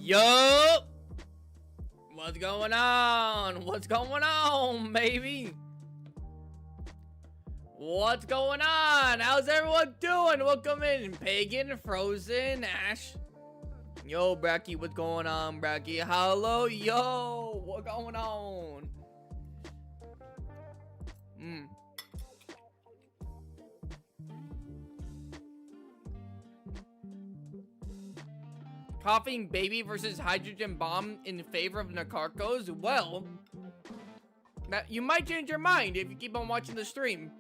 Yo! What's going on? What's going on, baby? What's going on? How's everyone doing? Welcome in, Pagan, Frozen, Ash. Yo, Bracky, what's going on, Bracky? Hello, yo, what's going on? Coughing baby versus hydrogen bomb in favor of Nakarkos? Well, you might change your mind if you keep on watching the stream.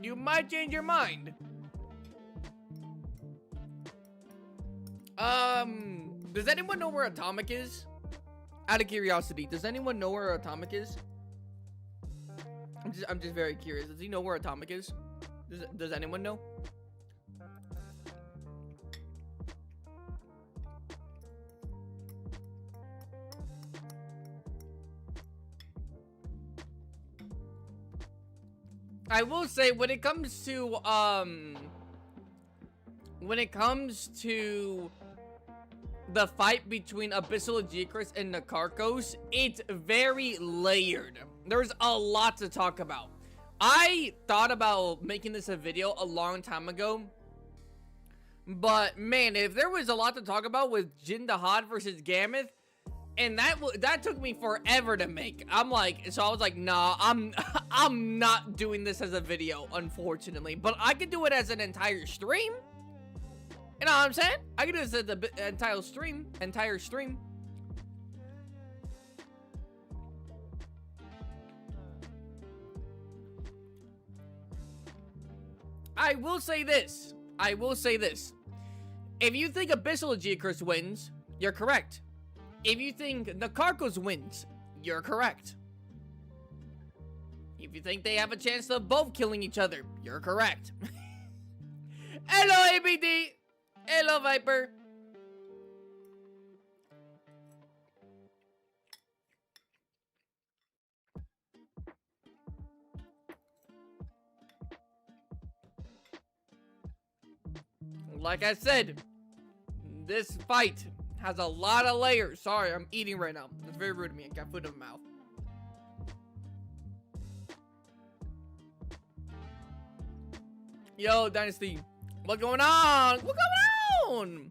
You might change your mind. Does anyone know where Atomic is? Out of curiosity, does anyone know where Atomic is? I'm just very curious. Does he know where Atomic is? Does anyone know? I will say, when it comes to the fight between Abyssal Lagiacrus and Nakarkos, it's very layered. There's a lot to talk about. I thought about making this a video a long time ago, but man, if there was a lot to talk about with Jin Dahad versus Gameth, and that took me forever to make. I was like, nah, I'm not doing this as a video, unfortunately. But I could do it as an entire stream. You know what I'm saying? I could do this as an entire stream. I will say this. If you think Abyssal Lagiacrus wins, you're correct. If you think Nakarkos wins, you're correct. If you think they have a chance of both killing each other, you're correct. Hello, ABD. Hello, Viper. Like I said, this fight has a lot of layers. Sorry, I'm eating right now. That's very rude of me. I got food in my mouth. Yo, Dynasty. What's going on? What's going on?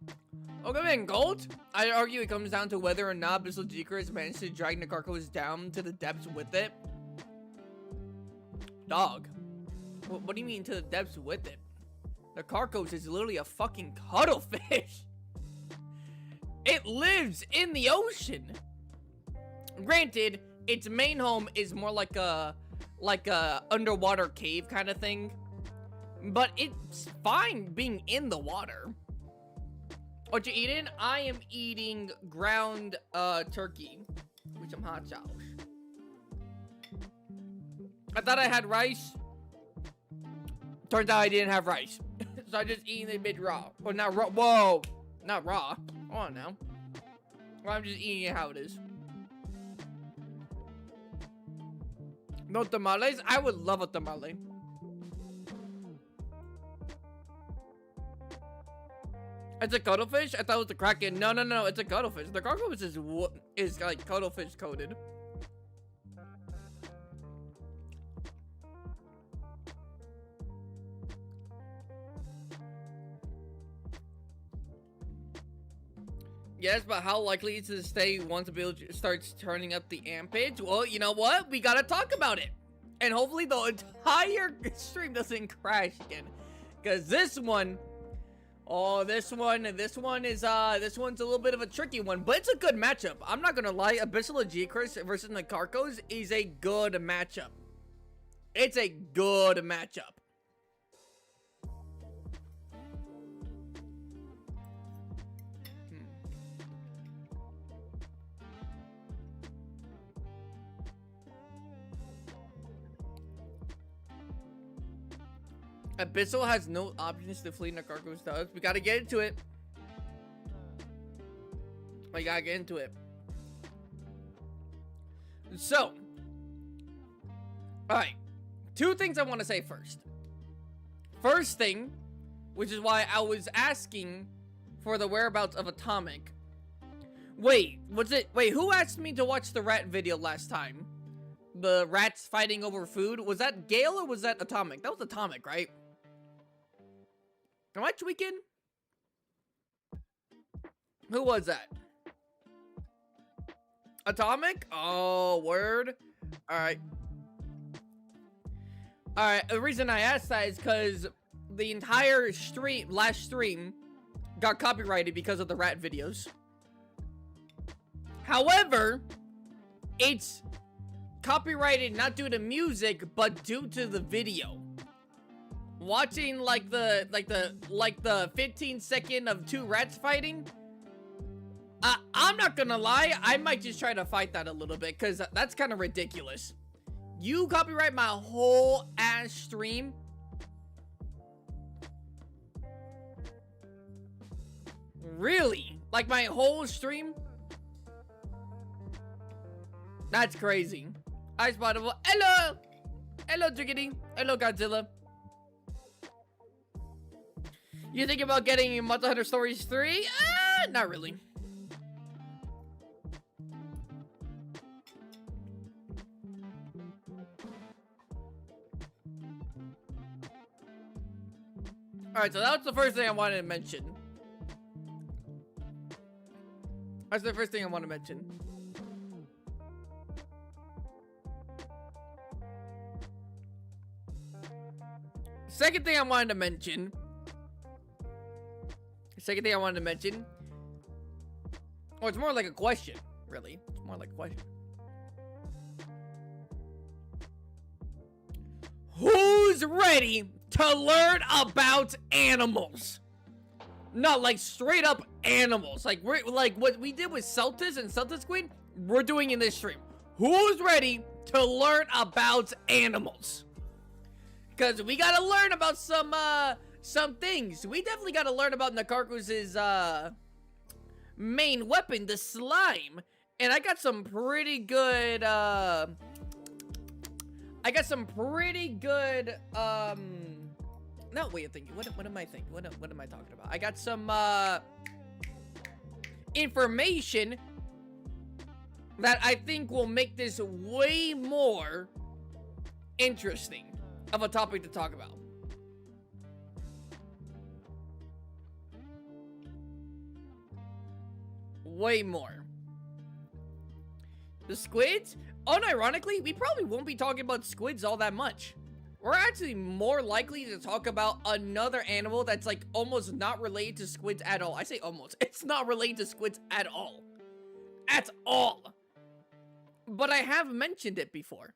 Okay, man, Gold. I argue it comes down to whether or not Abyssal Lagiacrus managed to drag Nakarkos down to the depths with it. Dog. What do you mean to the depths with it? Nakarkos is literally a fucking cuttlefish. It lives in the ocean. Granted, its main home is more like a underwater cave kind of thing, but it's fine being in the water. What you eating? I am eating ground turkey with some hot sauce. I thought I had rice. Turns out I didn't have rice, so I just eating it mid raw. Well, not raw. Whoa, not raw. Hold on now. Well, I'm just eating it how it is. No tamales? I would love a tamale. It's a cuttlefish? I thought it was a kraken. No, it's a cuttlefish. The cuttlefish is like cuttlefish coated. Yes, but how likely is it to stay once the build starts turning up the amp page? Well, you know what? We gotta talk about it. And hopefully the entire stream doesn't crash again. Because this one... Oh, this one's a little bit of a tricky one. But it's a good matchup. I'm not gonna lie. Abyssal Lagiacrus versus Nakarkos is a good matchup. It's a good matchup. Abyssal has no options to flee. Nakarkos does. We gotta get into it. So, alright. Two things I want to say first. First thing, which is why I was asking for the whereabouts of Atomic, Wait, wait, who asked me to watch the rat video last time? The rats fighting over food? Was that Gale or was that Atomic? That was Atomic, right? Am I tweaking? Who was that? Atomic? Oh, word. Alright. Alright, the reason I asked that is because the entire last stream got copyrighted because of the rat videos. However, it's copyrighted not due to music, but due to the video. Watching like the 15-second of two rats fighting, I'm not gonna lie, I might just try to fight that a little bit, because that's kind of ridiculous. You copyright my whole ass stream? Really? Like my whole stream? That's crazy. Hi, Spottable. Hello! Hello, Jiggity. Hello, Godzilla. You think about getting Monster Hunter Stories 3? Not really. Alright, so that was the first thing I wanted to mention. That's the first thing I want to mention. Second thing I wanted to mention. Oh, it's more like a question, really. It's more like a question. Who's ready to learn about animals? Not like straight up animals. Like we're like what we did with Celtis and Celtis Queen, we're doing in this stream. Who's ready to learn about animals? Because we gotta learn about some things. We definitely gotta learn about Nakarkos' main weapon, the slime. And I got some pretty good no, wait, thinking. What am I thinking? What am I talking about? I got some information that I think will make this way more interesting of a topic to talk about. Way more. The squids? Unironically, we probably won't be talking about squids all that much. We're actually more likely to talk about another animal that's like almost not related to squids at all. I say almost. It's not related to squids at all. At all. But I have mentioned it before.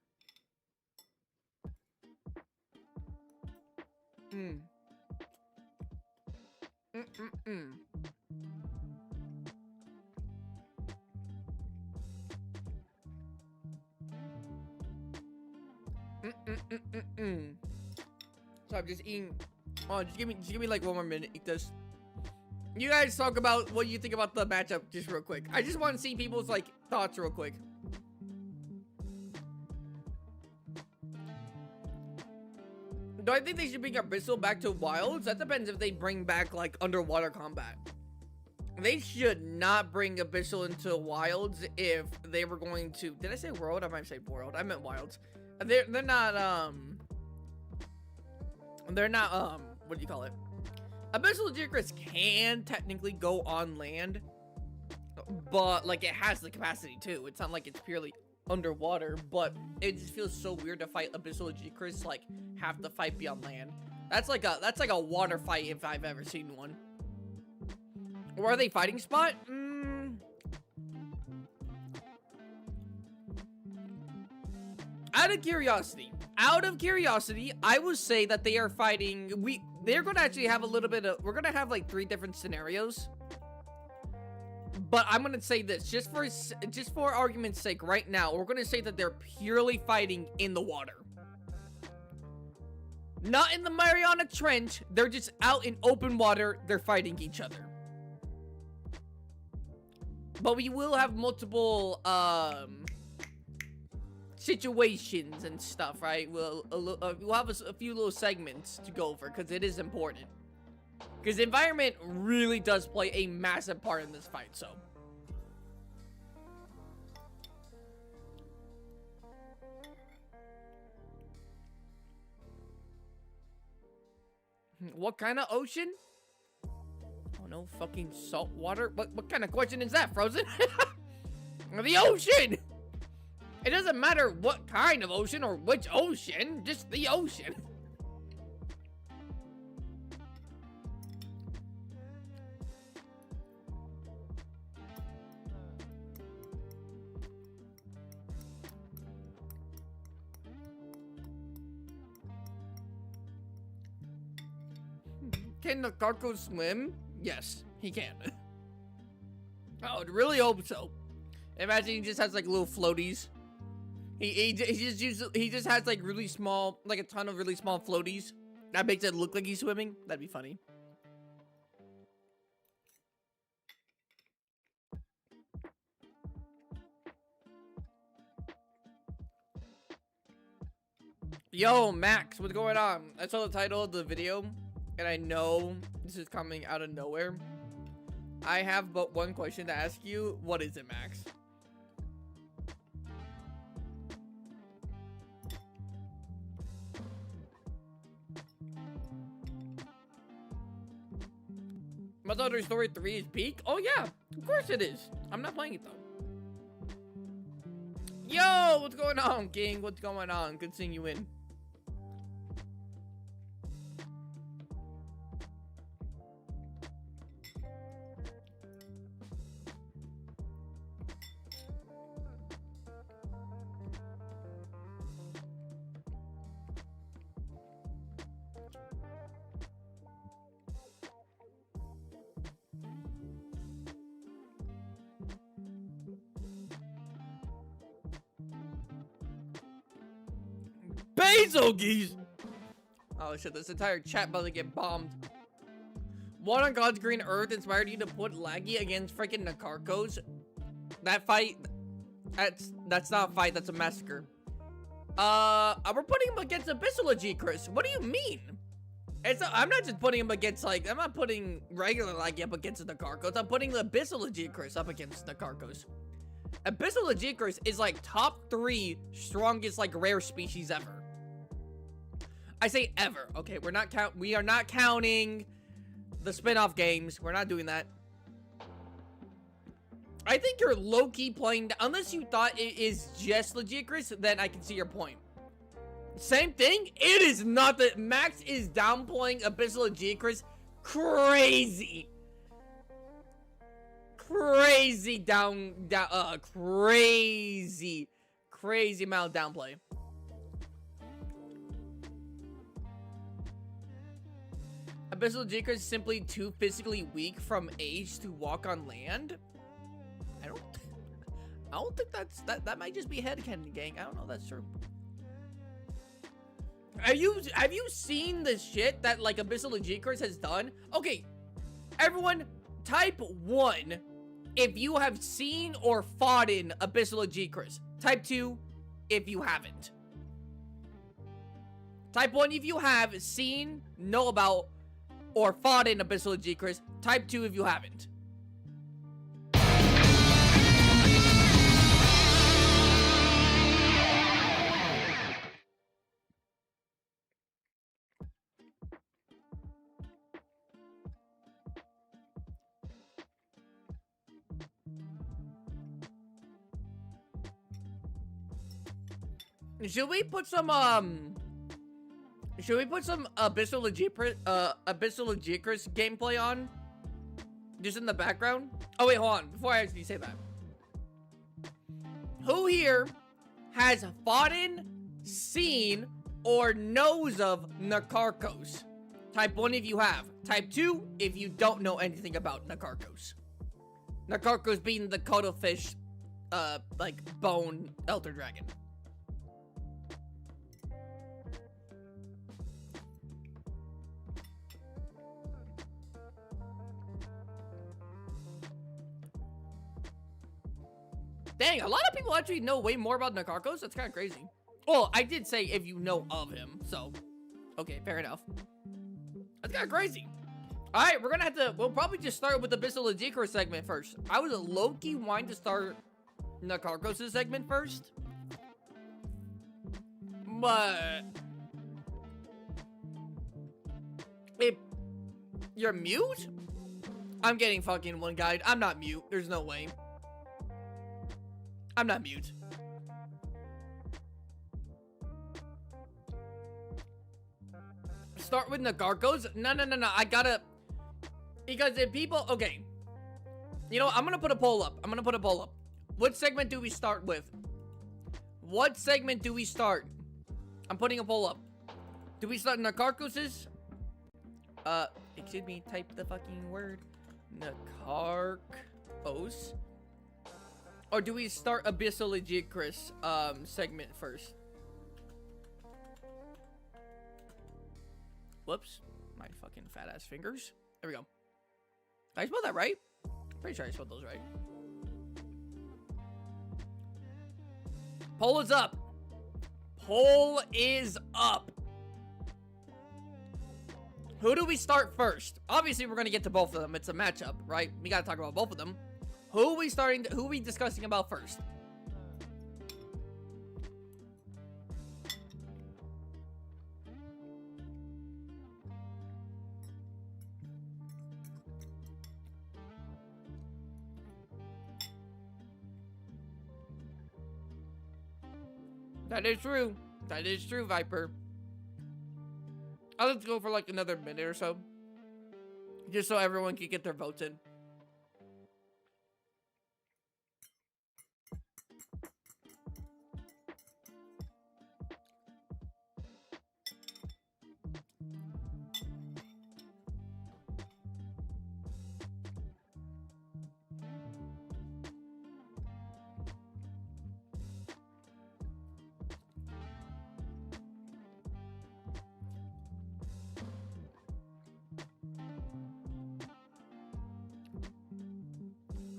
So I'm just eating. Oh, just give me like 1 more minute. Eat this. You guys talk about what you think about the matchup just real quick. I just want to see people's like thoughts real quick. Do I think they should bring Abyssal back to Wilds? That depends if they bring back like underwater combat. They should not bring Abyssal into Wilds if they were going to. Did I say World? I might say World. I meant Wilds. They're not what do you call it? Abyssal Lagiacrus can technically go on land, but like it has the capacity too. It's not like it's purely underwater, but it just feels so weird to fight Abyssal Lagiacrus, like have to fight be on land. That's like a water fight if I've ever seen one. Or are they fighting spot? Out of curiosity, I would say that they are fighting. They're gonna actually have a little bit of. We're gonna have like 3 different scenarios. But I'm gonna say this just for argument's sake. Right now, we're gonna say that they're purely fighting in the water, not in the Mariana Trench. They're just out in open water. They're fighting each other. But we will have multiple situations and stuff, right? We'll have a few little segments to go over because it is important. Because the environment really does play a massive part in this fight, so. What kind of ocean? Oh no, fucking salt water. What kind of question is that, Frozen? The ocean. It doesn't matter what kind of ocean or which ocean, just the ocean. Can Nakarkos swim? Yes, he can. I would really hope so. Imagine he just has like little floaties. He just has like really small, like a ton of really small floaties. That makes it look like he's swimming. That'd be funny. Yo, Max, what's going on? I saw the title of the video, and I know this is coming out of nowhere. I have but one question to ask you. What is it, Max? Must Hunter Story 3 is peak? Oh yeah, of course it is. I'm not playing it though. Yo, what's going on, King? What's going on? Good seeing you in. Basilgeese! Oh shit, this entire chat about to get bombed. What on God's green earth inspired you to put Laggy against freaking Nakarkos? That fight, that's not a fight, that's a massacre. We're putting him against Abyssal Lagiacrus. What do you mean? I'm not just putting him against, like, I'm not putting regular Laggy up against Nakarkos. I'm putting the Abyssal Lagiacrus up against Nakarkos. Abyssal Lagiacrus is like top 3 strongest, like, rare species ever. I say ever. Okay, we are not counting the spin-off games. We're not doing that. I think you're low-key playing, unless you thought it is just Lagiacrus, then I can see your point. Same thing. It is not that Max is downplaying Abyssal Lagiacrus. Crazy. Crazy crazy amount of downplay. Abyssal Lagiacrus is simply too physically weak from age to walk on land. I don't think that might just be headcanon, gang. I don't know if that's true. Have you seen the shit that like Abyssal Lagiacrus has done? Okay, everyone, type 1 if you have seen or fought in Abyssal Lagiacrus. Type 2 if you haven't. Type 1 if you have seen, know about, or fought in Abyssal Lagiacrus. Type 2 if you haven't. Should we put some Abyssal Lagiacrus gameplay on? Just in the background? Oh wait, hold on. Before I actually say that. Who here has fought in, seen, or knows of Nakarkos? Type 1 if you have. Type 2 if you don't know anything about Nakarkos. Nakarkos being the cuttlefish, like, bone elder dragon. Dang, a lot of people actually know way more about Nakarkos. That's kind of crazy. Well, I did say if you know of him, so okay, fair enough. That's kind of crazy. All right, we're gonna have to. We'll probably just start with the Abyssal Lagiacrus segment first. I was a low-key wanting to start Nakarkos' segment first, but If you're mute? I'm getting fucking one guide. I'm not mute. There's no way. I'm not mute. Start with Nakarkos? No. I gotta... Because if people... Okay. You know what? I'm gonna put a poll up. What segment do we start with? What segment do we start? I'm putting a poll up. Do we start Nakarkos's? Excuse me, type the fucking word. Nakarkos. Or do we start Abyssal Lagiacrus segment first? Whoops. My fucking fat ass fingers. There we go. Did I spell that right? Pretty sure I spelled those right. Poll is up. Poll is up. Who do we start first? Obviously, we're gonna get to both of them. It's a matchup, right? We gotta talk about both of them. Who are we discussing about first? That is true. That is true, Viper. I'll let's go for like another minute or so. Just so everyone can get their votes in.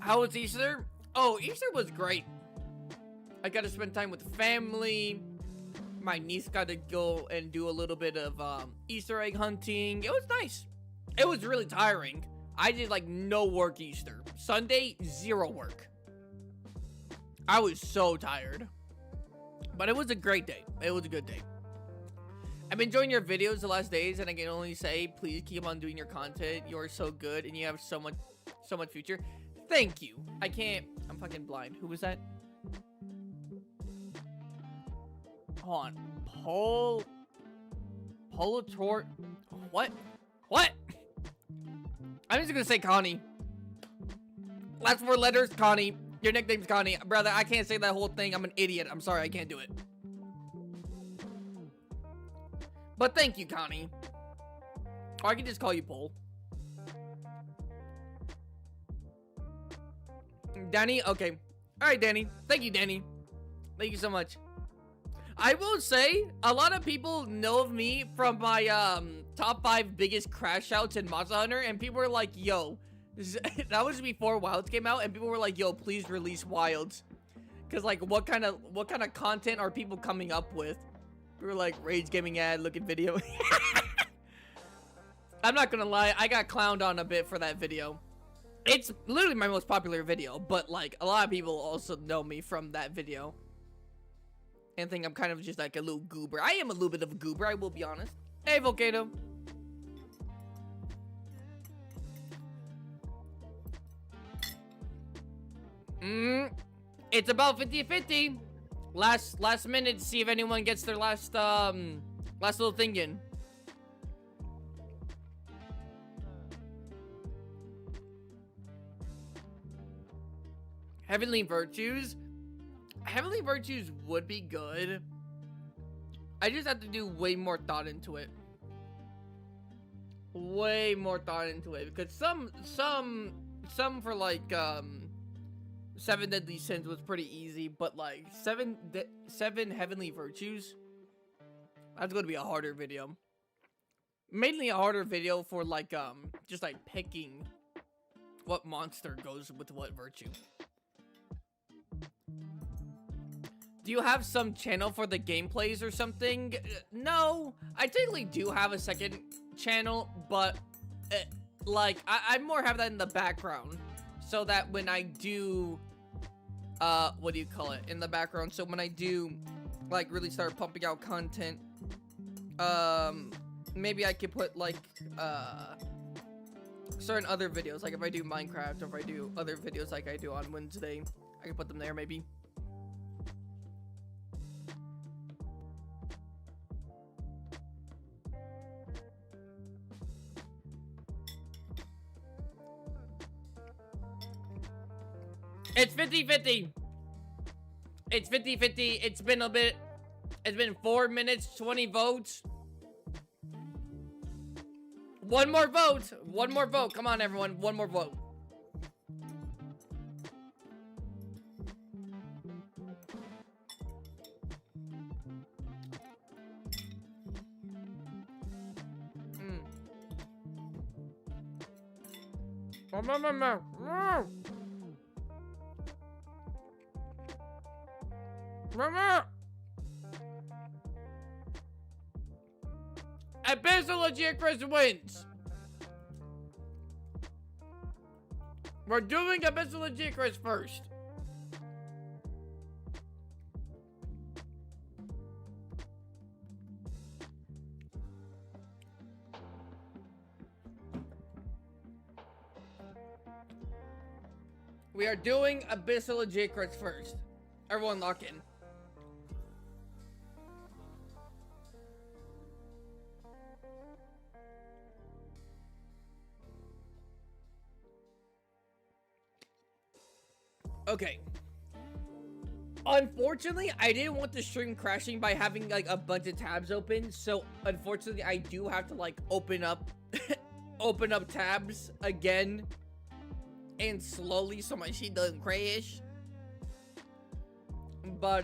How was Easter? Oh, Easter was great. I got to spend time with the family. My niece got to go and do a little bit of Easter egg hunting. It was nice. It was really tiring. I did like no work Easter. Sunday, 0 work. I was so tired. But it was a great day. It was a good day. I've been enjoying your videos the last days, and I can only say, please keep on doing your content. You are so good, and you have so much future. Thank you. I can't. I'm fucking blind. Who was that? Hold on. Polator. What? I'm just gonna say Connie. Last 4 letters, Connie. Your nickname's Connie. Brother, I can't say that whole thing. I'm an idiot. I'm sorry. I can't do it. But thank you, Connie. Or I can just call you Pol. Danny? Okay. Alright, Danny. Thank you, Danny. Thank you so much. I will say, a lot of people know of me from my top 5 biggest crash outs in Monster Hunter, and people were like, yo, that was before Wilds came out, and people were like, yo, please release Wilds. Cause like, what kind of content are people coming up with? We were like, Rage Gaming ad, look at video. I'm not gonna lie, I got clowned on a bit for that video. It's literally my most popular video, but like a lot of people also know me from that video and think I'm kind of just like a little goober. I am a little bit of a goober, I will be honest. Hey, Volcano. It's about 50-50. Last minute to see if anyone gets their last little thing in. Heavenly Virtues would be good. I just have to do way more thought into it. Because some for like 7 Deadly Sins was pretty easy, but like 7 Heavenly Virtues, that's going to be a harder video. Mainly a harder video for like just like picking what monster goes with what virtue. Do you have some channel for the gameplays or something? No, I technically do have a second channel, but like I more have that in the background so that when I do what do you call it, in the background, so when I do like really start pumping out content, maybe I could put like certain other videos, like if I do Minecraft or if I do other videos like I do on Wednesday, I can put them there maybe. It's 50-50. It's 50-50. It's been a bit. It's been 4 minutes, 20 votes. One more vote. One more vote. Come on, everyone. One more vote. Abyssal Lagiacrus wins. We're doing Abyssal Lagiacrus first. We are doing Abyssal Lagiacrus first. Everyone lock in. Okay. Unfortunately, I didn't want the stream crashing by having like a bunch of tabs open, so unfortunately I do have to like open up open up tabs again and slowly so my shit doesn't crash. But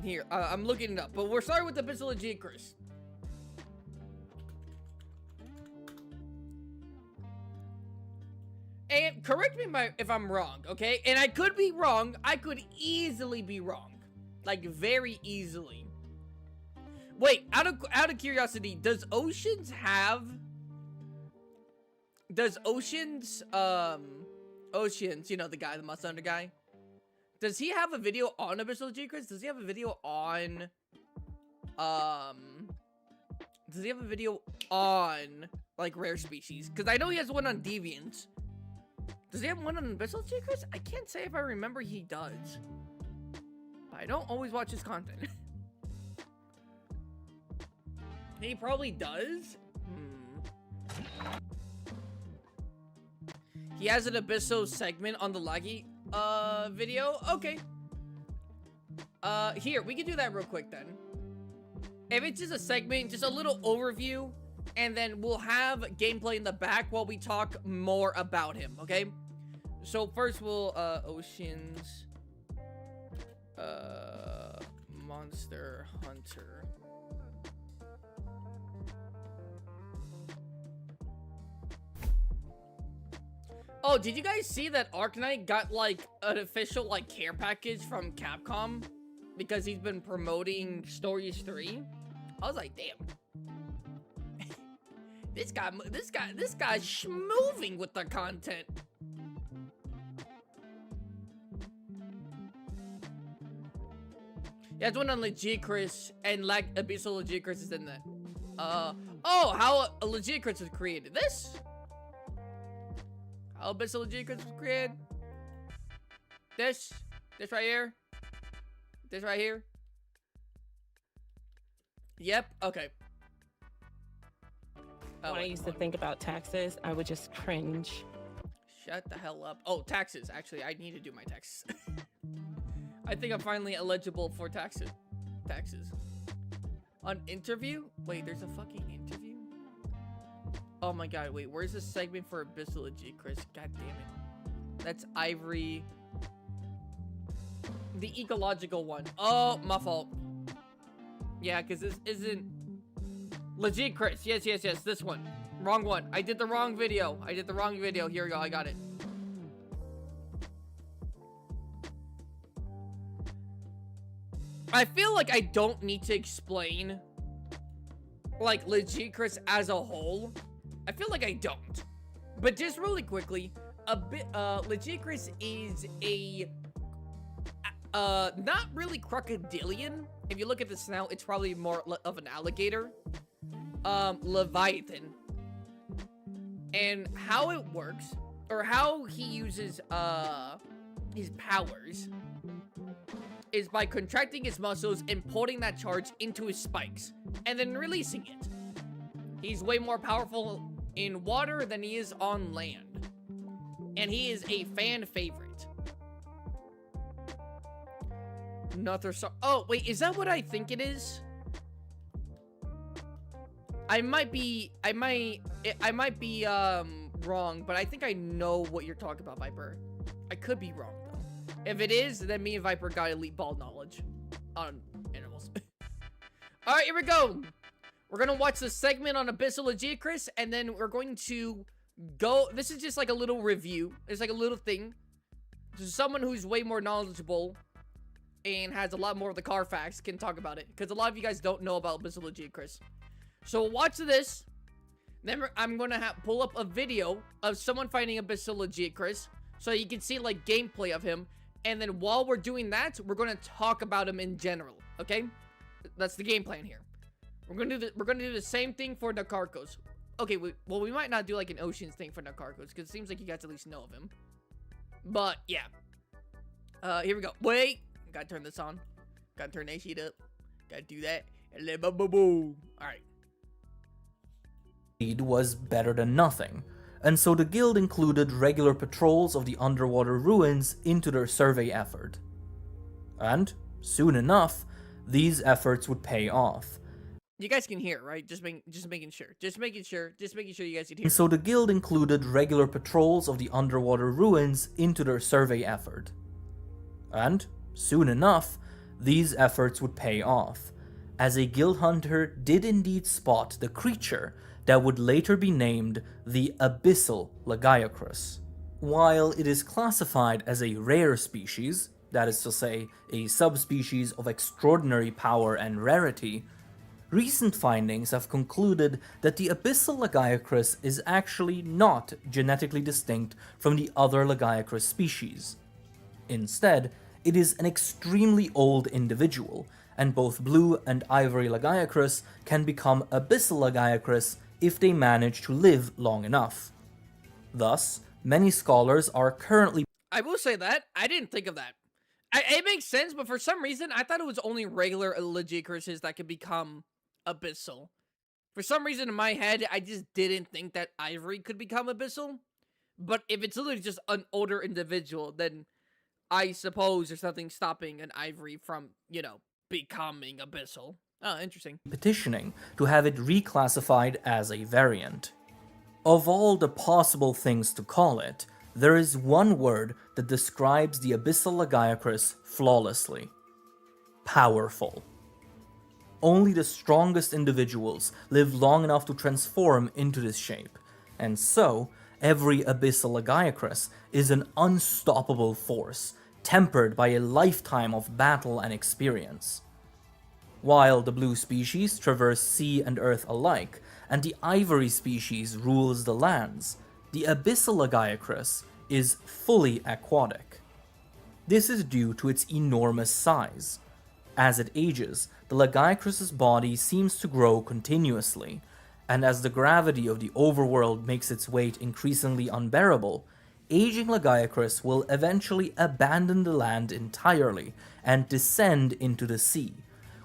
here, I'm looking it up. But we're starting with the Abyssal Lagiacrus. And correct me if I'm wrong, okay? And I could be wrong. I could easily be wrong. Like, very easily. Wait, out of curiosity, does Oceans have... Does Oceans, Oceans, you know, the guy, the Mustang guy? Does he have a video on Abyssal Lagiacrus? Does he have a video on... Does he have a video on, like, Rare Species? Because I know he has one on Deviant. Does he have one on Abyssal Lagiacrus? I can't say if I remember he does. But I don't always watch his content. He probably does. He has an Abyssal segment on the Laggy video. Okay. Here, we can do that real quick then. If it's just a segment, just a little overview, and then we'll have gameplay in the back while we talk more about him, okay? So first we'll, Oceans, Monster Hunter. Oh, did you guys see that Arknight got, like, an official, like, care package from Capcom? Because he's been promoting Stories 3? I was like, damn. This guy's schmoving with the content. Yeah, it's one on Lagiacrus, and Abyssal Lagiacrus is in that. Oh, how Lagiacrus was created. This? How Abyssal Lagiacrus was created? This right here? This right here? Yep, okay. When I used to think about taxes, I would just cringe. Shut the hell up. Oh, taxes. Actually, I need to do my taxes. I think I'm finally eligible for taxes. On interview? Wait, there's a fucking interview? Oh my god, wait, where's the segment for Abyssal Lagiacrus? God damn it. That's Ivory. The ecological one. Oh, my fault. Yeah, because this isn't... Lagiacrus. Yes, this one. Wrong one. I did the wrong video. Here we go, I got it. I feel like I don't need to explain, like, Lagiacrus as a whole. I feel like I don't. But just really quickly, Lagiacrus is a... not really crocodilian. If you look at the snout, it's probably more of an alligator. Leviathan. And how it works, or how he uses, his powers, is by contracting his muscles and putting that charge into his spikes, and then releasing it. He's way more powerful in water than he is on land. And he is a fan favorite. Oh, wait, is that what I think it is? I might be wrong, but I think I know what you're talking about, Viper. I could be wrong, though. If it is, then me and Viper got elite ball knowledge on animals. Alright, here we go. We're gonna watch the segment on Abyssal Lagiacrus, and then we're going to go. This is just like a little review. It's like a little thing. So someone who's way more knowledgeable and has a lot more of the Carfax can talk about it, because a lot of you guys don't know about Abyssal Lagiacrus. So we'll watch this. Then I'm gonna pull up a video of someone fighting Abyssal Lagiacrus, so you can see like gameplay of him. And then while we're doing that, we're gonna talk about him in general. Okay, that's the game plan here. We're gonna do the same thing for Nakarkos. Okay, well, we might not do like an Oceans thing for Nakarkos, because it seems like you guys at least know of him. But yeah, here we go. Wait, gotta turn this on. Gotta turn that shit up. Gotta do that. And then boom. All right. Was better than nothing, and so the guild included regular patrols of the underwater ruins into their survey effort. And, soon enough, these efforts would pay off. You guys can hear, right? Just making sure you guys can hear. And so the guild included regular patrols of the underwater ruins into their survey effort. And, soon enough, these efforts would pay off, as a guild hunter did indeed spot the creature that would later be named the Abyssal Lagiacrus. While it is classified as a rare species, that is to say, a subspecies of extraordinary power and rarity, recent findings have concluded that the Abyssal Lagiacrus is actually not genetically distinct from the other Lagiacrus species. Instead, it is an extremely old individual, and both blue and ivory Lagiacrus can become Abyssal Lagiacrus if they manage to live long enough. Thus, many scholars are currently... I will say that. I didn't think of that. It makes sense, but for some reason, I thought it was only regular Lagiacruses that could become Abyssal. For some reason, in my head, I just didn't think that ivory could become Abyssal. But if it's literally just an older individual, then I suppose there's nothing stopping an ivory from, you know, becoming Abyssal. Oh, interesting. Petitioning to have it reclassified as a variant. Of all the possible things to call it, there is one word that describes the Abyssal Lagiacrus flawlessly. Powerful. Only the strongest individuals live long enough to transform into this shape, and so every Abyssal Lagiacrus is an unstoppable force, tempered by a lifetime of battle and experience. While the blue species traverse sea and earth alike, and the ivory species rules the lands, the Abyssal Lagiacrus is fully aquatic. This is due to its enormous size. As it ages, the Lagiacrus's body seems to grow continuously, and as the gravity of the overworld makes its weight increasingly unbearable, aging Lagiacrus will eventually abandon the land entirely and descend into the sea,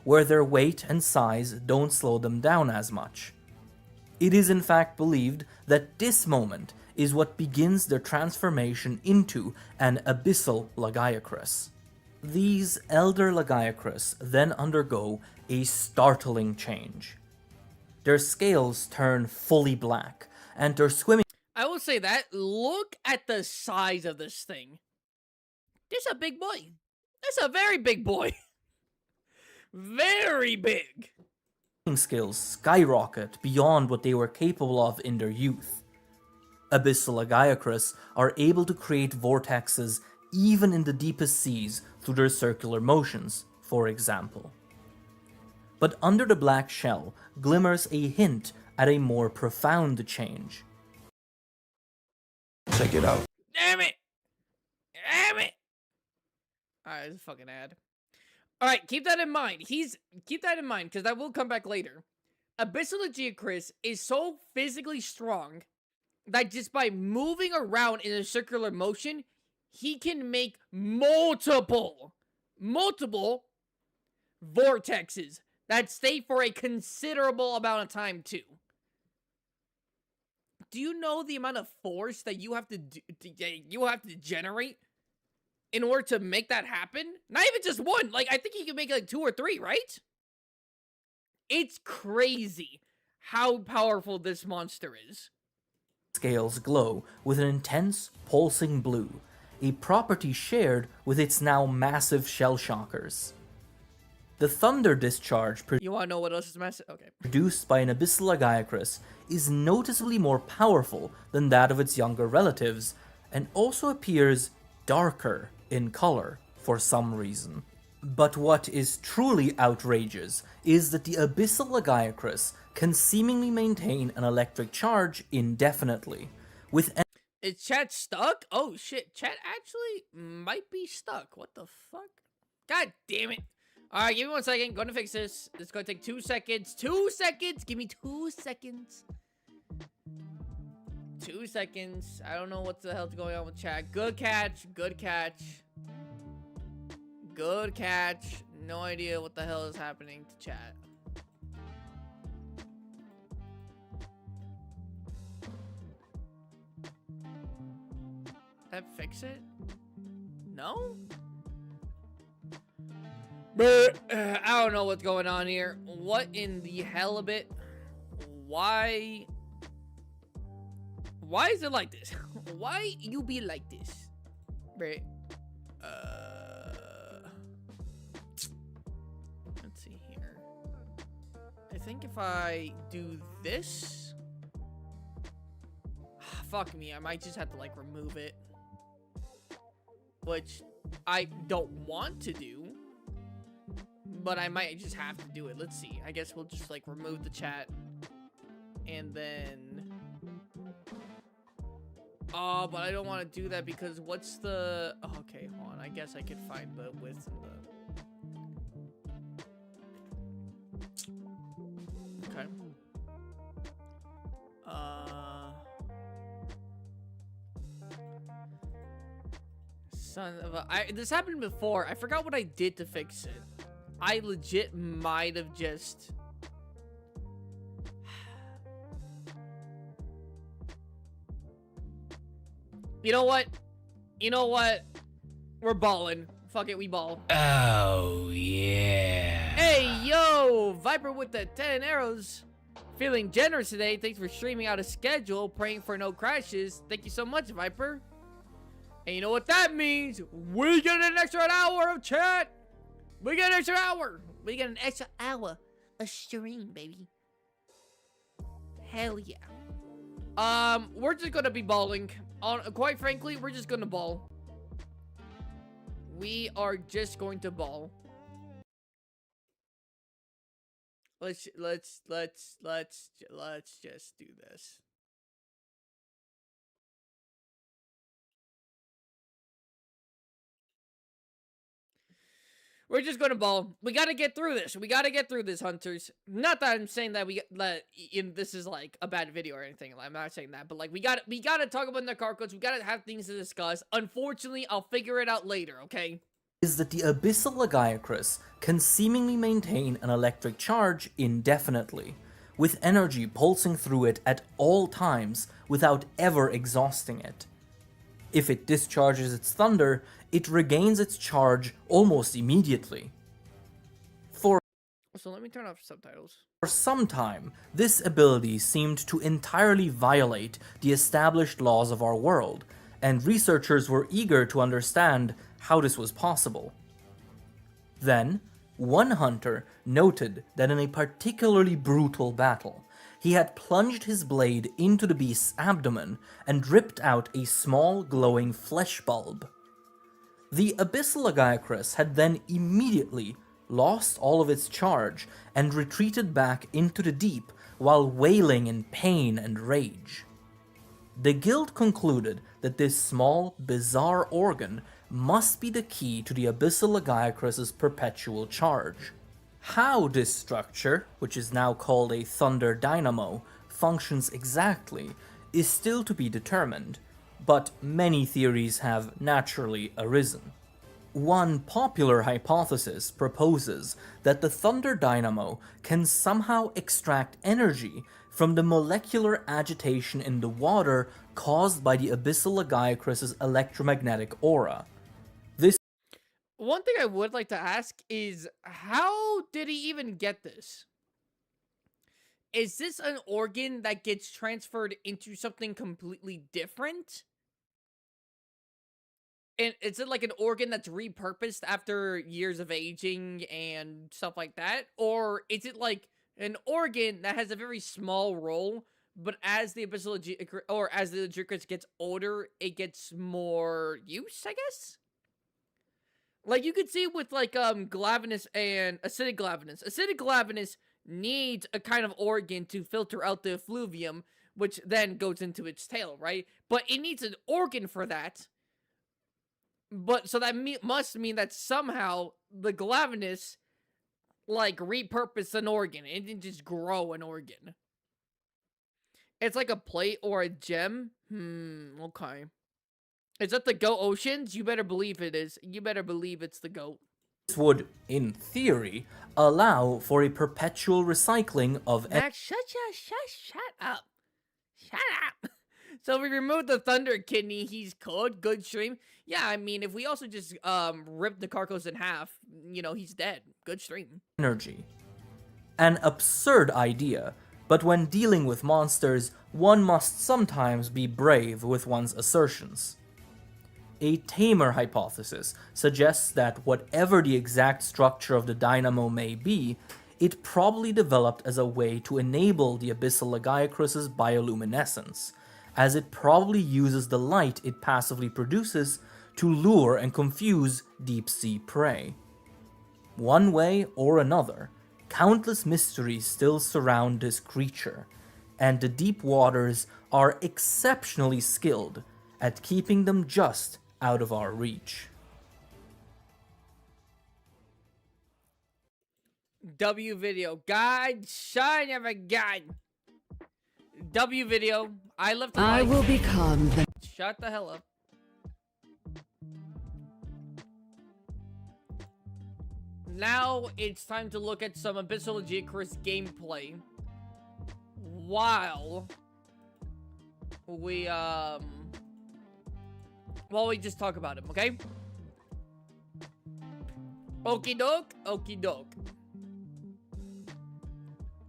where their weight and size don't slow them down as much. It is in fact believed that this moment is what begins their transformation into an Abyssal Lagiacrus. These elder Lagiacrus then undergo a startling change. Their scales turn fully black, and their swimming... I will say that. Look at the size of this thing. This is a big boy. That's a very big boy. Very big. Skills skyrocket beyond what they were capable of in their youth. Abyssal Lagiacrus are able to create vortexes even in the deepest seas through their circular motions, for example. But under the black shell glimmers a hint at a more profound change. Check it out. Damn it! Damn it! Alright, this is a fucking ad. Alright, keep that in mind. Keep that in mind, because that will come back later. Abyssal Lagiacrus is so physically strong that just by moving around in a circular motion, he can make multiple vortexes that stay for a considerable amount of time too. Do you know the amount of force that you have to generate in order to make that happen? Not even just one. Like, I think he can make like 2 or 3, right? It's crazy how powerful this monster is. Scales glow with an intense, pulsing blue, a property shared with its now massive shell shockers. The thunder discharge You wanna know what else is massive? Okay. produced by an Abyssal Lagiacrus is noticeably more powerful than that of its younger relatives, and also appears darker in color for some reason. But what is truly outrageous is that the Abyssal Lagiacrus can seemingly maintain an electric charge indefinitely, with Is chat stuck? Oh shit, chat actually might be stuck. What the fuck? God damn it. Alright, give me 1 second. Gonna fix this. It's gonna take 2 seconds. 2 seconds! Give me 2 seconds. 2 seconds. I don't know what the hell's going on with chat. Good catch. Good catch. Good catch. No idea what the hell is happening to chat. That fix it? No? But I don't know what's going on here. What in the hell of it? Why is it like this? Why you be like this? Right. Let's see here. I think if I do this, fuck me, I might just have to like remove it, which I don't want to do. But I might just have to do it. Let's see. I guess we'll just like remove the chat. And then... Oh, but I don't want to do that because what's the... Oh, okay, hold on. I guess I could find the width and the... Okay. Son of a... This happened before. I forgot what I did to fix it. I legit might have just... You know what? You know what? We're balling. Fuck it, we ball. Oh, yeah. Hey, yo! Viper with the 10 arrows. Feeling generous today. Thanks for streaming out a schedule. Praying for no crashes. Thank you so much, Viper. And you know what that means? We get an extra hour of chat! We get an extra hour! We get an extra hour of stream, baby. Hell yeah. We're just gonna be balling. Quite frankly, we're just gonna ball. We are just going to ball. Let's just do this. We're just gonna ball. We gotta get through this. We gotta get through this, hunters. Not that I'm saying that this is like a bad video or anything. I'm not saying that, but like we gotta talk about Nakarkos. We gotta have things to discuss. Unfortunately, I'll figure it out later. Okay. is that the Abyssal Lagiacrus can seemingly maintain an electric charge indefinitely, with energy pulsing through it at all times without ever exhausting it. If it discharges its thunder, it regains its charge almost immediately. So let me turn off subtitles. For some time, this ability seemed to entirely violate the established laws of our world, and researchers were eager to understand how this was possible. Then, one hunter noted that in a particularly brutal battle, he had plunged his blade into the beast's abdomen and ripped out a small glowing flesh bulb. The Abyssal Lagiacrus had then immediately lost all of its charge and retreated back into the deep while wailing in pain and rage. The guild concluded that this small, bizarre organ must be the key to the Abyssal Lagiacrus's perpetual charge. How this structure, which is now called a thunder dynamo, functions exactly is still to be determined, but many theories have naturally arisen. One popular hypothesis proposes that the thunder dynamo can somehow extract energy from the molecular agitation in the water caused by the Abyssal Lagiacrus's electromagnetic aura. This One thing I would like to ask is, how did he even get this? Is this an organ that gets transferred into something completely different? And is it like an organ that's repurposed after years of aging and stuff like that? Or is it like an organ that has a very small role, but as the Lagiacrus gets older, it gets more use, I guess? Like, you could see with, like, Glavenus and Acidic Glavenus. Acidic Glavenus needs a kind of organ to filter out the effluvium, which then goes into its tail, right? But it needs an organ for that. But, so that must mean that somehow the Glavenus, like, repurposed an organ. It didn't just grow an organ. It's like a plate or a gem? Okay. Is that the goat oceans? You better believe it is. You better believe it's the goat. This would, in theory, allow for a perpetual recycling of Max, shut up. Shut up. So if we remove the thunder kidney, he's cold. Good stream. Yeah, I mean, if we also just rip Nakarkos in half, you know, he's dead. Good stream. energy. An absurd idea, but when dealing with monsters, one must sometimes be brave with one's assertions. A tamer hypothesis suggests that whatever the exact structure of the dynamo may be, it probably developed as a way to enable the Abyssal Lagiacrus's bioluminescence, as it probably uses the light it passively produces to lure and confuse deep-sea prey. One way or another, countless mysteries still surround this creature, and the deep waters are exceptionally skilled at keeping them just out of our reach. W video. God, son of a gun. W video. I left a I like. will become the... Shut the hell up. Now it's time to look at some Abyssal Lagiacrus gameplay. While we just talk about him, okay? Okie doke, okie doke.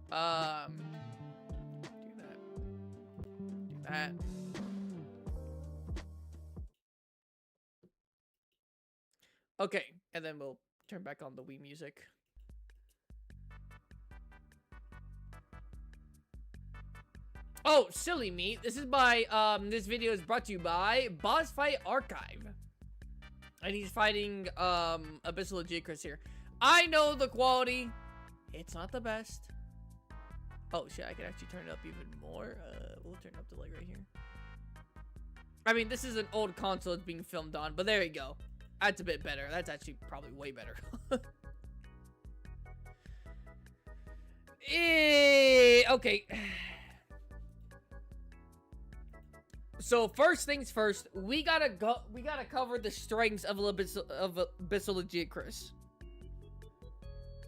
Do that. Okay, and then we'll turn back on the Wii music. Oh, silly me. This is by, this video is brought to you by Boss Fight Archive. And he's fighting, Abyssal Lagiacrus here. I know the quality. It's not the best. Oh, shit, I can actually turn it up even more. We'll turn up the light right here. I mean, this is an old console it's being filmed on, but there you go. That's a bit better. That's actually probably way better. Okay. So first things first, we gotta cover the strengths of Abyssal Lagiacrus.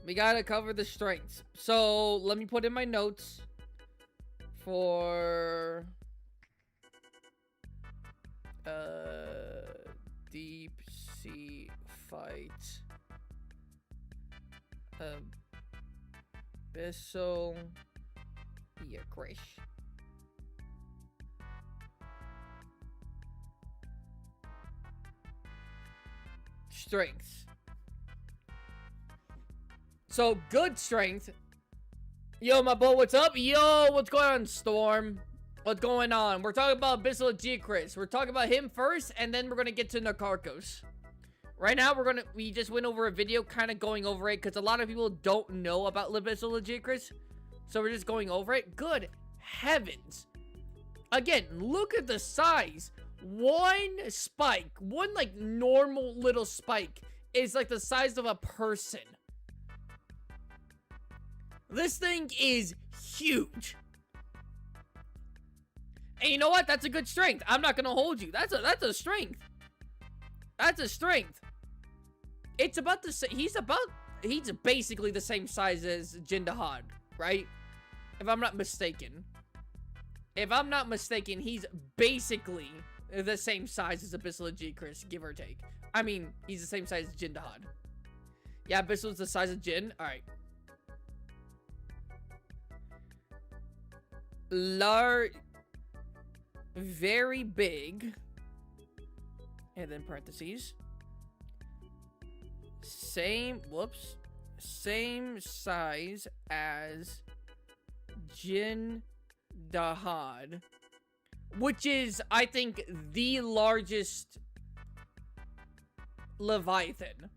We gotta cover the strengths. So let me put in my notes for deep sea fight. Abyssal Lagiacrus. Strengths. So, good strength. Yo, my boy, what's up? Yo, what's going on, Storm? What's going on? We're talking about Abyssal Lagiacrus. We're talking about him first, and then we're gonna get to Nakarkos. Right now, we just went over a video kind of going over it, because a lot of people don't know about Abyssal Lagiacrus. So we're just going over it. Good heavens. Again, look at the size. One spike, one like normal little spike is like the size of a person. This thing is huge. And you know what? That's a good strength. I'm not gonna hold you. That's a strength. That's a strength. It's about the same. He's basically the same size as Jindahad, right? If I'm not mistaken. If I'm not mistaken, he's basically the same size as Abyssal Lagiacrus, give or take. I mean, he's the same size as Jindahad. Yeah, Abyssal's the size of Jin. All right. Very big, and then parentheses, same size as Jindahad, which is, I think, the largest Leviathan.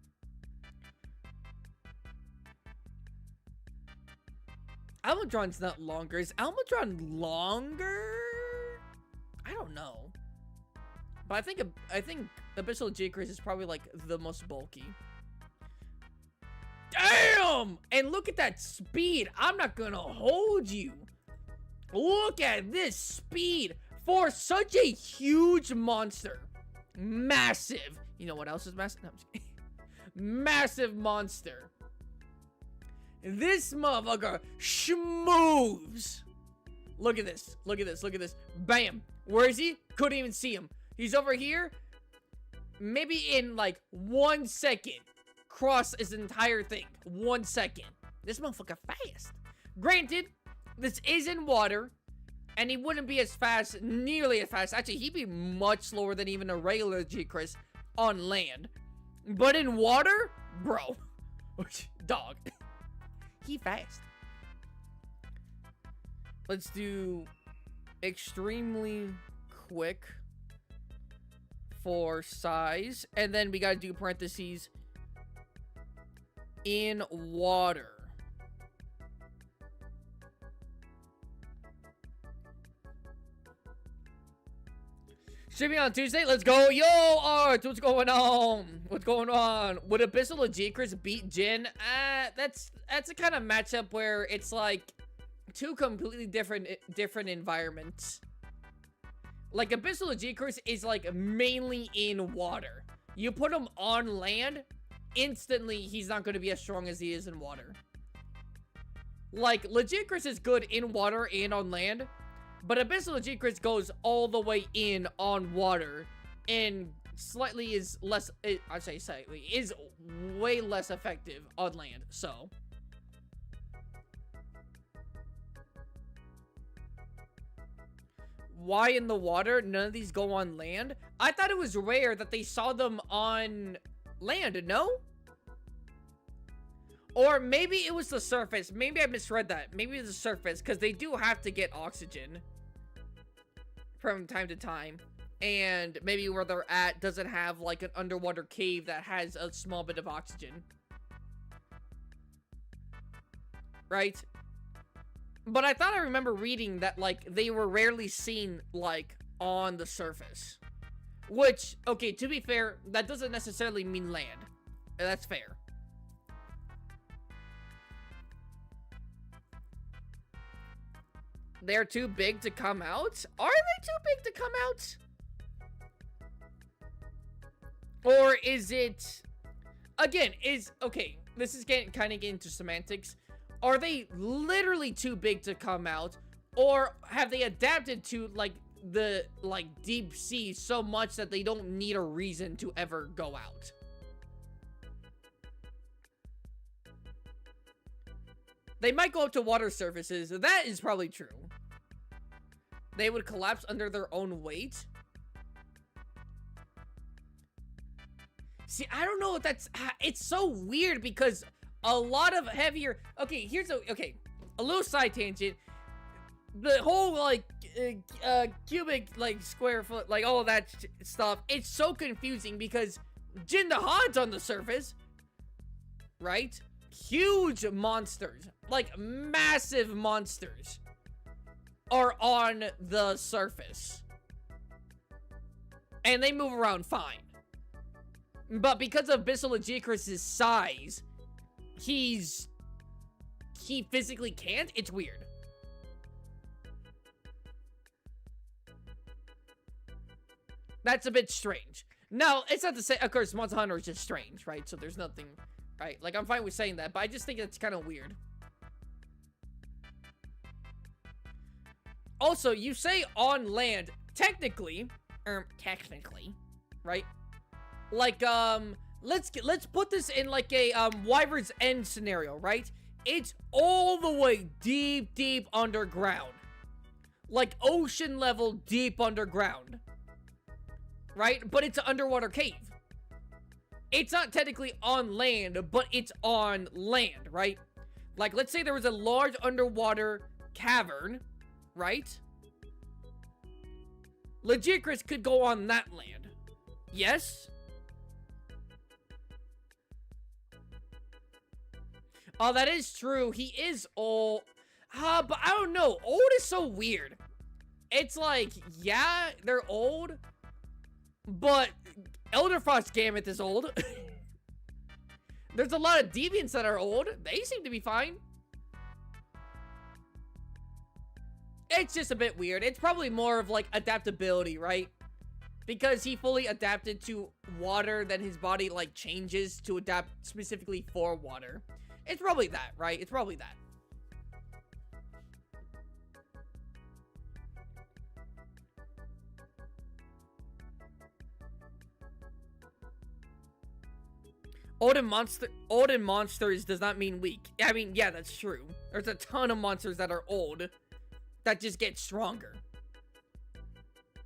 Almudron's not longer. Is Almudron longer? I don't know. But I think Abyssal Lagiacrus is probably like the most bulky. Damn! And look at that speed. I'm not gonna hold you. Look at this speed for such a huge monster. Massive. You know what else is massive? No, I'm just kidding. Massive monster. This motherfucker schmoves. Look at this. Look at this. Look at this. Bam. Where is he? Couldn't even see him. He's over here. Maybe in like 1 second. Cross his entire thing. 1 second. This motherfucker fast. Granted, this is in water. And he wouldn't be as fast, nearly as fast. Actually, he'd be much slower than even a regular Lagiacrus on land. But in water, bro. Dog. He fast. Let's do extremely quick for size. And then we gotta do parentheses in water. Streaming on Tuesday, let's go. Yo, Art, what's going on? What's going on? Would Abyssal Lagiacrus beat Jin? That's a kind of matchup where it's like two completely different environments. Like Abyssal Lagiacrus is like mainly in water. You put him on land, instantly he's not going to be as strong as he is in water. Like Lagiacrus is good in water and on land. But Abyssal Lagiacrus goes all the way in on water and slightly is less, I say slightly, is way less effective on land, so. Why in the water? None of these go on land? I thought it was rare that they saw them on land, no? Or maybe it was the surface. Maybe I misread that. Maybe it's the surface, because they do have to get oxygen from time to time, and maybe where they're at doesn't have like an underwater cave that has a small bit of oxygen, right? But I thought I remember reading that like they were rarely seen like on the surface, which, okay, to be fair, that doesn't necessarily mean land. That's fair. They're too big to come out? Are they too big to come out? Or is it... Again, okay, this is kind of getting into semantics. Are they literally too big to come out? Or have they adapted to, like, the, like, deep sea so much that they don't need a reason to ever go out? They might go up to water surfaces. That is probably true. They would collapse under their own weight. See, I don't know if that's... It's so weird because a lot of heavier... Okay, a little side tangent. The whole, like, cubic, like, square foot, like, all of that stuff, it's so confusing because Jindahad's on the surface, right? Huge monsters, like, massive monsters are on the surface. And they move around fine. But because of Abyssal Lagiacrus' size, he's he physically can't, it's weird. That's a bit strange. No, it's not to say, of course, Monster Hunter is just strange, right? So there's nothing, right? Like, I'm fine with saying that, but I just think it's kind of weird. Also, you say on land, technically, right? Like, let's put this in like a, Wyvern's End scenario, right? It's all the way deep underground. Like, ocean level deep underground. Right? But it's an underwater cave. It's not technically on land, but it's on land, right? Like, let's say there was a large underwater cavern, right? Lagiacrus could go on that land. Yes? Oh, that is true. He is old. But I don't know. Old is so weird. It's like, yeah, they're old. But Elderfrost Gamut is old. There's a lot of deviants that are old. They seem to be fine. It's just a bit weird. It's probably more of like adaptability, right? Because he fully adapted to water, then his body like changes to adapt specifically for water. It's probably that, right? It's probably that. Old in monsters does not mean weak. I mean, yeah, that's true. There's a ton of monsters that are old that just get stronger.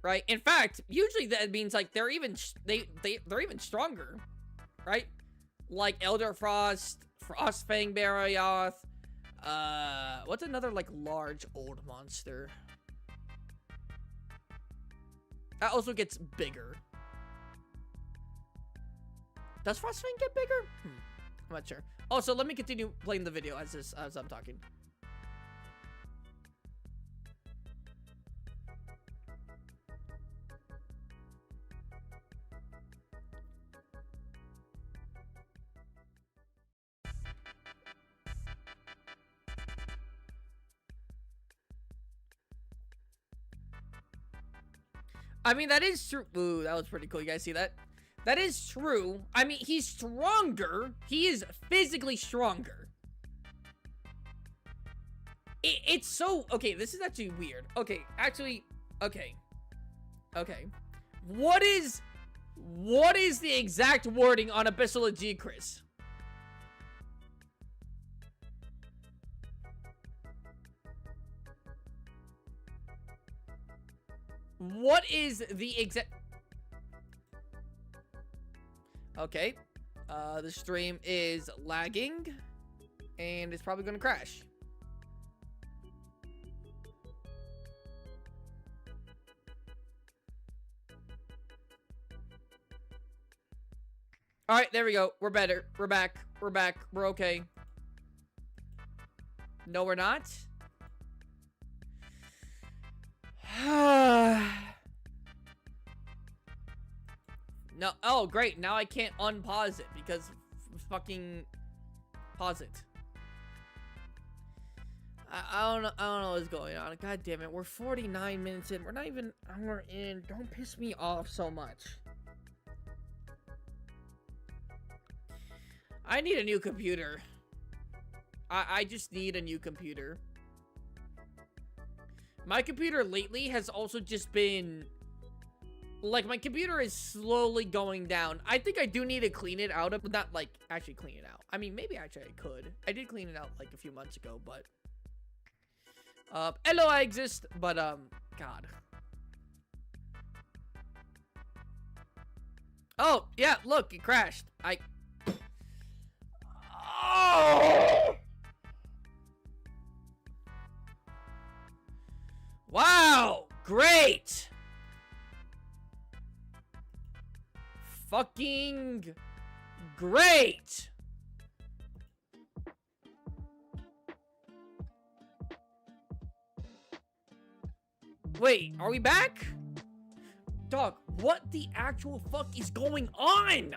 Right? In fact, usually that means like they're even they're even stronger. Right? Like Elder Frost, Frostfang Barioth. What's another like large old monster? That also gets bigger. Does Frostfang get bigger? I'm not sure. Also, let me continue playing the video as I'm talking. I mean, that is true. Ooh, that was pretty cool. You guys see that? That is true. I mean, he's stronger. He is physically stronger. It's so... Okay, this is actually weird. Okay, actually... Okay. Okay. What is the exact wording on Abyssal Lagiacrus? What is the exact... Okay, the stream is lagging, and it's probably gonna crash. Alright, there we go. We're better. We're back. We're back. We're okay. No, we're not. No, oh great, now I can't unpause it because fucking pause it. I don't know what's going on. God damn it, we're 49 minutes in. We're not even an hour in. Don't piss me off so much. I need a new computer. I just need a new computer. My computer lately has also just been... Like, my computer is slowly going down. I think I do need to clean it out, but not, like, actually clean it out. I mean, maybe actually I could. I did clean it out, like, a few months ago, but... hello, I exist, but, God. Oh, yeah, look, it crashed. Oh! Wow, great! Fucking great! Wait, are we back? Dog, what the actual fuck is going on?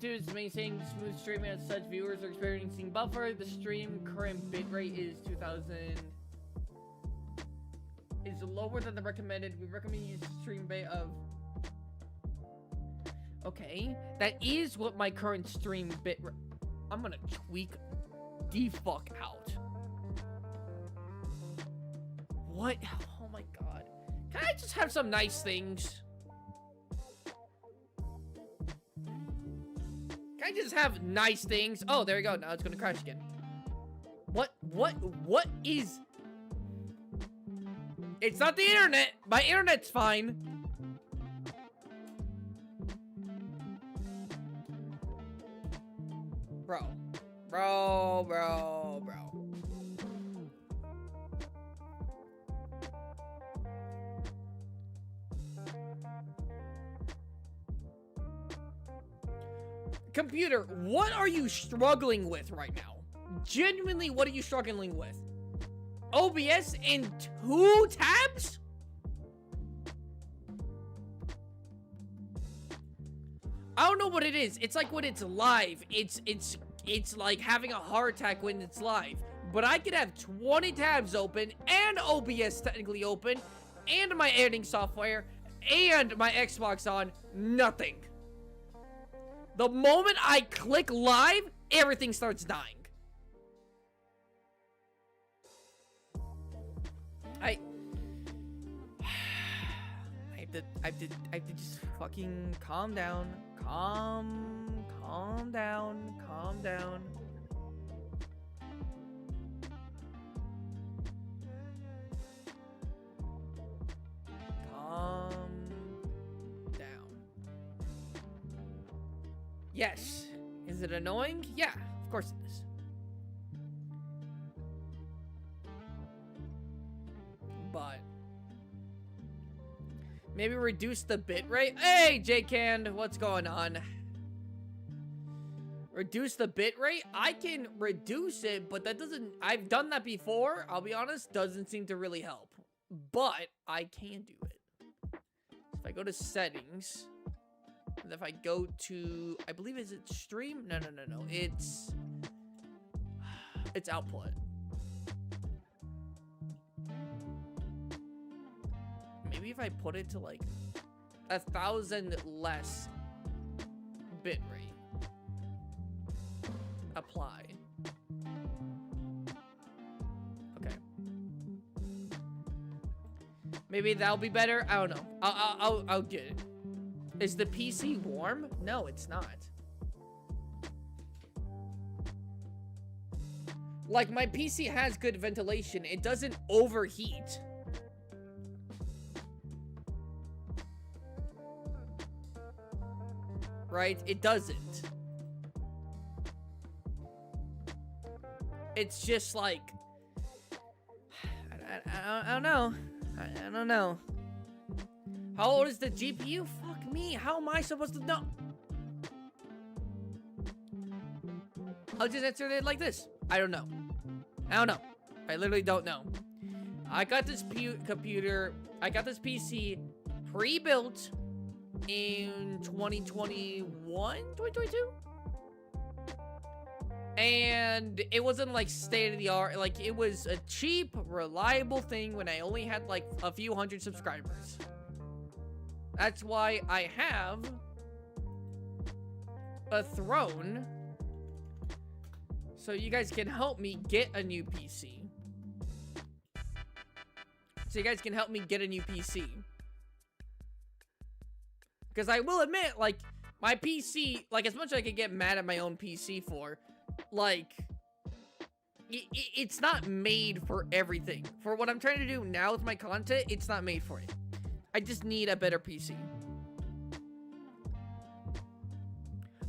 YouTube is maintaining smooth streaming as such. Viewers are experiencing buffer. The stream current bitrate is 2000. Is lower than the recommended. We recommend use stream rate of. Okay, that is what my current stream bit. I'm gonna tweak the fuck out. What? Oh my god. Can I just have some nice things? Can I just have nice things? Oh, there we go. Now it's gonna crash again. What is... It's not the internet. My internet's fine. Bro. Computer, what are you struggling with right now? Genuinely, what are you struggling with? OBS in 2 tabs? I don't know what it is. It's like when it's live. It's like having a heart attack when it's live. But I could have 20 tabs open and OBS technically open and my editing software and my Xbox on. Nothing. The moment I click live, everything starts dying. I have to just fucking calm down. Calm down. Calm down. Yes. Is it annoying? Yeah, of course it is. But maybe reduce the bitrate. Hey, Jcand, what's going on? Reduce the bitrate? I can reduce it, but that doesn't... I've done that before, I'll be honest. Doesn't seem to really help. But I can do it. If I go to settings... And if I go to, I believe, is it stream? No. It's output. Maybe if I put it to like 1,000 less bitrate. Apply. Okay. Maybe that'll be better. I don't know. I'll get it. Is the PC warm? No, it's not. Like, my PC has good ventilation. It doesn't overheat. Right? It doesn't. It's just like... I don't know. I don't know. How old is the GPU? Fuck me. How am I supposed to know? I'll just answer it like this. I don't know. I literally don't know. I got this computer. I got this PC pre-built in 2021, 2022. And it wasn't like state of the art. Like, it was a cheap, reliable thing when I only had like a few hundred subscribers. That's why I have a throne, so you guys can help me get a new PC. Because I will admit, like, my PC, like, as much as I could get mad at my own PC for, like, it's not made for everything. For what I'm trying to do now with my content, it's not made for it. I just need a better PC.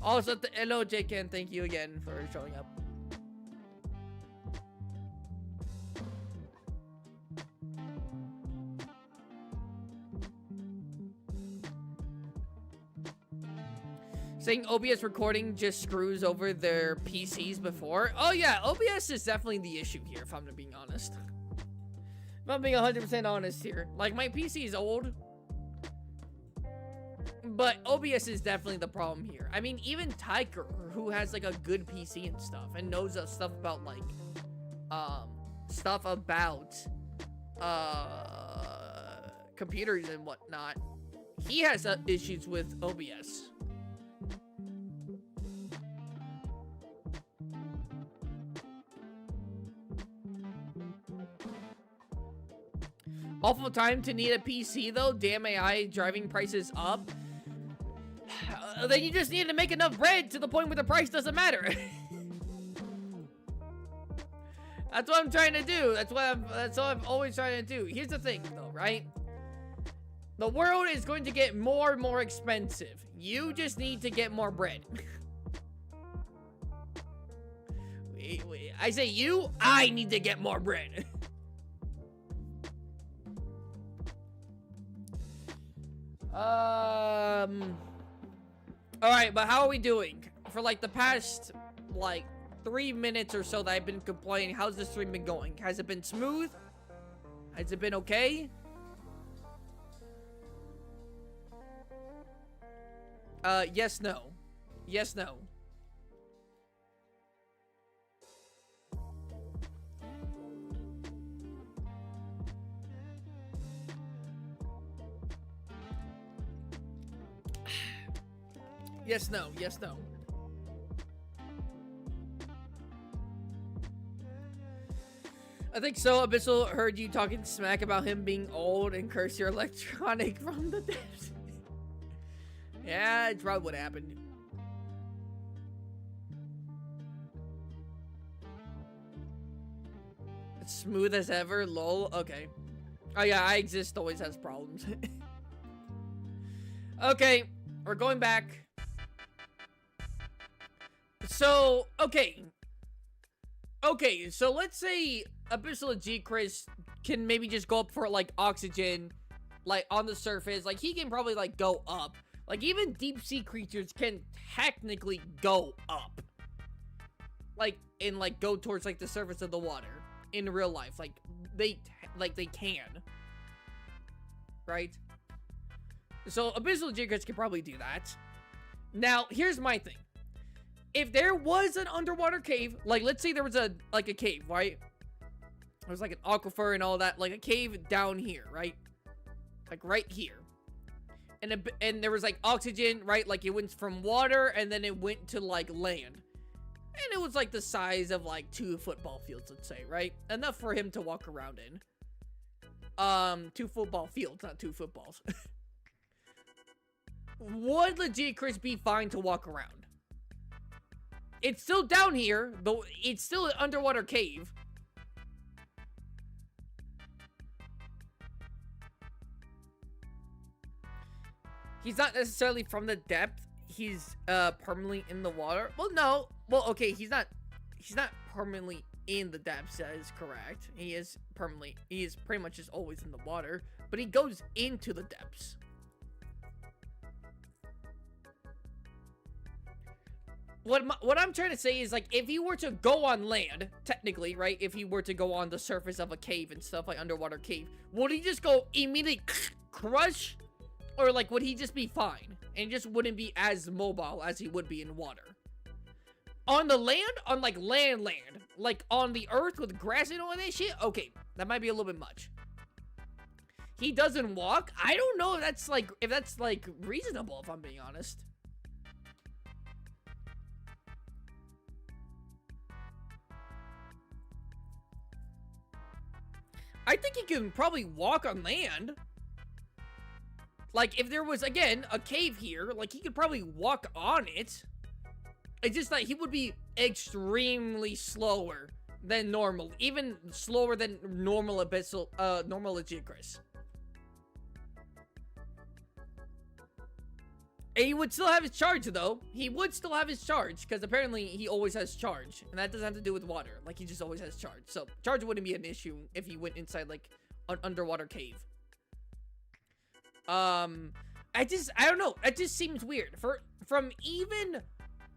Also, hello, Jken. Thank you again for showing up. Saying OBS recording just screws over their PCs before. Oh yeah, OBS is definitely the issue here, if I'm being honest. If I'm being 100% honest here. Like, my PC is old. But OBS is definitely the problem here. I mean, even Tiger, who has like a good PC and stuff, and knows stuff about like, stuff about, computers and whatnot, he has issues with OBS. Awful time to need a PC though. Damn AI driving prices up. Then you just need to make enough bread to the point where the price doesn't matter. That's what I'm trying to do. That's what I'm always trying to do. Here's the thing though, right? The world is going to get more and more expensive. You just need to get more bread. Wait. I say you, I need to get more bread. Alright, but how are we doing? For like the past, like, 3 minutes or so that I've been complaining, how's this stream been going? Has it been smooth? Has it been okay? Yes, no. Yes, no. Yes, no. Yes, no. I think so. Abyssal heard you talking smack about him being old and curse your electronic from the depths. Yeah, it's probably what happened. It's smooth as ever, lol. Okay. Oh yeah, I exist always has problems. Okay, we're going back. So, okay, so let's say Abyssal Lagiacrus can maybe just go up for, like, oxygen, like, on the surface. Like, he can probably, like, go up. Like, even deep-sea creatures can technically go up. Like, and, like, go towards, like, the surface of the water in real life. Like, they can. Right? So, Abyssal Lagiacrus can probably do that. Now, here's my thing. If there was an underwater cave, like, let's say there was a cave, right? There was, like, an aquifer and all that, like, a cave down here, right? Like, right here. And there was, like, oxygen, right? Like, it went from water, and then it went to, like, land. And it was, like, the size of, like, 2 football fields, let's say, right? Enough for him to walk around in. 2 football fields, not 2 footballs. Would Lagiacrus be fine to walk around? It's still down here, though it's still an underwater cave. He's not necessarily from the depth. He's permanently in the water. Well, no. Well, okay, he's not permanently in the depths, that is correct. He is pretty much just always in the water, but he goes into the depths. What I'm trying to say is, like, if he were to go on land, technically, right? If he were to go on the surface of a cave and stuff, like underwater cave, would he just go immediately crush? Or, like, would he just be fine? And just wouldn't be as mobile as he would be in water? On the land? On, like, land. Like, on the earth with grass and all that shit? Okay, that might be a little bit much. He doesn't walk? I don't know if that's, like, reasonable, if I'm being honest. I think he can probably walk on land. Like, if there was, again, a cave here, like, he could probably walk on it. It's just that he would be extremely slower than normal. Even slower than normal Lagiacrus. And he would still have his charge, though. He would still have his charge, because apparently he always has charge. And that doesn't have to do with water. Like, he just always has charge. So, charge wouldn't be an issue if he went inside, like, an underwater cave. I don't know. That just seems weird. From even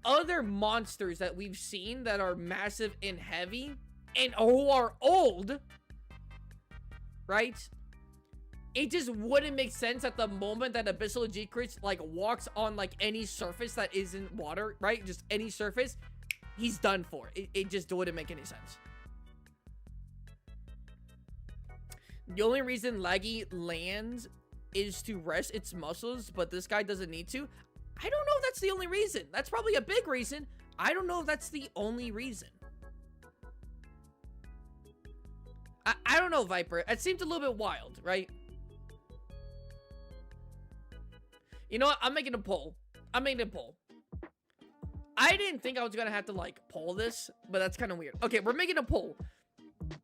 other monsters that we've seen that are massive and heavy, and who are old, right? it just wouldn't make sense at the moment that Abyssal Lagiacrus, like, walks on, like, any surface that isn't water, right? Just any surface. He's done for. It just wouldn't make any sense. The only reason Laggy lands is to rest its muscles, but this guy doesn't need to. I don't know if that's the only reason. That's probably a big reason. I don't know if that's the only reason. I don't know, Viper. It seemed a little bit wild, right? You know what? I'm making a poll. I'm making a poll. I didn't think I was gonna have to, like, poll this, but that's kind of weird. Okay, we're making a poll.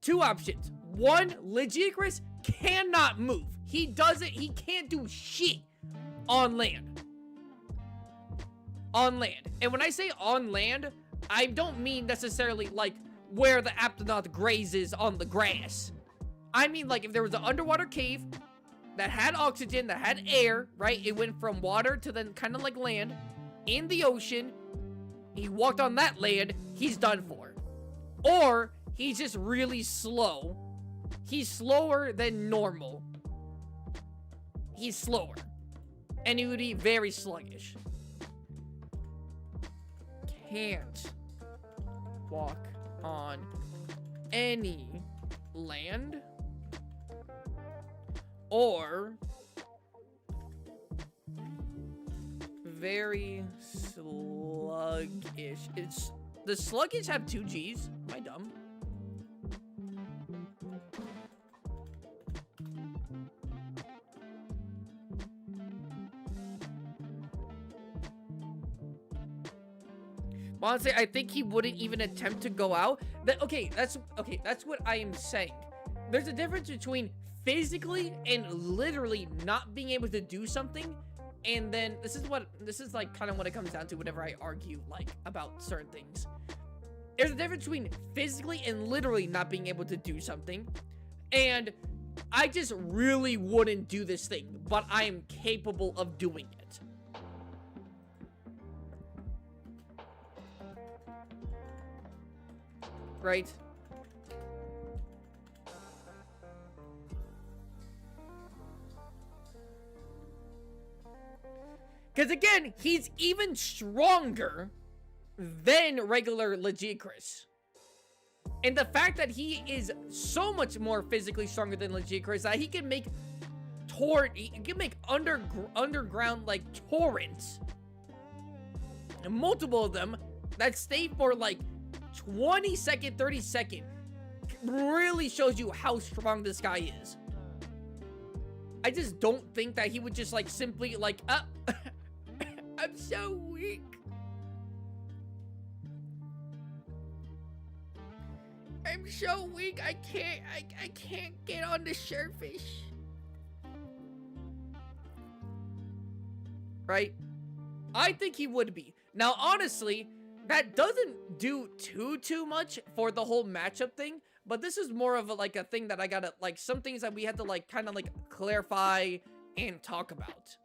2 options. 1, Lagiacrus cannot move. He can't do shit on land. On land. And when I say on land, I don't mean necessarily, like, where the Aptonoth grazes on the grass. I mean, like, if there was an underwater cave that had oxygen, that had air, right? It went from water to then kind of like land in the ocean. He walked on that land, he's done for. Or he's just really slow. He's slower than normal. He's slower. And he would be very sluggish. Can't walk on any land. Or very sluggish. Does sluggish have 2 G's? Am I dumb? Honestly, I think he wouldn't even attempt to go out. That's what I am saying. There's a difference between physically and literally not being able to do something, and then this is like kind of what it comes down to whenever I argue, like, about certain things. There's a difference between physically and literally not being able to do something, and I just really wouldn't do this thing, but I am capable of doing it. Right? Because again, he's even stronger than regular Lagiacrus. And the fact that he is so much more physically stronger than Lagiacrus that he can make underground, like, torrents. And multiple of them that stay for like 20 second, 30 second, really shows you how strong this guy is. I just don't think that he would just, like, simply, like, I'm so weak. I'm so weak. I can't get on the surface. Right? I think he would be. Now, honestly, that doesn't do too much for the whole matchup thing, but this is more of a thing that I gotta, like, some things that we had to, like, kind of, like, clarify and talk about.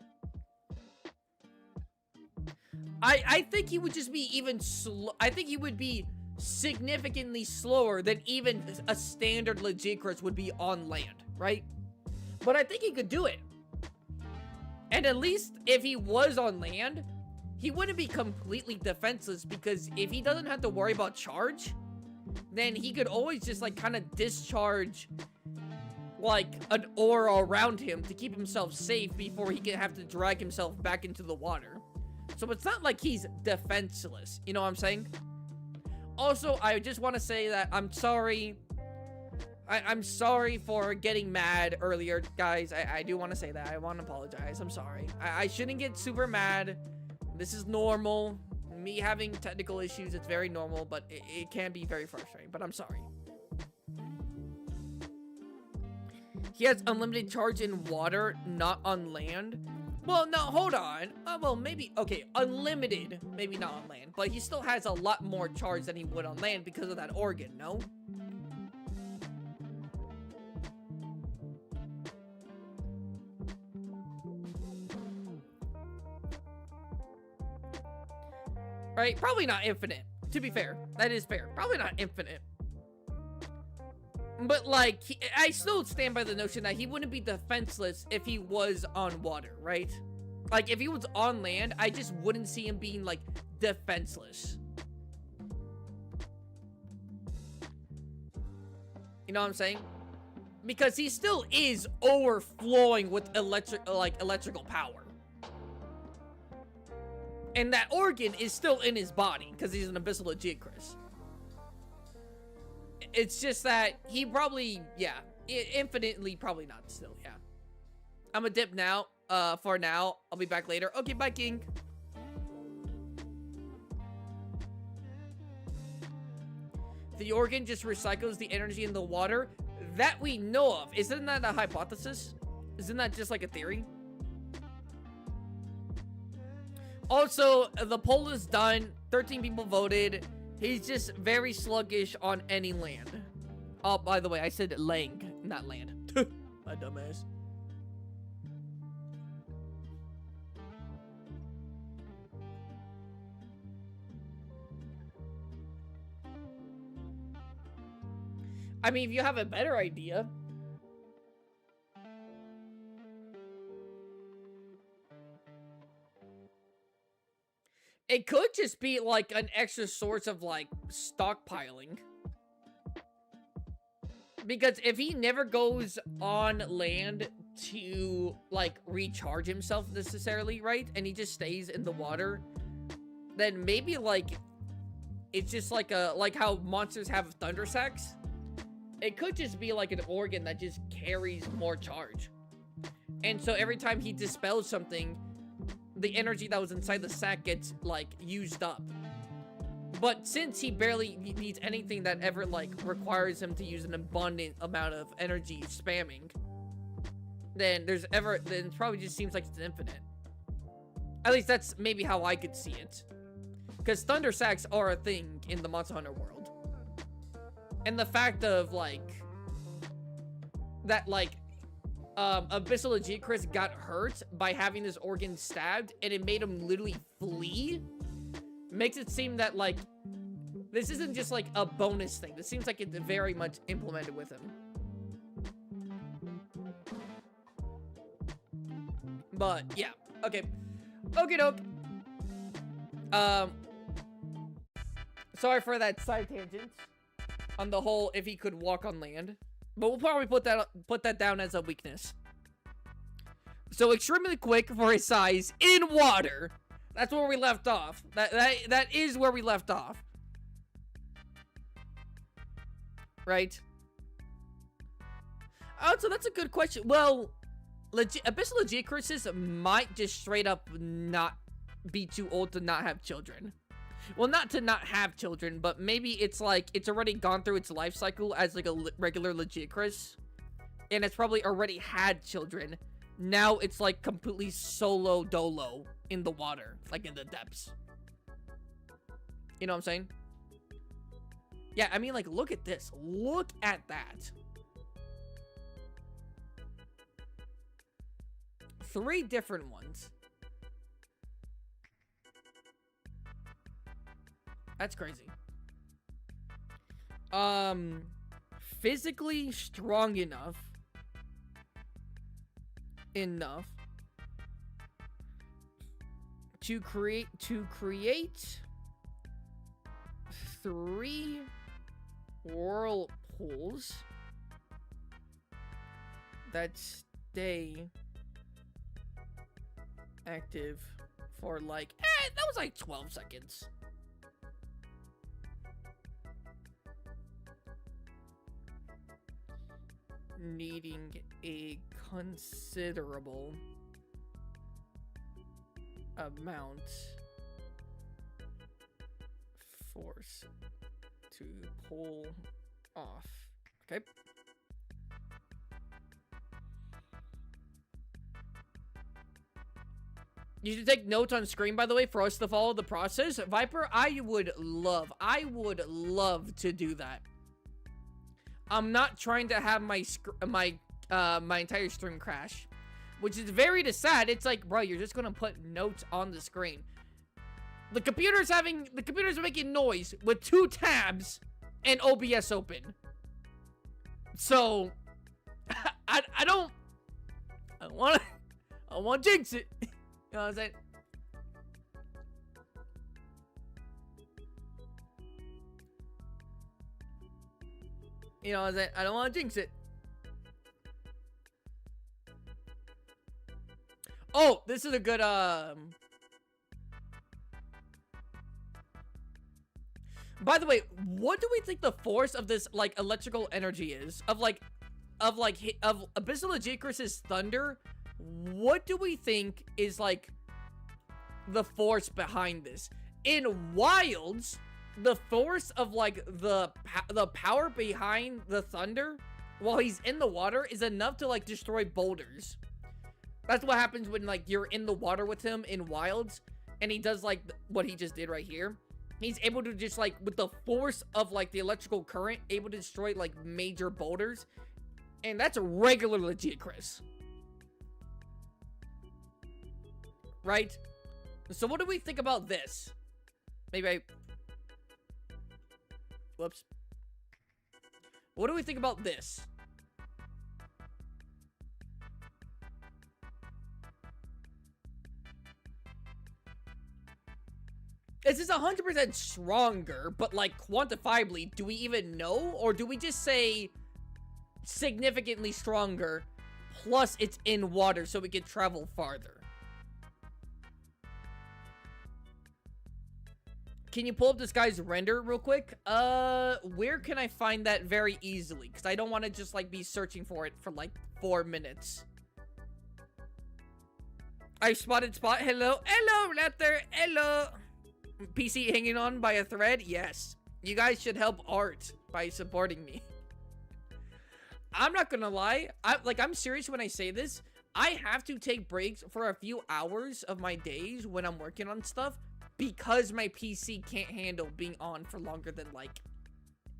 I think he would just be even slow. I think he would be significantly slower than even a standard Lagiacrus would be on land, right? But I think he could do it. And at least if he was on land, he wouldn't be completely defenseless, because if he doesn't have to worry about charge, then he could always just, like, kind of discharge, like, an aura around him to keep himself safe before he can have to drag himself back into the water. So it's not like he's defenseless, you know what I'm saying? Also, I just want to say that I'm sorry. I'm sorry for getting mad earlier, guys. I do want to say that. I want to apologize. I'm sorry. I shouldn't get super mad. This is normal. Me having technical issues, it's very normal, but it can be very frustrating. But I'm sorry. He has unlimited charge in water, not on land. Well, no, hold on. Well, maybe, okay, unlimited, maybe not on land, but he still has a lot more charge than he would on land because of that organ, no? Right? Probably not infinite, to be fair. That is fair. Probably not infinite. But, like, I still stand by the notion that he wouldn't be defenseless if he was on water, right? Like, if he was on land, I just wouldn't see him being, like, defenseless. You know what I'm saying? Because he still is overflowing with electrical power. And that organ is still in his body because he's an Abyssal Lagiacrus. It's just that he probably, yeah, infinitely probably not still, yeah. I'm a dip now, for now. I'll be back later. Okay, bye, King. The organ just recycles the energy in the water. That we know of. Isn't that a hypothesis? Isn't that just like a theory? Also, the poll is done. 13 people voted. He's just very sluggish on any land. Oh, by the way, I said lang, not land. My dumbass. I mean, if you have a better idea. It could just be like an extra source of like stockpiling. Because if he never goes on land to like recharge himself necessarily, right? And he just stays in the water, then maybe like it's just like how monsters have thunder sacks. It could just be like an organ that just carries more charge. And so every time he dispels something, the energy that was inside the sack gets, like, used up. But since he barely needs anything that ever, like, requires him to use an abundant amount of energy spamming, then it probably just seems like it's infinite. At least that's maybe how I could see it. Because thunder sacks are a thing in the Monster Hunter world. And the fact of, like, that, like, Abyssal Lagiacrus got hurt by having his organ stabbed, and it made him literally flee, makes it seem that, like, this isn't just, like, a bonus thing. This seems like it's very much implemented with him. But, yeah. Okay. Okie doke. Sorry for that side tangent on the whole if he could walk on land. But we'll probably put that down as a weakness. So extremely quick for his size in water. That's where we left off. That is where we left off. Right? Oh, so that's a good question. Well, Abyssal Lagiacruses might just straight up not be too old to not have children. Well, not to not have children, but maybe it's like it's already gone through its life cycle as like a regular Lagiacrus, and it's probably already had children. Now it's like completely solo dolo in the water, like in the depths. You know what I'm saying? Yeah, I mean, like, look at this. Look at that. 3 different ones. That's crazy. Physically strong enough to create 3 whirlpools that stay active for like that was like 12 seconds. Needing a considerable amount force to pull off. Okay. You should take notes on screen, by the way, for us to follow the process. Viper, I would love to do that. I'm not trying to have my entire stream crash, which is very sad. It's like, bro, you're just gonna put notes on the screen. The computer's making noise with 2 tabs and OBS open. So, I want to jinx it. You know what I'm saying? You know what I'm saying? I don't want to jinx it. Oh, this is a good, By the way, what do we think the force of this, like, electrical energy is? Of Abyssal Lagiacrus' thunder? What do we think is, like, the force behind this? In Wilds, the force of, like, the power behind the thunder while he's in the water is enough to, like, destroy boulders. That's what happens when, like, you're in the water with him in Wilds, and he does, like, what he just did right here. He's able to just, like, with the force of, like, the electrical current, able to destroy, like, major boulders. And that's a regular Lagiacrus. Right? So what do we think about this? Whoops. What do we think about this? This is 100% stronger, but, like, quantifiably, do we even know? Or do we just say significantly stronger, plus it's in water, so we can travel farther? Can you pull up this guy's render real quick? Where can I find that very easily? Because I don't want to just, like, be searching for it for, like, 4 minutes. I spotted Spot. Hello. Hello, Raptor. Hello. PC hanging on by a thread? Yes. You guys should help Art by supporting me. I'm not gonna lie. I'm serious when I say this. I have to take breaks for a few hours of my days when I'm working on stuff because my PC can't handle being on for longer than, like,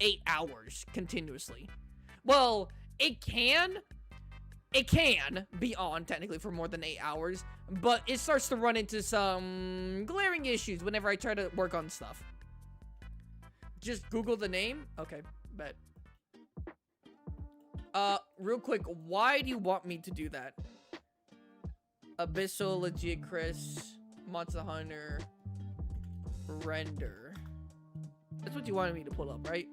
8 hours continuously. Well, it can be on technically for more than 8 hours, but it starts to run into some glaring issues whenever I try to work on stuff. Just Google the name. Okay, bet. Real quick, why do you want me to do that? Abyssal Lagiacrus, Monster Hunter, render. That's what you wanted me to pull up, right?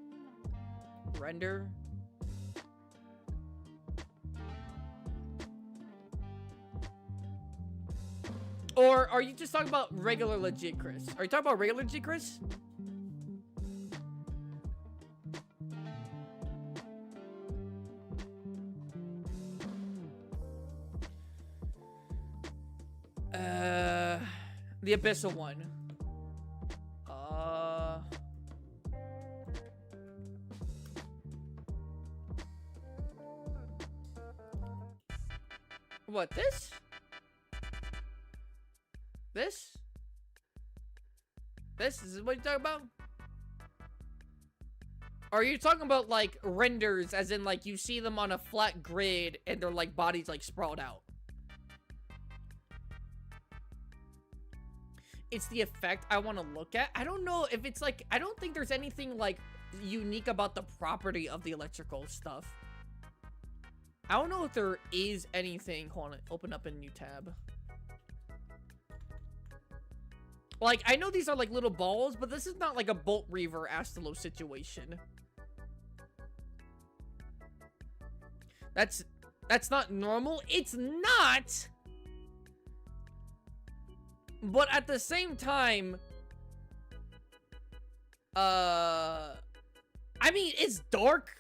Render. Or are you just talking about regular Lagiacrus? Are you talking about regular Lagiacrus? The Abyssal one. What, this? This? This is what you're talking about? Or are you talking about, like, renders, as in, like, you see them on a flat grid and their, like, bodies, like, sprawled out? It's the effect I want to look at. I don't know if it's, like, I don't think there's anything, like, unique about the property of the electrical stuff. I don't know if there is anything. Hold on, open up a new tab. Like, I know these are, like, little balls, but this is not, like, a Bolt Reaver Astalo situation. That's not normal. It's not! But at the same time... I mean, is dark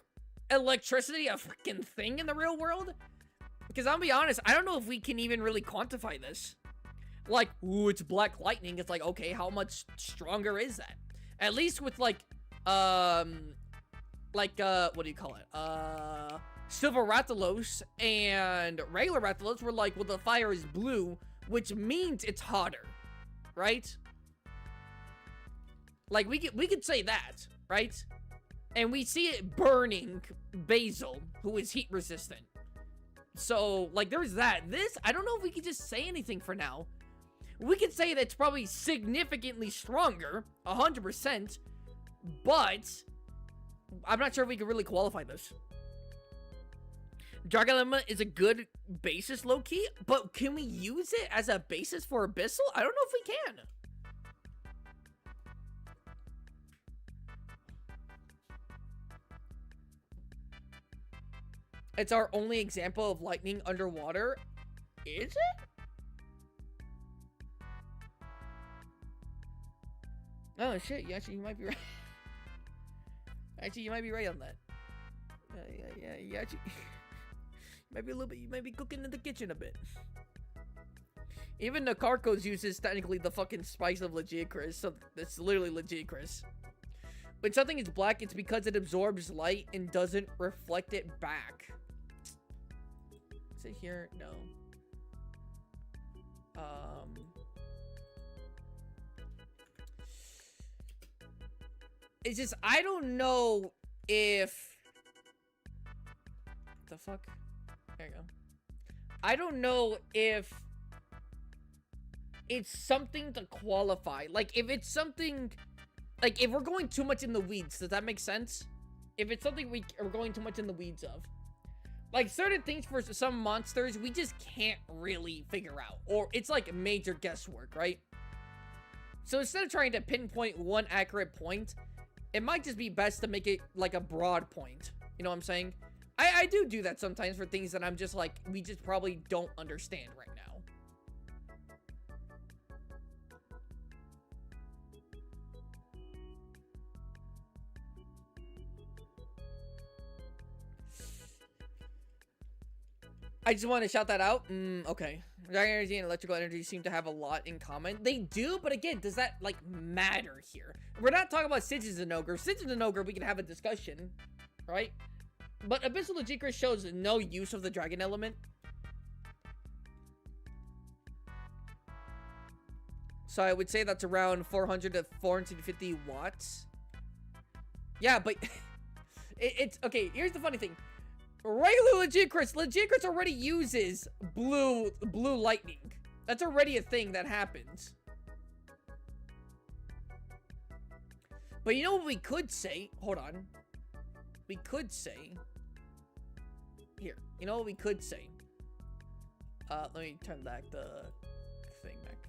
electricity a freaking thing in the real world? Because I'll be honest, I don't know if we can even really quantify this. Like, ooh, it's black lightning. It's like, okay, how much stronger is that? At least with, like, what do you call it? Silver Rathalos and regular Rathalos were like, well, the fire is blue, which means it's hotter, right? Like, we could say that, right? And we see it burning Basil, who is heat resistant. So, like, there's that. This, I don't know if we could just say anything for now. We could say that it's probably significantly stronger, 100%, but I'm not sure if we can really qualify this. Dragon Element is a good basis, low-key, but can we use it as a basis for Abyssal? I don't know if we can. It's our only example of lightning underwater. Is it? Oh shit, you might be right. Actually, you might be right on that. Yeah, you actually might be a little bit, you might be cooking in the kitchen a bit. Even Nakarkos uses technically the fucking spice of Lagiacrus, so that's literally Lagiacrus. When something is black, it's because it absorbs light and doesn't reflect it back. Is it here? No. It's just, I don't know if... the fuck? There you go. I don't know if it's something to qualify. Like, if it's something... like, if we're going too much in the weeds, does that make sense? If it's something we are going too much in the weeds of. Like, certain things for some monsters, we just can't really figure out. Or it's like major guesswork, right? So instead of trying to pinpoint one accurate point, it might just be best to make it like a broad point. You know what I'm saying? I do that sometimes for things that I'm just like, we just probably don't understand right now. I just want to shout that out. Okay. Dragon energy and electrical energy seem to have a lot in common. They do, but again, does that, like, matter here? We're not talking about Citizen Ogre. Citizen Ogre, we can have a discussion, right? But Abyssal Lagiacrus shows no use of the dragon element. So I would say that's around 400 to 450 watts. Yeah, but it's okay. Here's the funny thing. Regular Lagiacrus already uses blue lightning. That's already a thing that happens. But you know what we could say? Hold on. We could say... here. You know what we could say? Let me turn back the thing back.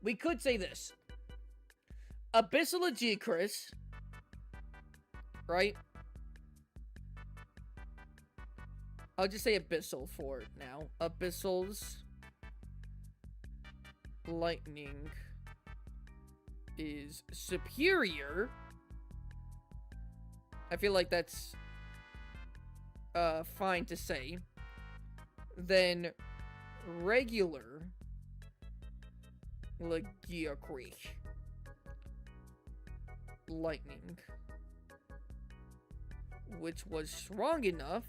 We could say this. Abyssal Lagiacrus, right? I'll just say Abyssal for now. Abyssal's lightning is superior. I feel like that's fine to say. Then regular Lagiacrus lightning, which was strong enough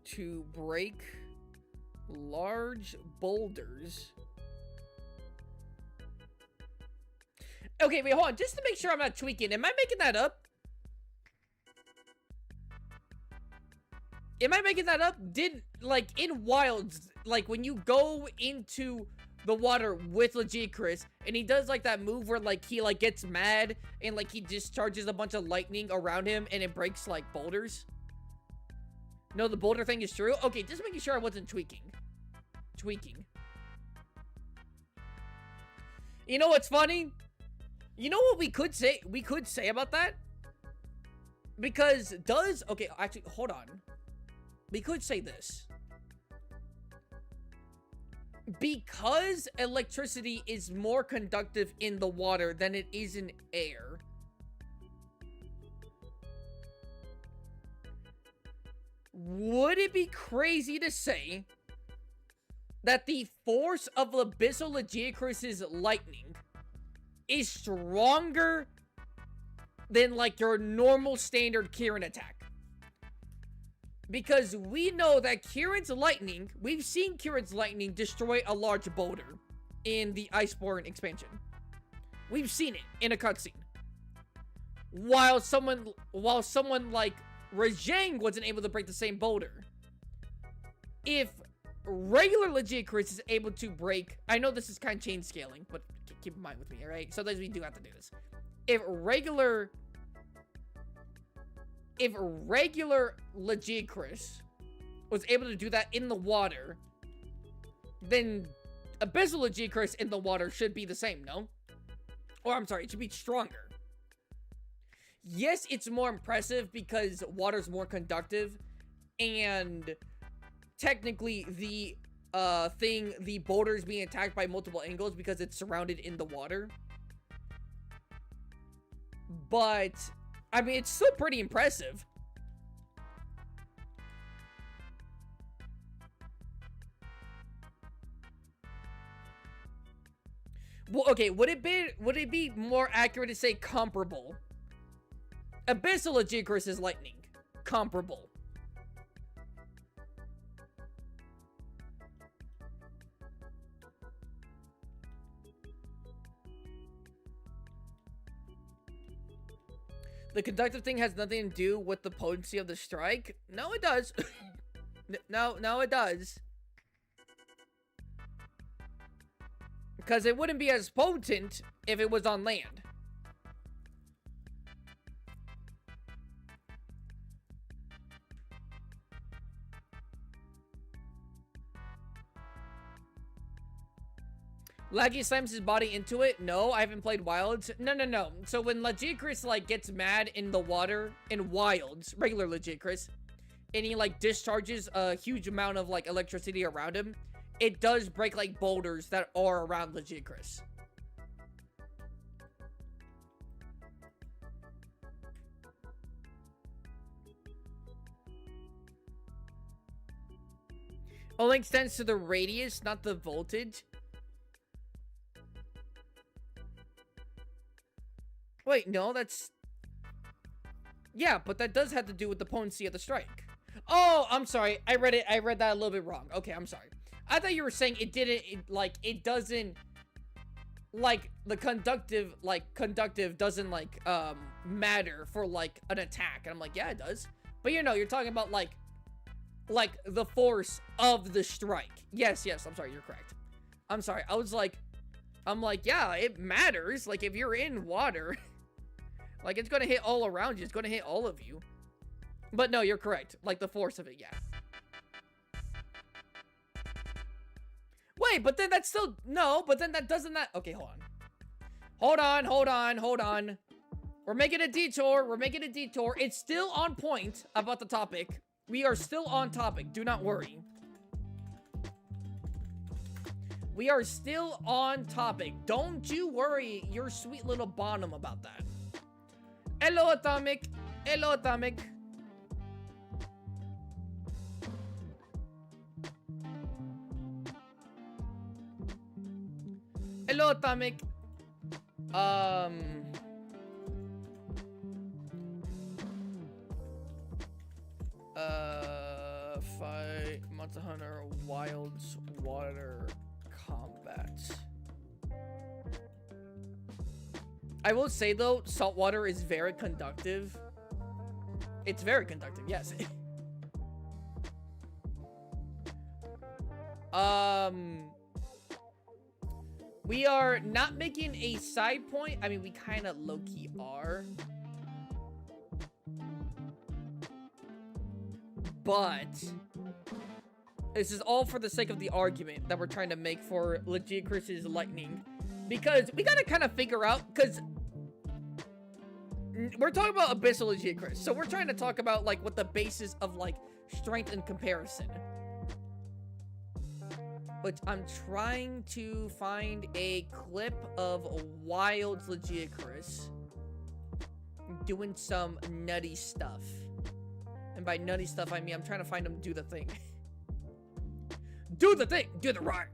to break large boulders. Okay, wait, hold on. Just to make sure I'm not tweaking. Am I making that up? Am I making that up? Did, like, in Wilds, like, when you go into the water with Lagiacrus, and he does, like, that move where, like, he, like, gets mad, and, like, he discharges a bunch of lightning around him, and it breaks, like, boulders? No, the boulder thing is true? Okay, just making sure I wasn't tweaking. You know what's funny? You know what we could say? We could say about that? Because does... okay, actually, hold on. We could say this. Because electricity is more conductive in the water than it is in air, would it be crazy to say that the force of Abyssal Lagiacrus' lightning is stronger than, like, your normal standard Kieran attack? Because we know that Kieran's lightning, we've seen Kieran's lightning destroy a large boulder in the Iceborne expansion. We've seen it in a cutscene. While someone like Rajang wasn't able to break the same boulder. If regular Lagiacrus is able to break, I know this is kind of chain scaling, but keep in mind with me, alright? Sometimes we do have to do this. if regular Lagiacrus was able to do that in the water, then Abyssal Lagiacrus in the water should be the same, no? Or I'm sorry, it should be stronger. Yes, it's more impressive because water's more conductive, and technically the the boulder is being attacked by multiple angles because it's surrounded in the water. But I mean, it's still pretty impressive. Well, okay, would it be more accurate to say comparable? Abyssal Lagiacrus is lightning. Comparable. The conductive thing has nothing to do with the potency of the strike. No, it does. No, it does. Because it wouldn't be as potent if it was on land. Laggy slams his body into it? No, I haven't played Wilds. No. So when Lagiacrus, like, gets mad in the water, in Wilds, regular Lagiacrus, and he, like, discharges a huge amount of, like, electricity around him, it does break, like, boulders that are around Lagiacrus. Only extends to the radius, not the voltage. Wait, no, that's... Yeah, but that does have to do with the potency of the strike. Oh, I'm sorry. I read that a little bit wrong. Okay, I'm sorry. I thought you were saying it didn't, it doesn't, like, the conductive doesn't, like, matter for, like, an attack. And I'm like, yeah, it does. But, you know, you're talking about, like, the force of the strike. Yes, I'm sorry, you're correct. I'm sorry, I'm like, yeah, it matters. Like, if you're in water... Like, it's gonna hit all around you. It's gonna hit all of you. But no, you're correct. Like, the force of it, yeah. Wait, but then that's still... No, but then that doesn't... Okay, hold on. We're making a detour. It's still on point about the topic. We are still on topic. Do not worry. We are still on topic. Don't you worry your sweet little bonum about that. Hello, Atomic. Hello, Atomic. Hello, Atomic. Fight Monster Hunter Wilds Water Combat. I will say, though, salt water is very conductive. It's very conductive, yes. We are not making a side point. I mean, we kind of low-key are. But this is all for the sake of the argument that we're trying to make for Lagiacrus's lightning. Because we gotta kind of figure out, because we're talking about Abyssal Lagiacrus, so we're trying to talk about, like, what the basis of, like, strength and comparison. Which I'm trying to find a clip of Wilds Lagiacrus doing some nutty stuff. And by nutty stuff, I mean I'm trying to find him do the thing. Do the thing! Do the right!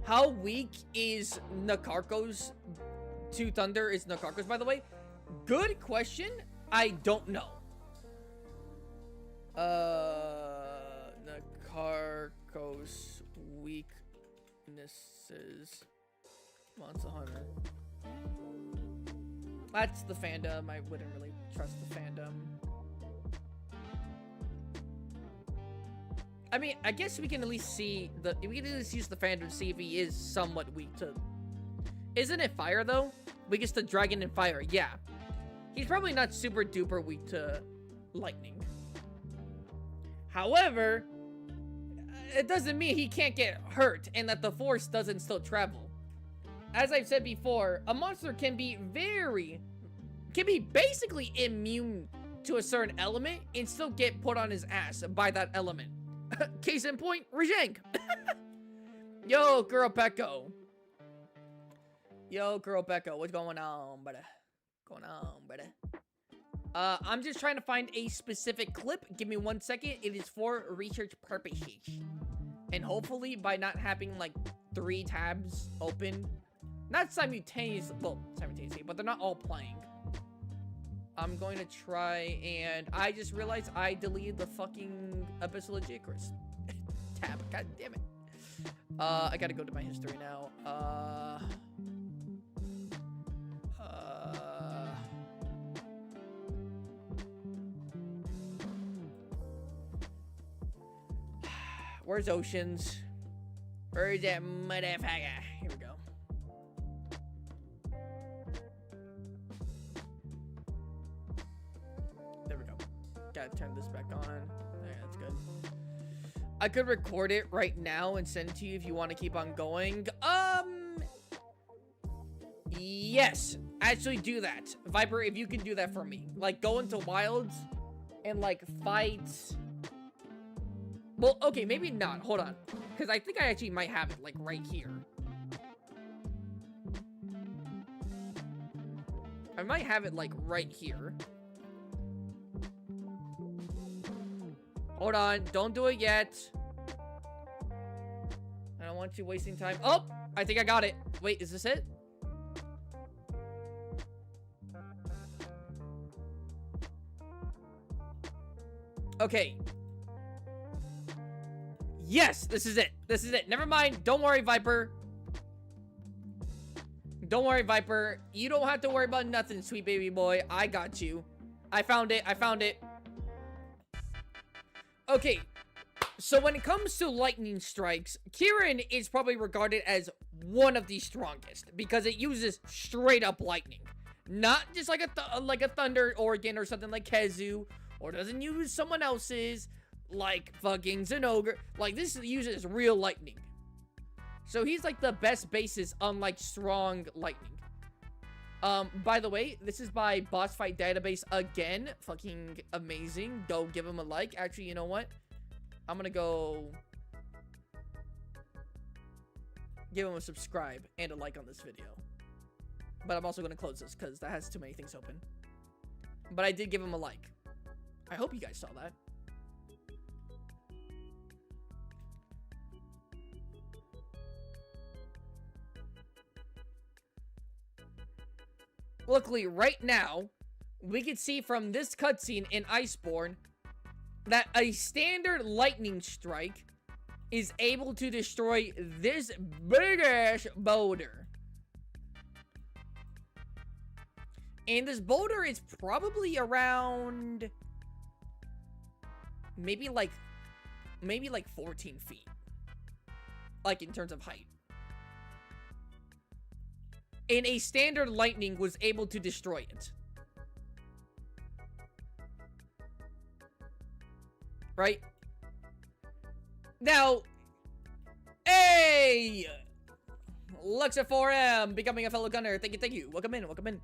How weak is Nakarkos to Thunder is Nakarkos, by the way? Good question. I don't know. Nakarkos weaknesses. Monster Hunter. That's the fandom. I wouldn't really trust the fandom. I mean, I guess we can at least see we can at least use the phantom to see if he is somewhat weak to... Isn't it fire, though? Weakest to dragon and fire, yeah. He's probably not super duper weak to lightning. However, it doesn't mean he can't get hurt and that the force doesn't still travel. As I've said before, a monster can be basically immune to a certain element and still get put on his ass by that element. Case in point, Rajang. Yo, girl Pecco. Yo, girl Becca, what's going on, brother? I'm just trying to find a specific clip. Give me 1 second. It is for research purposes. And hopefully, by not having, like, 3 tabs open, not simultaneously, well, simultaneously, but they're not all playing. I'm going to try, and I just realized I deleted the fucking Abyssal Lagiacrus tab. God damn it. I gotta go to my history now. Where's Oceans? Where's that motherfucker? Here we go. There we go. Gotta turn this back on. Yeah, that's good. I could record it right now and send it to you if you want to keep on going. Yes. Actually do that. Viper, if you can do that for me. Like, go into Wilds and, like, fight... Well, okay, maybe not. Hold on. Because I think I actually might have it, like, right here. I might have it, like, right here. Hold on. Don't do it yet. I don't want you wasting time. Oh! I think I got it. Wait, is this it? Okay. Yes, this is it. This is it. Never mind. Don't worry, Viper. Don't worry, Viper. You don't have to worry about nothing, sweet baby boy. I got you. I found it. I found it. Okay. So when it comes to lightning strikes, Kieran is probably regarded as one of the strongest because it uses straight up lightning. Not just like a Thunder Organ or something like Kezu, or doesn't use someone else's. Like fucking Zenogre. Like, this uses real lightning. So he's like the best basis on like strong lightning. By the way, this is by Boss Fight Database again. Fucking amazing. Go give him a like. Actually, you know what? I'm gonna go give him a subscribe and a like on this video. But I'm also gonna close this because that has too many things open. But I did give him a like. I hope you guys saw that. Luckily, right now, we can see from this cutscene in Iceborne that a standard lightning strike is able to destroy this big-ass boulder. And this boulder is probably around... maybe like 14 feet. Like, in terms of height. And a standard lightning was able to destroy it. Right? Now, hey! Luxa 4M, becoming a fellow gunner. Thank you, thank you. Welcome in, welcome in.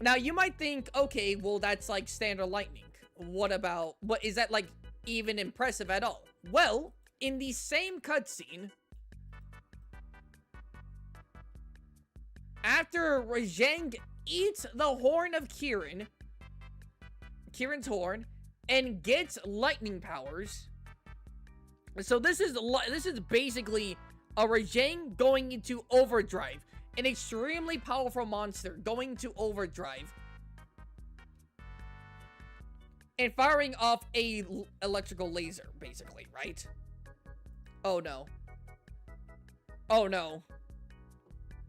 Now, you might think, okay, well, that's like standard lightning. What is that like even impressive at all? Well, in the same cutscene, after Rajang eats the horn of Kieran's horn, and gets lightning powers. So this is basically a Rajang going into overdrive, an extremely powerful monster going to overdrive, and firing off a electrical laser, basically, right? Oh no. Oh no.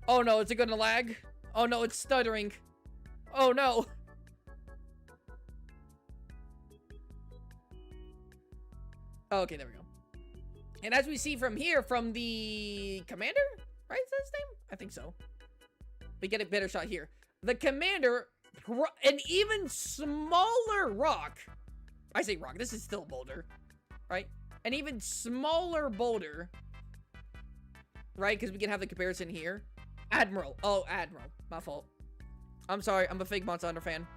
Oh no, is it gonna lag? Oh no, it's stuttering. Oh no. Oh, okay, there we go. And as we see from here, from the commander, right? Is that his name? I think so. We get a better shot here. The commander, an even smaller rock. I say rock, this is still a boulder, right? An even smaller boulder, right? Because we can have the comparison here. Admiral. Oh, Admiral. My fault. I'm sorry, I'm a fake Monster Hunter fan.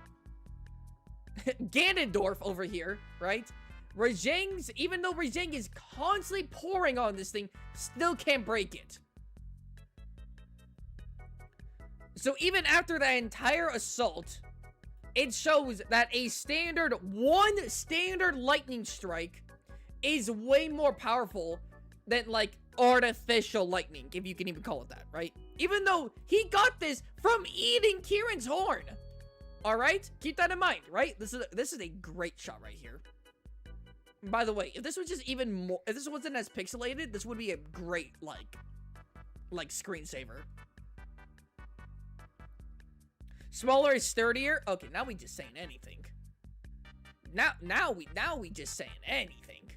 Ganondorf over here, right? Rajang's, even though Rajang is constantly pouring on this thing, still can't break it. So even after that entire assault, it shows that one standard lightning strike is way more powerful than, like, artificial lightning, if you can even call it that, right? Even though he got this from eating Kieran's horn. All right? Keep that in mind, right? This is a great shot right here. By the way, if this was just even more, if this wasn't as pixelated, this would be a great, like screensaver. Smaller is sturdier. Okay, now we just saying anything. Now we just saying anything.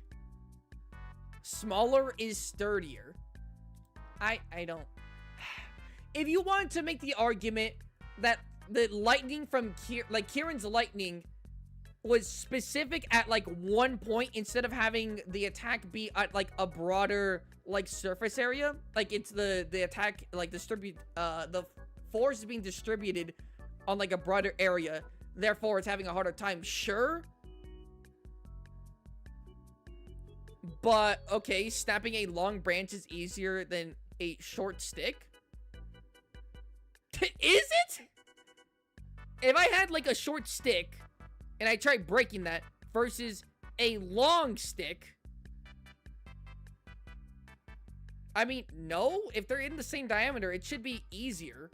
Smaller is sturdier. I don't. If you wanted to make the argument that the lightning from Kieran's lightning was specific at like one point instead of having the attack be at like a broader like surface area, like it's the attack like the force is being distributed on like a broader area, therefore it's having a harder time, sure. But okay, snapping a long branch is easier than a short stick. Is it? If I had like a short stick and I tried breaking that versus a long stick, I mean, no, if they're in the same diameter, it should be easier.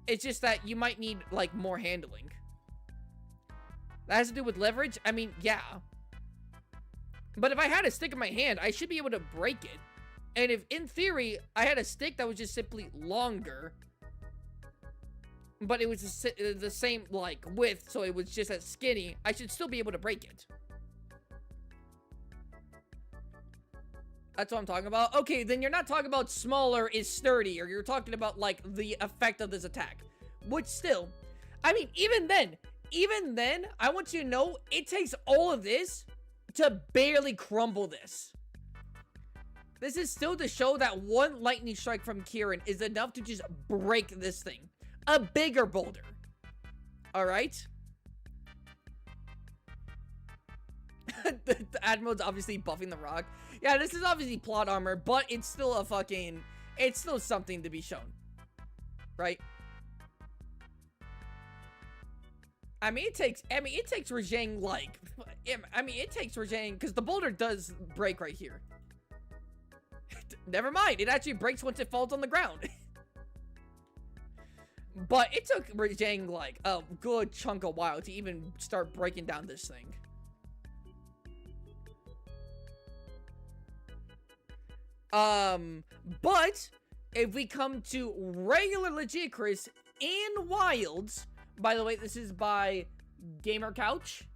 It's just that you might need like more handling. That has to do with leverage. I mean, yeah. But if I had a stick in my hand, I should be able to break it. And if, in theory, I had a stick that was just simply longer, but it was the same, like, width, so it was just as skinny, I should still be able to break it. That's what I'm talking about. Okay, then you're not talking about smaller is sturdier. You're talking about, like, the effect of this attack. Which still, I mean, even then, I want you to know, it takes all of this to barely crumble this. This is still to show that one lightning strike from Kieran is enough to just break this thing. A bigger boulder. Alright? the Admiral's obviously buffing the rock. Yeah, this is obviously plot armor, but it's still it's still something to be shown. Right? I mean, it takes Rajang, like, it takes Rajang, because the boulder does break right here. Never mind, it actually breaks once it falls on the ground. But it took Rajang, like, a good chunk of while to even start breaking down this thing. But if we come to regular Lagiacrus in Wilds, by the way, this is by Gamer Couch.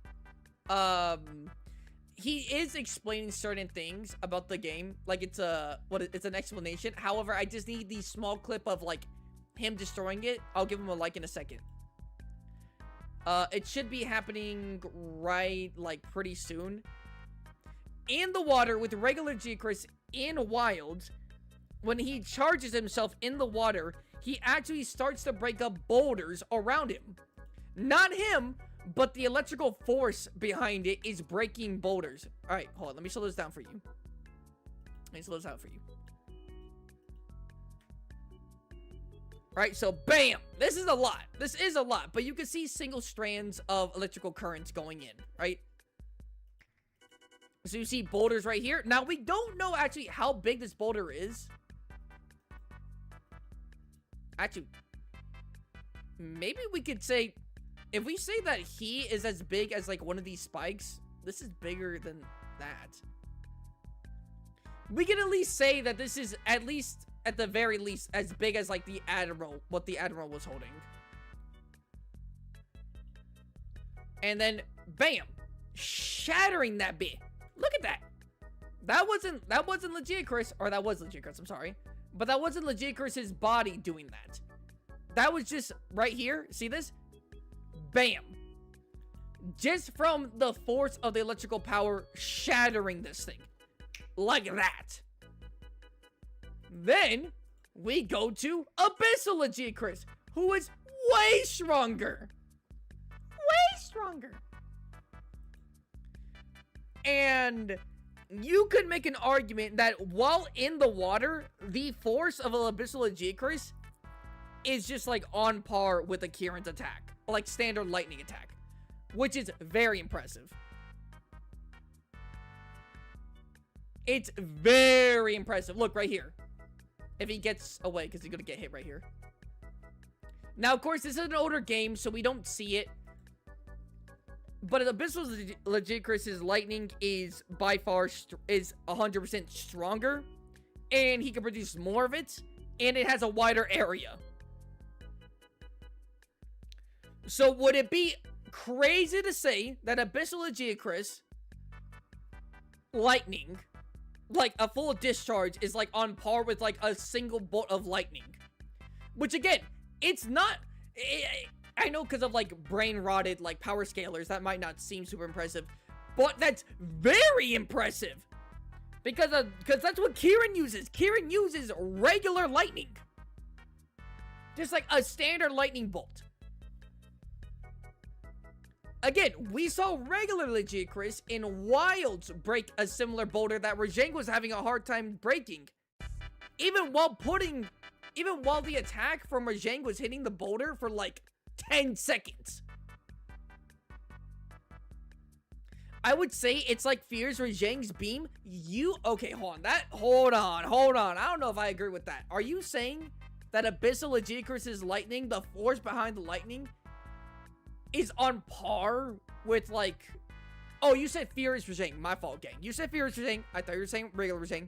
He is explaining certain things about the game, like it's an explanation. However, I just need the small clip of like him destroying it. I'll give him a like in a second. It should be happening right, like, pretty soon. In the water with regular Lagiacrus in Wilds, when he charges himself in the water, he actually starts to break up boulders around him. Not him, but the electrical force behind it is breaking boulders. All right, hold on. Let me slow this down for you. All right, so bam. This is a lot, but you can see single strands of electrical currents going in, right? So you see boulders right here. Now, we don't know actually how big this boulder is. Actually, maybe we could say, if we say that he is as big as like one of these spikes, this is bigger than that. We can at least say that this is at the very least as big as like the Admiral, what the Admiral was holding. And then, bam, shattering that bit. Look at that. that wasn't Lagiacrus, or that was Lagiacrus, I'm sorry. But that wasn't Lagiacrus's body doing that. That was just right here. See this? Bam. Just from the force of the electrical power shattering this thing. Like that. Then we go to Abyssal Lagiacrus, who is way stronger. Way stronger. And you could make an argument that while in the water, the force of Abyssal Lagiacrus is just like on par with a Kieran's attack. Like standard lightning attack. Which is very impressive. It's very impressive. Look right here. If he gets away, because he's going to get hit right here. Now, of course, this is an older game, so we don't see it. But Abyssal Lagiacrus' lightning is by far is 100% stronger. And he can produce more of it. And it has a wider area. So would it be crazy to say that Abyssal Lagiacrus lightning, like a full discharge, is like on par with like a single bolt of lightning? Which again, it's not... I know because of like brain rotted like power scalers, that might not seem super impressive, but that's very impressive because that's what Kieran uses. Kieran uses regular lightning, just like a standard lightning bolt. Again, we saw regular Lagiacrus in Wilds break a similar boulder that Rajang was having a hard time breaking, even while the attack from Rajang was hitting the boulder for like 10 seconds. I would say it's like Fear's Rajang's beam. Okay, hold on. I don't know if I agree with that. Are you saying that Abyssal Lagiacrus' lightning, the force behind the lightning, is on par with like... Oh, you said Fear's Rajang. My fault, gang. You said Fear's Rajang. I thought you were saying regular Rajang.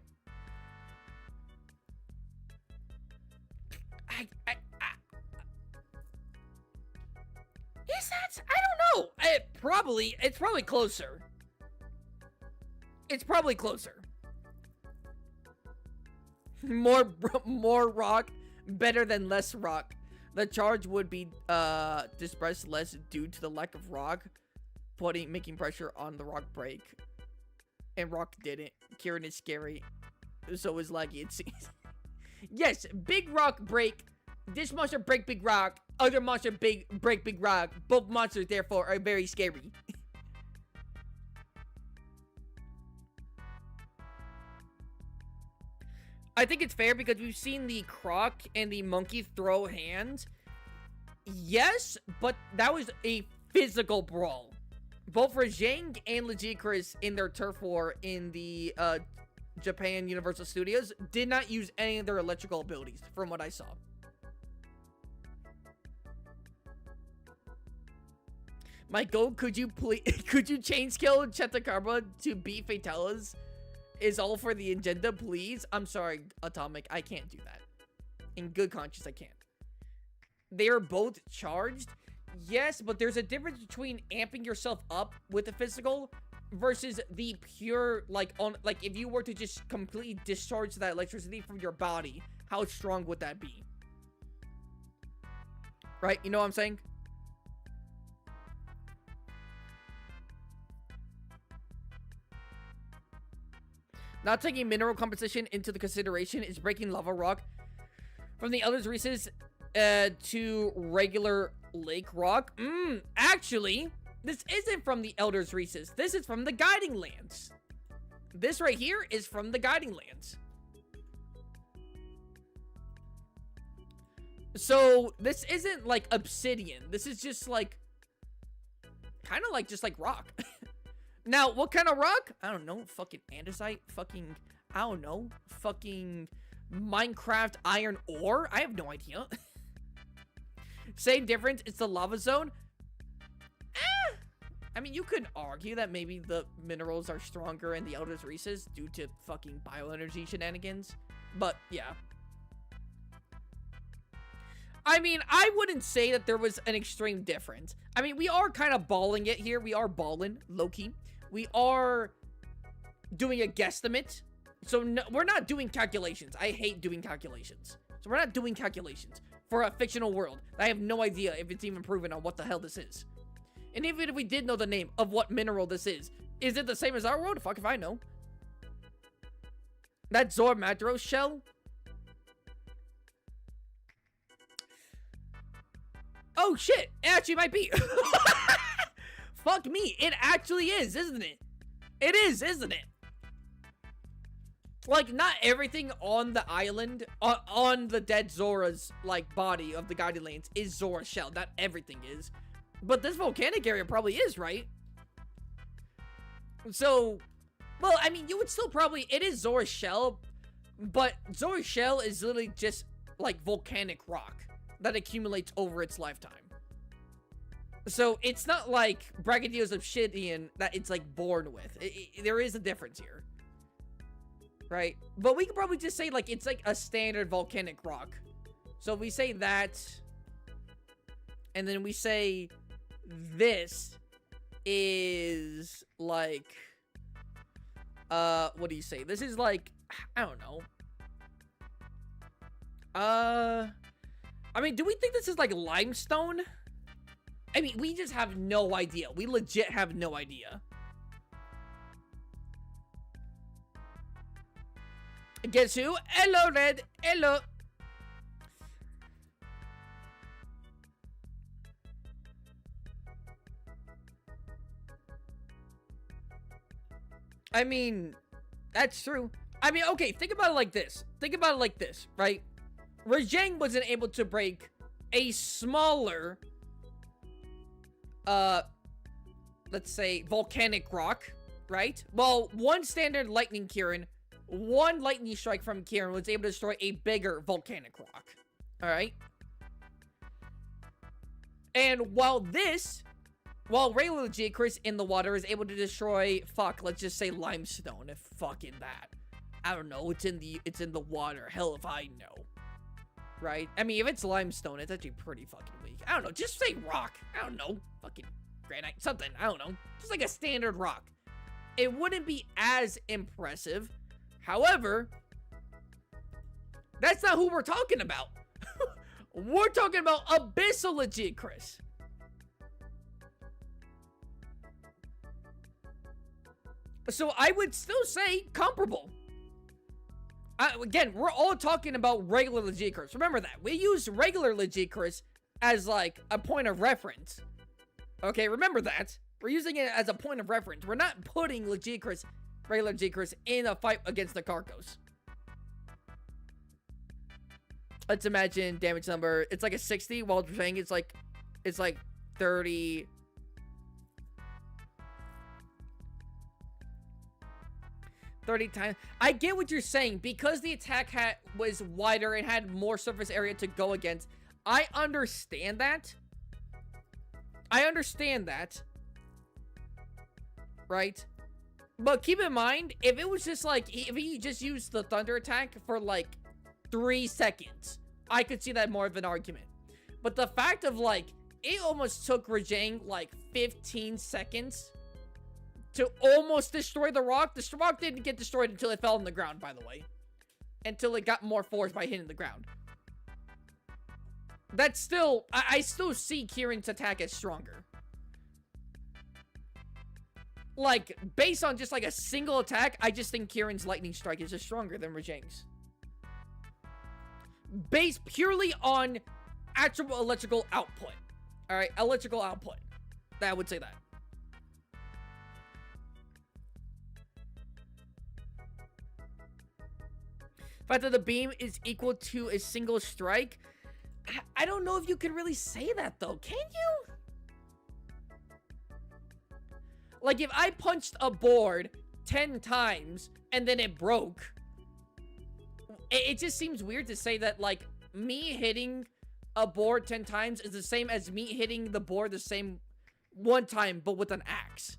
Is that? I don't know. It's probably closer. It's probably closer. More rock, better than less rock. The charge would be dispersed less due to the lack of rock, making pressure on the rock break. And rock didn't. Kieran is scary. So is Laggy, it seems. Yes, big rock break. This monster break big rock. Other monster break big rock. Both monsters, therefore, are very scary. I think it's fair because we've seen the croc and the monkey throw hands. Yes, but that was a physical brawl. Both Rajang and Lagiacrus in their turf war in the Japan Universal Studios did not use any of their electrical abilities, from what I saw. Michael, could you chain skill Chetakarma to beat Fatalas? Is all for the agenda, please? I'm sorry, Atomic, I can't do that. In good conscience, I can't. They are both charged, yes, but there's a difference between amping yourself up with the physical versus the pure, like if you were to just completely discharge that electricity from your body, how strong would that be? Right? You know what I'm saying? Not taking mineral composition into the consideration is breaking lava rock from the Elder's Recess to regular lake rock. Actually, this isn't from the Elder's Recess. This is from the Guiding Lands. This right here is from the Guiding Lands. So, this isn't like obsidian. This is just like, kind of like, just like rock. Now, what kind of rock? I don't know. Fucking andesite. Fucking, I don't know. Fucking Minecraft iron ore? I have no idea. Same difference. It's the lava zone. I mean, you could argue that maybe the minerals are stronger in the Elder's Recess due to fucking bioenergy shenanigans. But, yeah. I mean, I wouldn't say that there was an extreme difference. I mean, we are kind of balling it here. We are balling, low-key. We are doing a guesstimate. So no, we're not doing calculations. I hate doing calculations. So we're not doing calculations for a fictional world. I have no idea if it's even proven on what the hell this is. And even if we did know the name of what mineral this is it the same as our world? Fuck if I know. That Zormatros shell? Oh shit, it actually might be. Fuck me, it actually is, isn't it? It is, isn't it? Like, not everything on the island, on the dead Zora's, like, body of the Guardian Lands is Zora's shell. Not everything is. But this volcanic area probably is, right? So, well, I mean, you would still probably, it is Zora's shell, but Zora's shell is literally just, like, volcanic rock that accumulates over its lifetime. So, it's not like Braggadillo's obsidian that it's, like, born with. There is a difference here. Right? But we could probably just say, like, it's, like, a standard volcanic rock. So, we say that, and then we say this is, like, what do you say? This is, like, I don't know. I mean, do we think this is, like, limestone? I mean, we just have no idea. We legit have no idea. Guess who? Hello, Red. Hello. I mean, that's true. I mean, okay, think about it like this. Think about it like this, right? Rajang wasn't able to break a smaller, let's say, volcanic rock, right? Well, one standard lightning Kieran, one lightning strike from Kieran was able to destroy a bigger volcanic rock, alright? And while regular Lagiacrus in the water is able to destroy, let's just say limestone, if fucking that. I don't know, it's in the water, hell if I know. Right? I mean, if it's limestone, it's actually pretty fucking weak. I don't know, just say rock. I don't know, fucking granite, something, I don't know. Just like a standard rock. It wouldn't be as impressive. However, that's not who we're talking about. We're talking about Abyssal Lagiacrus. So I would still say comparable. Again, we're all talking about regular Lagiacrus. Remember that. We use regular Lagiacrus as, like, a point of reference. Okay, remember that. We're using it as a point of reference. We're not putting regular Lagiacrus in a fight against Nakarkos. Let's imagine damage number. It's like a 60, while we're saying it's like 30. 30 times. I get what you're saying. Because the attack was wider and had more surface area to go against. I understand that. Right? But keep in mind, if it was just like, if he just used the thunder attack for like 3 seconds, I could see that more of an argument. But the fact of like, it almost took Rajang like 15 seconds to almost destroy the rock. The rock didn't get destroyed until it fell on the ground, by the way. Until it got more force by hitting the ground. That's still, I still see Kieran's attack as stronger. Like, based on just like a single attack, I just think Kieran's lightning strike is just stronger than Rajang's. Based purely on actual electrical output. Alright, electrical output. I would say that. The fact that the beam is equal to a single strike. I don't know if you can really say that though. Can you? Like if I punched a board 10 times and then it broke. It just seems weird to say that like me hitting a board 10 times is the same as me hitting the board the same one time but with an axe.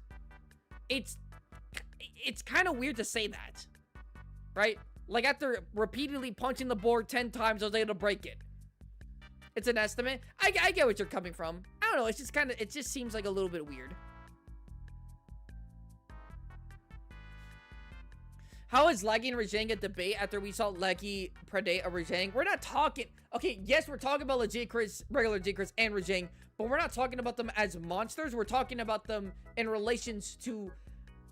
It's kind of weird to say that. Right? Like, after repeatedly punching the board 10 times, I was able to break it. It's an estimate. I get what you're coming from. I don't know, it's just kind of, it just seems like a little bit weird. How is Lagi and Rajang a debate after we saw Lagi predate a Rajang? We're not talking... Okay, yes, we're talking about Lagiacrus, regular Lagiacrus, and Rajang, but we're not talking about them as monsters. We're talking about them in relations to,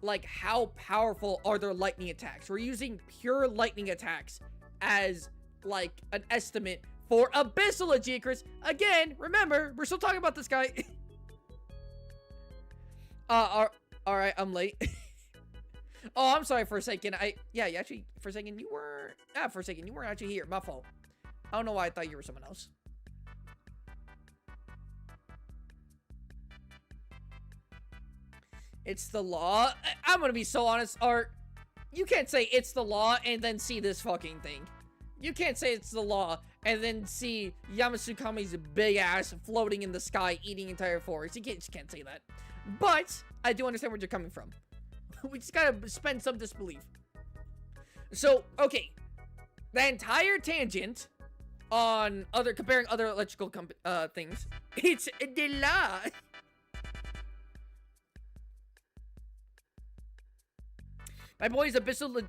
like, how powerful are their lightning attacks. We're using pure lightning attacks as, like, an estimate for Abyssal Lagiacrus. Again, remember, we're still talking about this guy. Alright, I'm late. Oh, I'm sorry for a second. Yeah, actually, for a second, you weren't actually here. My fault. I don't know why I thought you were someone else. It's the law. I'm gonna be so honest, Art. You can't say it's the law and then see this fucking thing. You can't say it's the law and then see Yamasukami's big ass floating in the sky eating entire forest. You just can't say that. But I do understand where you're coming from. We just gotta spend some disbelief. So, okay. The entire tangent on comparing other electrical things. It's the law. My boy's Abyssal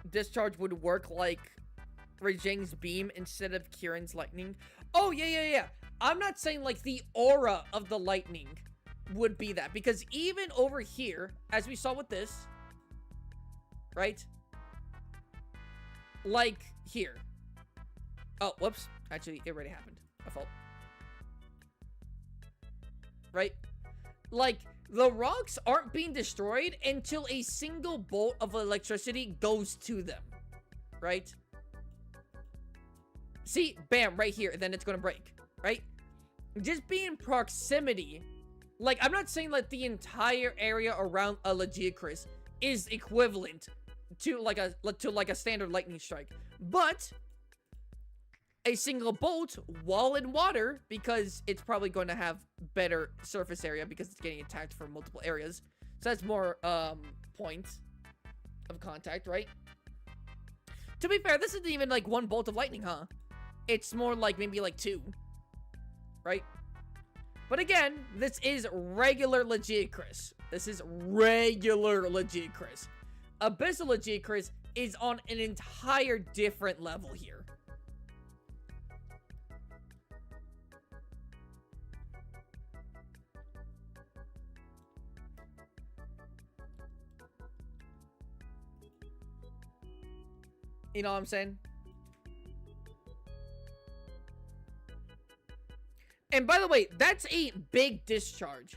discharge would work like Rajang's beam instead of Kieran's lightning. Oh, yeah. I'm not saying like the aura of the lightning would be that, because even over here, as we saw with this, right? Like here. Oh, whoops. Actually, it already happened. My fault. Right? Like, the rocks aren't being destroyed until a single bolt of electricity goes to them. Right? See? Bam, right here. And then it's gonna break. Right? Just being proximity. Like, I'm not saying that the entire area around a Lagiacrus is equivalent to like a standard lightning strike. But a single bolt while in water, because it's probably going to have better surface area because it's getting attacked from multiple areas. So that's more points of contact, right? To be fair, this isn't even like one bolt of lightning, huh? It's more like maybe like two, right? But again, this is regular Lagiacrus. This is regular Lagiacrus. Abyssal Lagiacrus is on an entire different level here. You know what I'm saying? And by the way, that's a big discharge.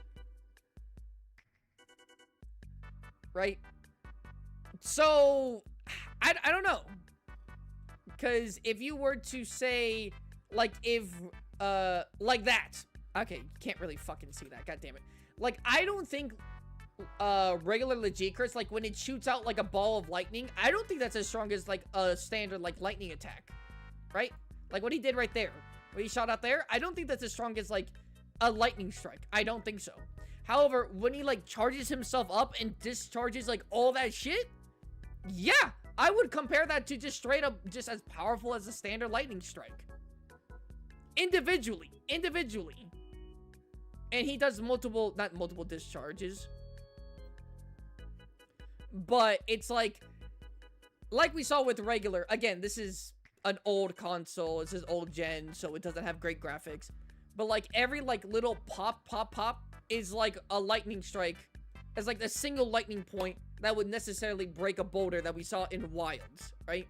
Right? So, I don't know. Because if you were to say, like, if, like that. Okay, you can't really fucking see that. God damn it. Like, I don't think, regular Lagiacrus, like, when it shoots out, like, a ball of lightning, I don't think that's as strong as, like, a standard, like, lightning attack. Right? Like, what he did right there. What he shot out there, I don't think that's as strong as, like, a lightning strike. I don't think so. However, when he, like, charges himself up and discharges, like, all that shit, yeah, I would compare that to just straight up just as powerful as a standard lightning strike. Individually. And he does not multiple discharges. But it's like we saw with regular, again, this is an old console, this is old gen, so it doesn't have great graphics. But like every like little pop is like a lightning strike. It's like a single lightning point that would necessarily break a boulder that we saw in Wilds, right?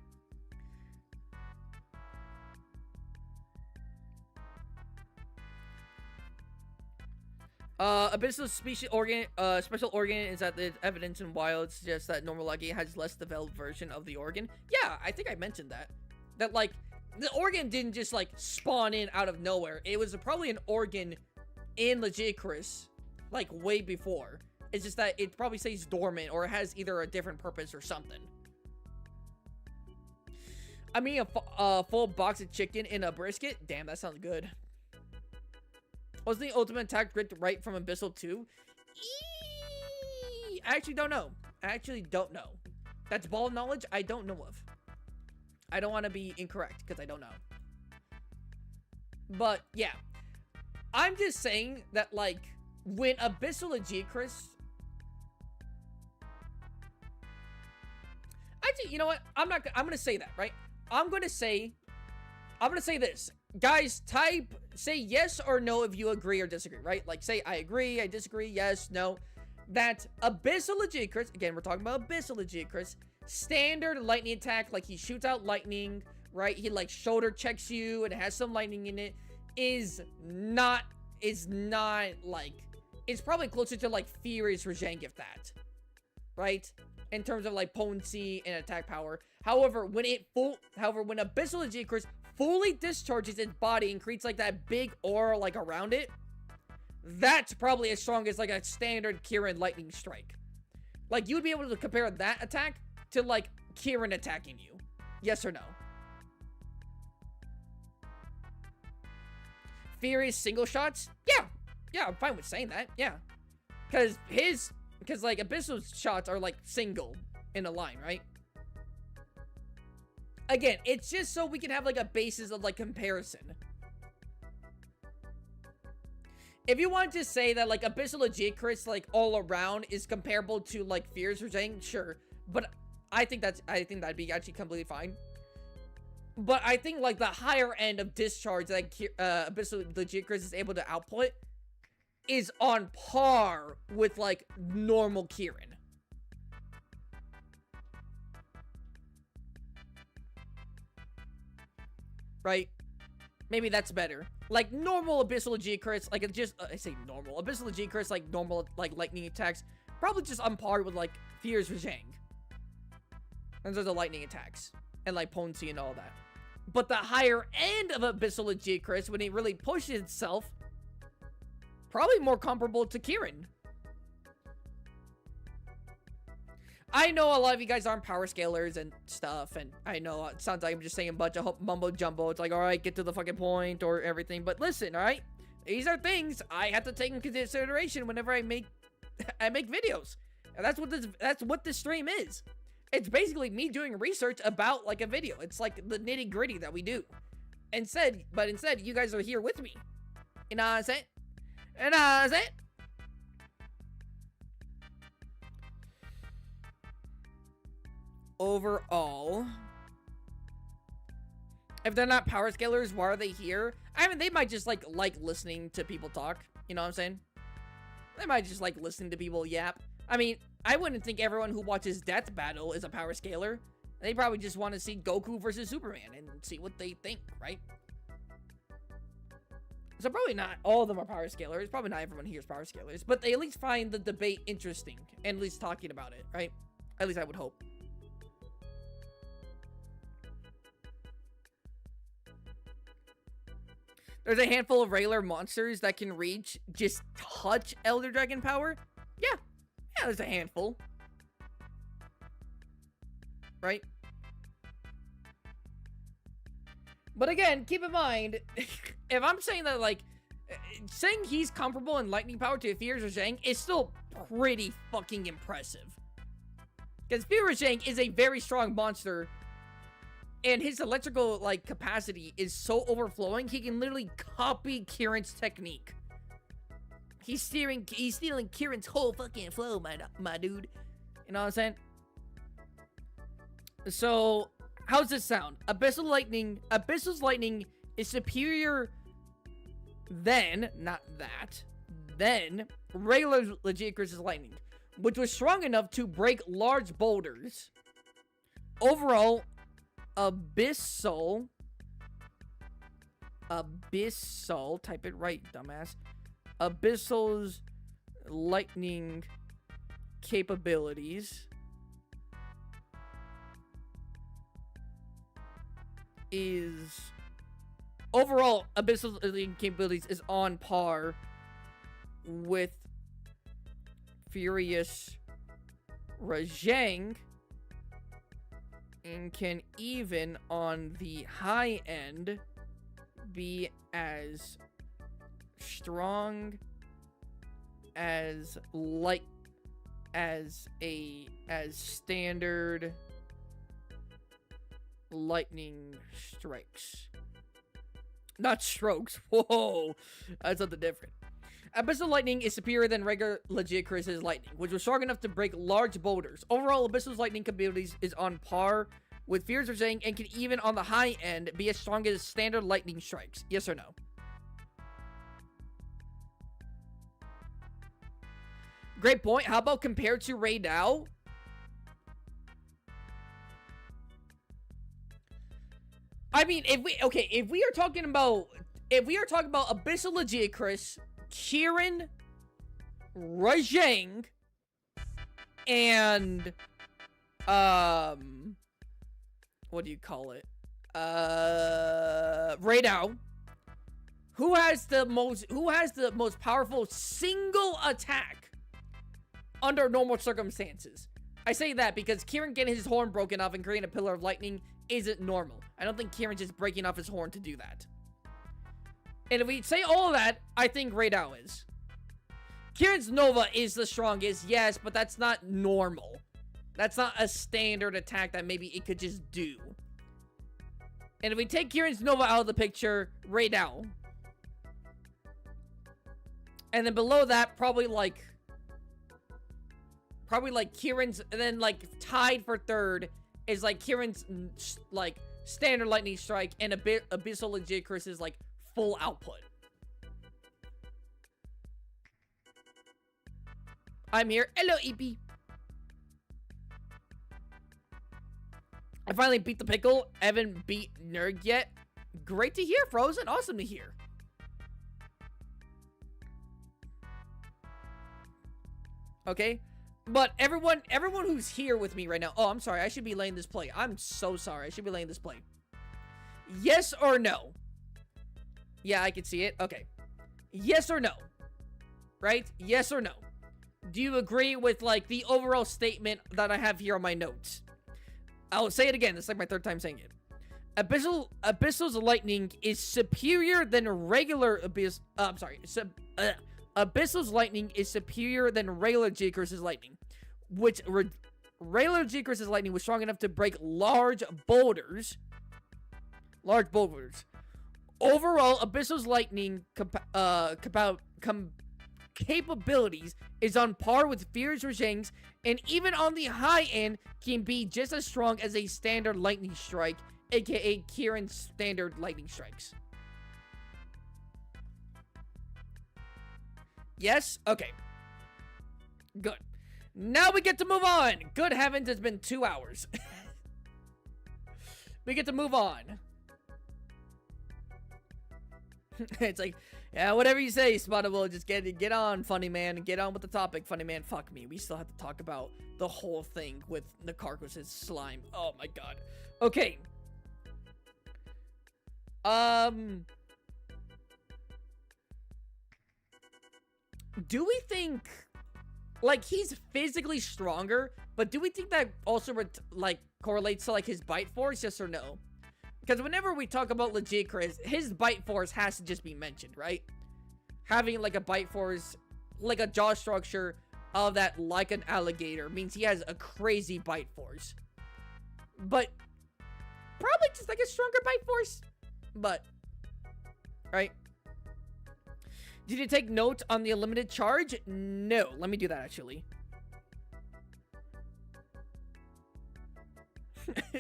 Abyssal special organ is that the evidence in Wilds suggests that normal Lagi has less developed version of the organ. Yeah, I think I mentioned that. That, like, the organ didn't just, like, spawn in out of nowhere. It was probably an organ in Lagiacrus, like, way before. It's just that it probably stays dormant or has either a different purpose or something. I mean, a full box of chicken in a brisket? Damn, that sounds good. Was the ultimate attack ripped right from Abyssal 2? I actually don't know. That's ball knowledge I don't know of. I don't want to be incorrect because I don't know. But yeah, I'm just saying that like when Abyssal Lagiacrus, Actually, you know what? I'm gonna say that, right? I'm gonna say this. Guys, say yes or no if you agree or disagree, right? Like, say I agree, I disagree, yes, no. That Abyssal Lagiacrus, again, we're talking about Abyssal Lagiacrus, standard lightning attack, like he shoots out lightning, right? He, like, shoulder checks you and has some lightning in it, is not, like, it's probably closer to, like, Furious Rajang, if that, right? In terms of, like, potency and attack power. However, when Abyssal Lagiacrus fully discharges its body and creates, like, that big aura, like, around it, that's probably as strong as, like, a standard Kieran lightning strike. Like, you would be able to compare that attack to, like, Kieran attacking you. Yes or no? Furious single shots? Yeah, I'm fine with saying that, yeah. Because like, Abyssal's shots are, like, single in a line, right? Again, it's just so we can have, like, a basis of, like, comparison. If you want to say that, like, Abyssal Lagiacrus, like, all around is comparable to, like, Fierce Rajang, sure. But I think that'd be actually completely fine. But I think, like, the higher end of discharge that Abyssal Lagiacrus is able to output is on par with, like, normal Kieran. Right? Maybe that's better. Like, normal Abyssal Lagiacrus, like, I say normal. Abyssal Lagiacrus, like, normal, like, lightning attacks, probably just on par with, like, Fierce Rajang. And there's the lightning attacks. And, like, potency and all that. But the higher end of Abyssal Lagiacrus, when it really pushes itself, probably more comparable to Kieran. I know a lot of you guys aren't power scalers and stuff, and I know it sounds like I'm just saying a bunch of mumbo jumbo. It's like, alright, get to the fucking point or everything. But listen, alright? These are things I have to take into consideration whenever I make videos. And that's what this stream is. It's basically me doing research about, like, a video. It's like the nitty gritty that we do. Instead, you guys are here with me. You know what I'm saying? You know what I'm saying? Overall, if they're not power scalers, why are they here? I mean, they might just like listening to people talk. You know what I'm saying? They might just like listening to people yap. I mean, I wouldn't think everyone who watches Death Battle is a power scaler. They probably just want to see Goku versus Superman and see what they think, right? So probably not all of them are power scalers. Probably not everyone here is power scalers. But they at least find the debate interesting. And at least talking about it, right? At least I would hope. There's a handful of regular monsters that can reach, just touch Elder Dragon power. Yeah, there's a handful. Right? But again, keep in mind, if I'm saying that, like, saying he's comparable in lightning power to Fierce Rajang is still pretty fucking impressive. Because Fierce Rajang is a very strong monster, and his electrical, like, capacity is so overflowing, he can literally copy Kieran's technique. He's stealing Kieran's whole fucking flow, my dude. You know what I'm saying? So, how's this sound? Abyssal's lightning is superior than, not that, than regular Lagiacrus' lightning, which was strong enough to break large boulders. Overall, Abyssal, type it right, dumbass. Abyssal's lightning capabilities is on par with Furious Rajang, and can even on the high end be as strong as standard lightning strikes. Not strokes. Whoa, that's something different. Abyssal Lightning is superior than regular Lagiacrus' Lightning, which was strong enough to break large boulders. Overall, Abyssal's Lightning capabilities is on par with Fear's Regime and can even on the high end be as strong as standard Lightning strikes. Yes or no? Great point. How about compared to Ray Dow? I mean, if we are talking about Abyssal Lagiacrus, Kieran, Rajang, and what do you call it? Ray Dow. Who has the most powerful single attack under normal circumstances? I say that because Kieran getting his horn broken off and creating a pillar of lightning isn't normal. I don't think Kieran's just breaking off his horn to do that. And if we say all of that, I think Ray Dow is. Kieran's Nova is the strongest, yes, but that's not normal. That's not a standard attack that maybe it could just do. And if we take Kieran's Nova out of the picture, Ray Dow. And then below that, probably like Kieran's, and then like tied for third is like Kieran's like standard lightning strike and Abyssal Lagiacrus is like full output. I'm here. Hello, EP. I finally beat the pickle. Evan beat Nerd yet. Great to hear, Frozen. Awesome to hear. Okay. But everyone who's here with me right now. Oh, I'm sorry. I should be laying this play. I'm so sorry. I should be laying this play. Yes or no? Yeah, I can see it. Okay. Yes or no? Right? Yes or no? Do you agree with, like, the overall statement that I have here on my notes? I'll say it again. It's like my third time saying it. Abyssal's lightning is superior than regular Abyssal's lightning is superior than regular Lagiacrus' lightning, which regular Lagiacrus' lightning was strong enough to break large boulders. Overall, Abyssal's lightning capabilities is on par with Fear's Regime's, and even on the high end can be just as strong as a standard lightning strike, aka Kieran's standard lightning strikes. Yes? Okay. Good. Now we get to move on. Good heavens, it's been 2 hours. We get to move on. It's like, yeah, whatever you say, Spottable. Just get on, funny man. Get on with the topic, funny man. Fuck me. We still have to talk about the whole thing with Nakarkos' slime. Oh my god. Okay. Do we think, like, he's physically stronger, but do we think that also, like, correlates to, like, his bite force, yes or no? Because whenever we talk about Lagiacrus, his bite force has to just be mentioned, right? Having, like, a bite force, like a jaw structure of that, like an alligator, means he has a crazy bite force. But, probably just, like, a stronger bite force. But, right? Did you take note on the unlimited charge? No. Let me do that, actually.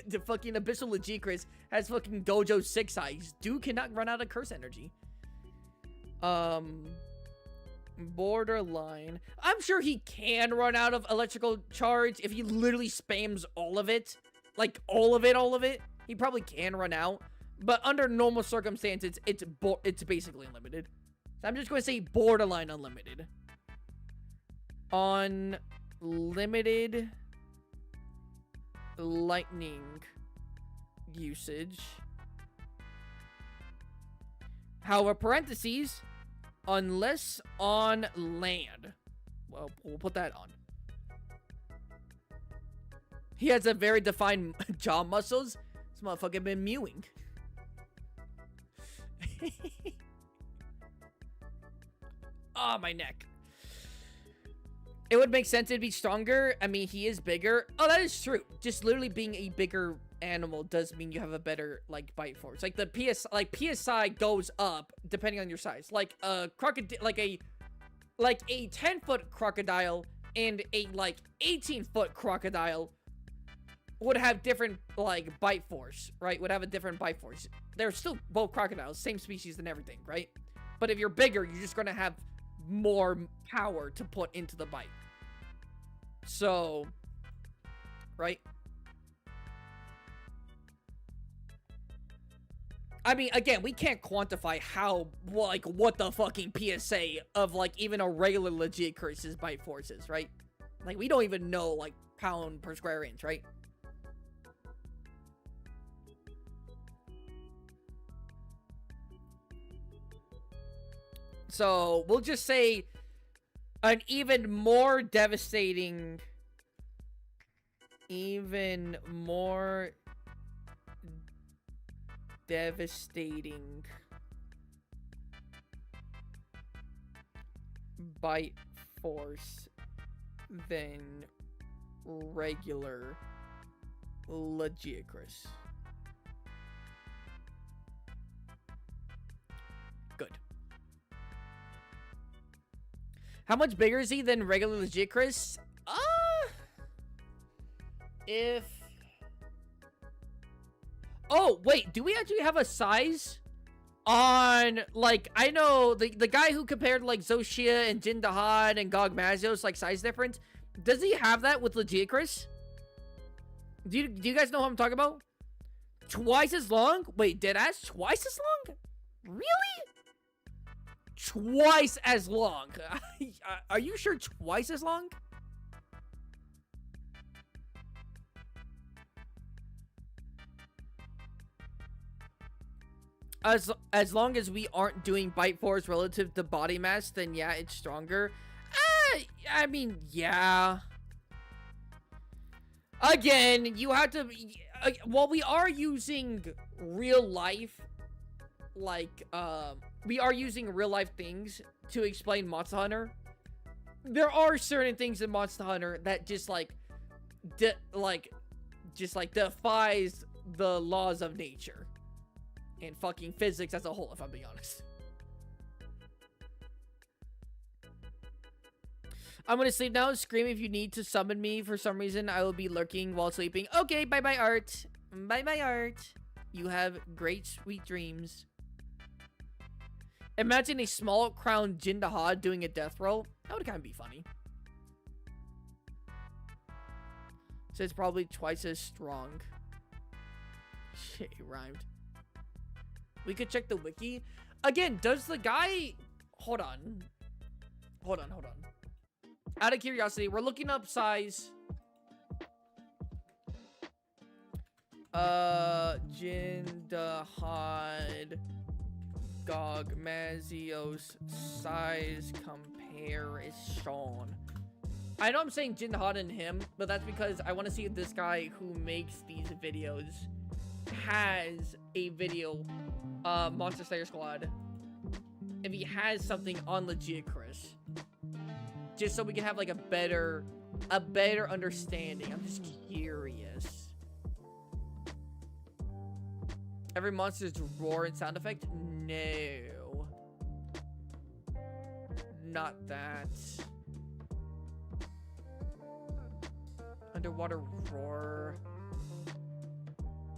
The fucking Abyssal Lagiacrus has fucking Dojo 6 eyes. Dude cannot run out of curse energy. Borderline. I'm sure he can run out of electrical charge if he literally spams all of it. Like, all of it. He probably can run out. But under normal circumstances, it's basically unlimited. So I'm just going to say borderline unlimited. Unlimited lightning usage. However, parentheses, unless on land. Well, we'll put that on. He has a very defined jaw muscles. This motherfucker been mewing. Oh, my neck. It would make sense to be stronger. I mean, he is bigger. Oh, that is true. Just literally being a bigger animal does mean you have a better, like, bite force. Like, the PSI goes up depending on your size. Like, a crocodile, like a like a 10-foot crocodile and a like 18-foot crocodile would have different like bite force, right? Would have a different bite force. They're still both crocodiles, same species and everything, right? But if you're bigger, you're just gonna have more power to put into the bite. So, right? I mean, again, we can't quantify how, like, what the fucking PSA of, like, even a regular Lagiacrus's bite force is, right? Like, we don't even know, like, pound per square inch, right? So, we'll just say an even more devastating bite force than regular Lagiacrus. Good. How much bigger is he than regular Lagiacrus? If... Oh, wait, do we actually have a size on, like, I know the guy who compared, like, Zoshia and Jindahan and Gog Mazios, like, size difference? Does he have that with Lagiacrus? Do you guys know what I'm talking about? Twice as long? Wait, deadass? Twice as long? Really? Twice as long. Are you sure twice as long? As long as we aren't doing bite force relative to body mass, then yeah, it's stronger. I mean, yeah. Again, you have to... While we are using real life, like, we are using real life things to explain Monster Hunter, there are certain things in Monster Hunter that just, like, defies the laws of nature. And fucking physics as a whole, if I'm being honest. I'm gonna sleep now. Scream if you need to summon me for some reason. I will be lurking while sleeping. Okay, bye-bye, Art. Bye-bye, Art. You have great, sweet dreams. Imagine a small crowned Jindahan doing a death roll. That would kind of be funny. So it's probably twice as strong. Shit, it rhymed. We could check the wiki. Again, does the guy... Hold on. Out of curiosity, we're looking up size. Jindahan Gog Mazios size comparison. I know I'm saying Jindahan and him, but that's because I want to see if this guy who makes these videos has a video Monster Slayer Squad, if he has something on Lagiacrus, just so we can have like a better understanding. I'm just curious. Every monster's roar and sound effect? No, not that. Underwater roar,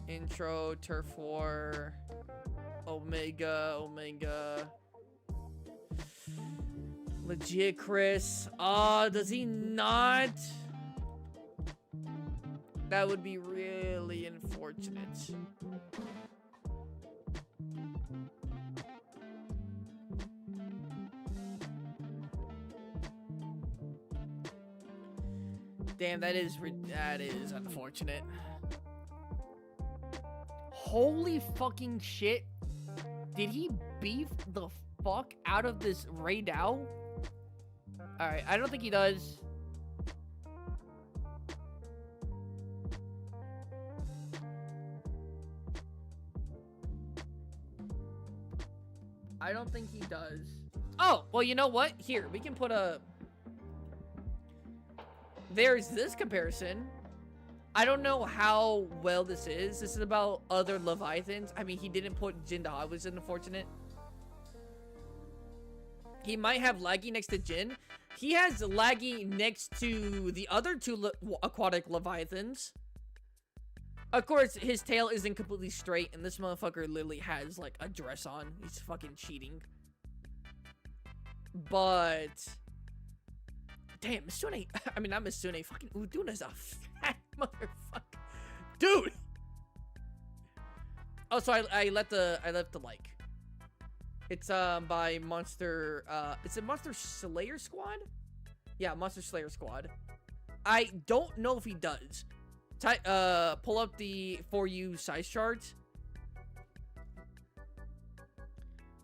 intro, turf war, Omega. Lagiacrus. Does he not? That would be really unfortunate. Damn, that is unfortunate. Holy fucking shit. Did he beef the fuck out of this Raidao? Alright, I don't think he does. I don't think he does. Oh, well, you know what? Here, we can put a... There's this comparison. I don't know how well this is. This is about other Leviathans. I mean, he didn't put Jindahan, which is unfortunate. he might have Laggy next to Jin. He has Laggy next to the other two aquatic leviathans. Of course, his tail isn't completely straight, and this motherfucker literally has, like, a dress on. He's fucking cheating. But... damn, Misune... I mean, not Misune. Fucking Uduna's a fat motherfucker. Dude! Oh, so I left the like. It's, by Monster... is it Monster Slayer Squad? Yeah, Monster Slayer Squad. I don't know if he does. Pull up the For You size chart.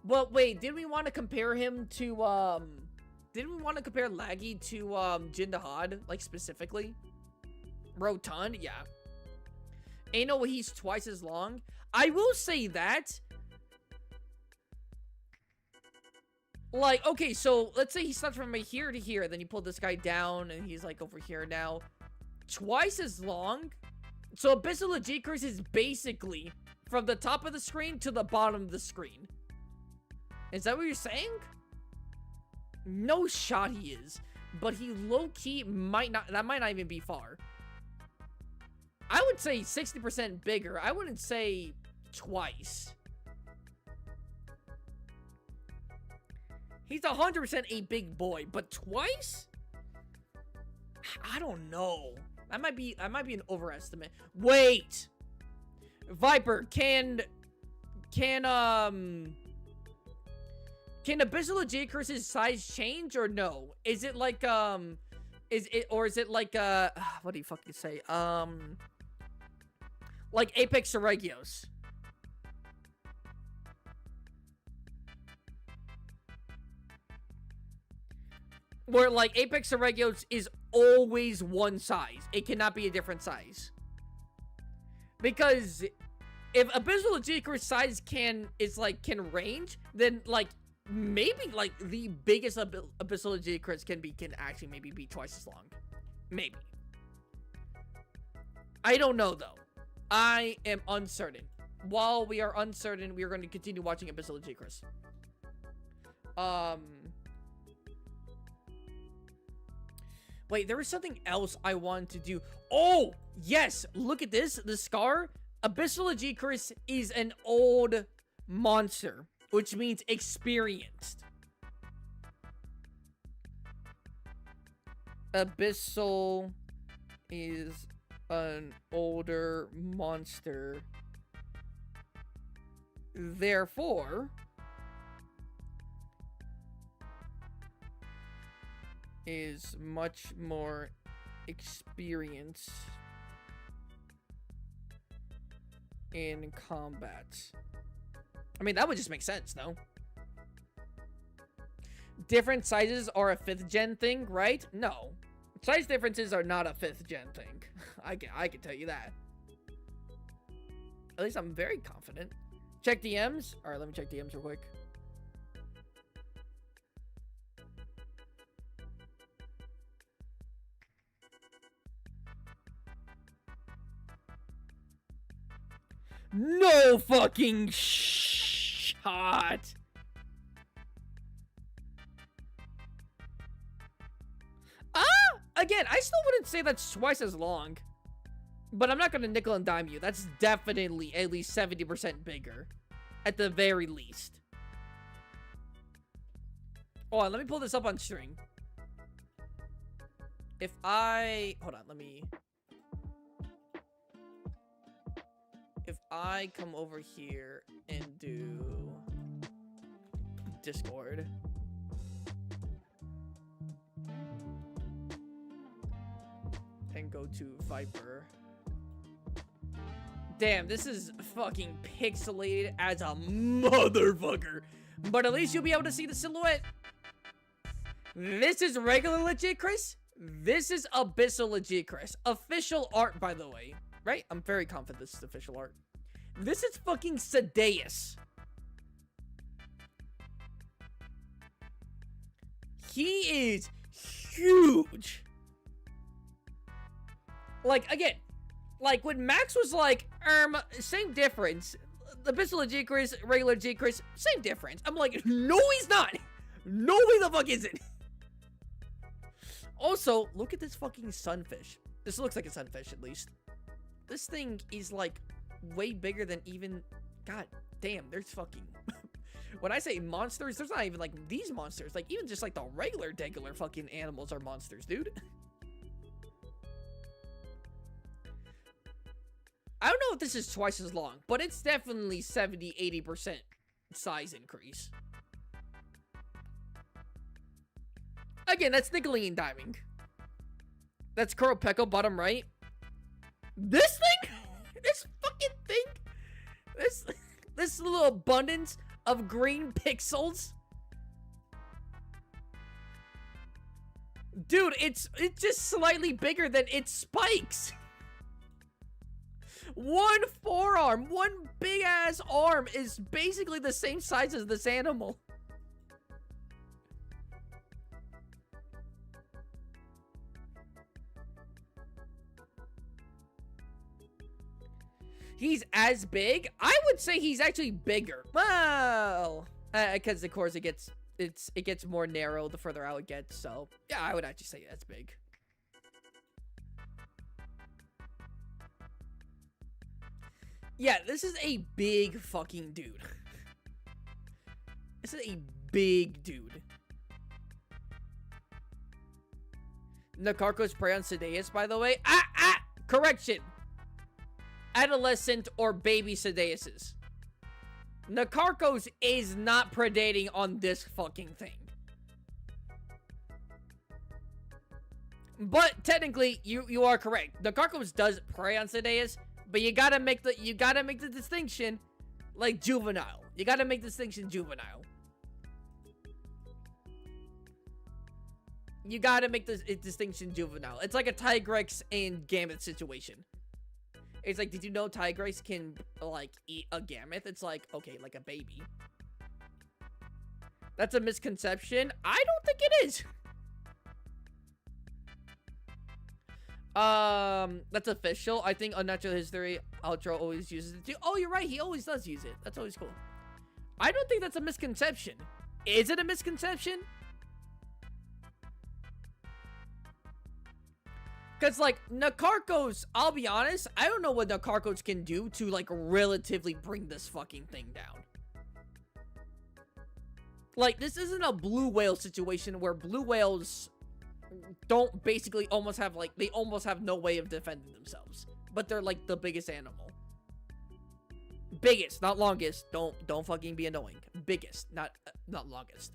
Well, wait, did we want to compare him to, didn't we want to compare Laggy to, Jin Dahad, like, specifically? Rotund? Yeah. Ain't no way he's twice as long. I will say that. Like, okay, so, let's say he starts from here to here, then you pull this guy down, and he's, like, over here now. Twice as long. So Abyssal Lagiacrus is basically from the top of the screen to the bottom of the screen. Is that what you're saying? No shot he is. But he low-key might not, that might not even be far. I would say 60% bigger. I wouldn't say twice. He's 100% a big boy, but twice? I don't know. That might be an overestimate. Wait. Viper, can Abyssal Lagiacrus' size change or no? Is it like is it like what do you fucking say? Like Apex Seregios. Where, like, Apex Seregios is always one size. It cannot be a different size. Because if Abyssal Lagiacrus size can range, then, like, maybe, like, the biggest Abyssal Lagiacrus can actually maybe be twice as long. Maybe. I don't know, though. I am uncertain. While we are uncertain, we are going to continue watching Abyssal Lagiacrus. Wait, there was something else I wanted to do. Oh, yes. Look at this. The scar. Abyssal Lagiacrus is an old monster, which means experienced. Abyssal is an older monster. Therefore... is much more experienced in combat. I mean, that would just make sense, no? Different sizes are a 5th gen thing, right? No. Size differences are not a 5th gen thing. I can tell you that. At least I'm very confident. Check DMs. Alright, let me check DMs real quick. No fucking shot. Again, I still wouldn't say that's twice as long. But I'm not gonna nickel and dime you. That's definitely at least 70% bigger. At the very least. Oh, let me pull this up on stream. If I... hold on, let me... if I come over here and do Discord, and go to Viper. Damn, this is fucking pixelated as a motherfucker. But at least you'll be able to see the silhouette. This is regular Lagiacrus. This is Abyssal Lagiacrus. Official art, by the way. Right? I'm very confident this is official art. This is fucking Sadeus. He is huge. Like, again, like when Max was like, same difference. Abyssal Lagiacrus, regular Lagiacrus, same difference. I'm like, no, he's not. No way the fuck is it? Also, look at this fucking sunfish. This looks like a sunfish, at least. This thing is, like, way bigger than even... God damn, there's fucking... When I say monsters, there's not even, like, these monsters. Like, even just, like, the regular fucking animals are monsters, dude. I don't know if this is twice as long, but it's definitely 70-80% size increase. Again, that's nickeling and diming. That's Kuropeko, bottom right. This thing? This fucking thing? This little abundance of green pixels? Dude, it's just slightly bigger than its spikes. One forearm, one big ass arm is basically the same size as this animal. He's as big? I would say he's actually bigger. Well, because of course it gets more narrow the further out it gets. So yeah, I would actually say that's big. Yeah, this is a big fucking dude. This is a big dude. Nakarkos prey on Sedeus, by the way. Correction. Adolescent or baby Sedeuses. Nakarkos is not predating on this fucking thing. But technically, you are correct. Nakarkos does prey on Sedeus, but you gotta make the distinction like juvenile. You gotta make the distinction juvenile. You gotta make the distinction juvenile. It's like a Tigrex and Gamete situation. It's like, did you know Tigrex can, like, eat a Gamete? It's like, okay, like a baby. That's a misconception. I don't think it is. That's official. I think Unnatural History Ultra always uses it too. Oh, you're right. He always does use it. That's always cool. I don't think that's a misconception. Is it a misconception? Because, like, Nakarkos, I'll be honest, I don't know what Nakarkos can do to, like, relatively bring this fucking thing down. Like, this isn't a blue whale situation where blue whales don't basically almost have, like, they almost have no way of defending themselves. But they're, like, the biggest animal. Biggest, not longest. Don't fucking be annoying. Biggest, not longest.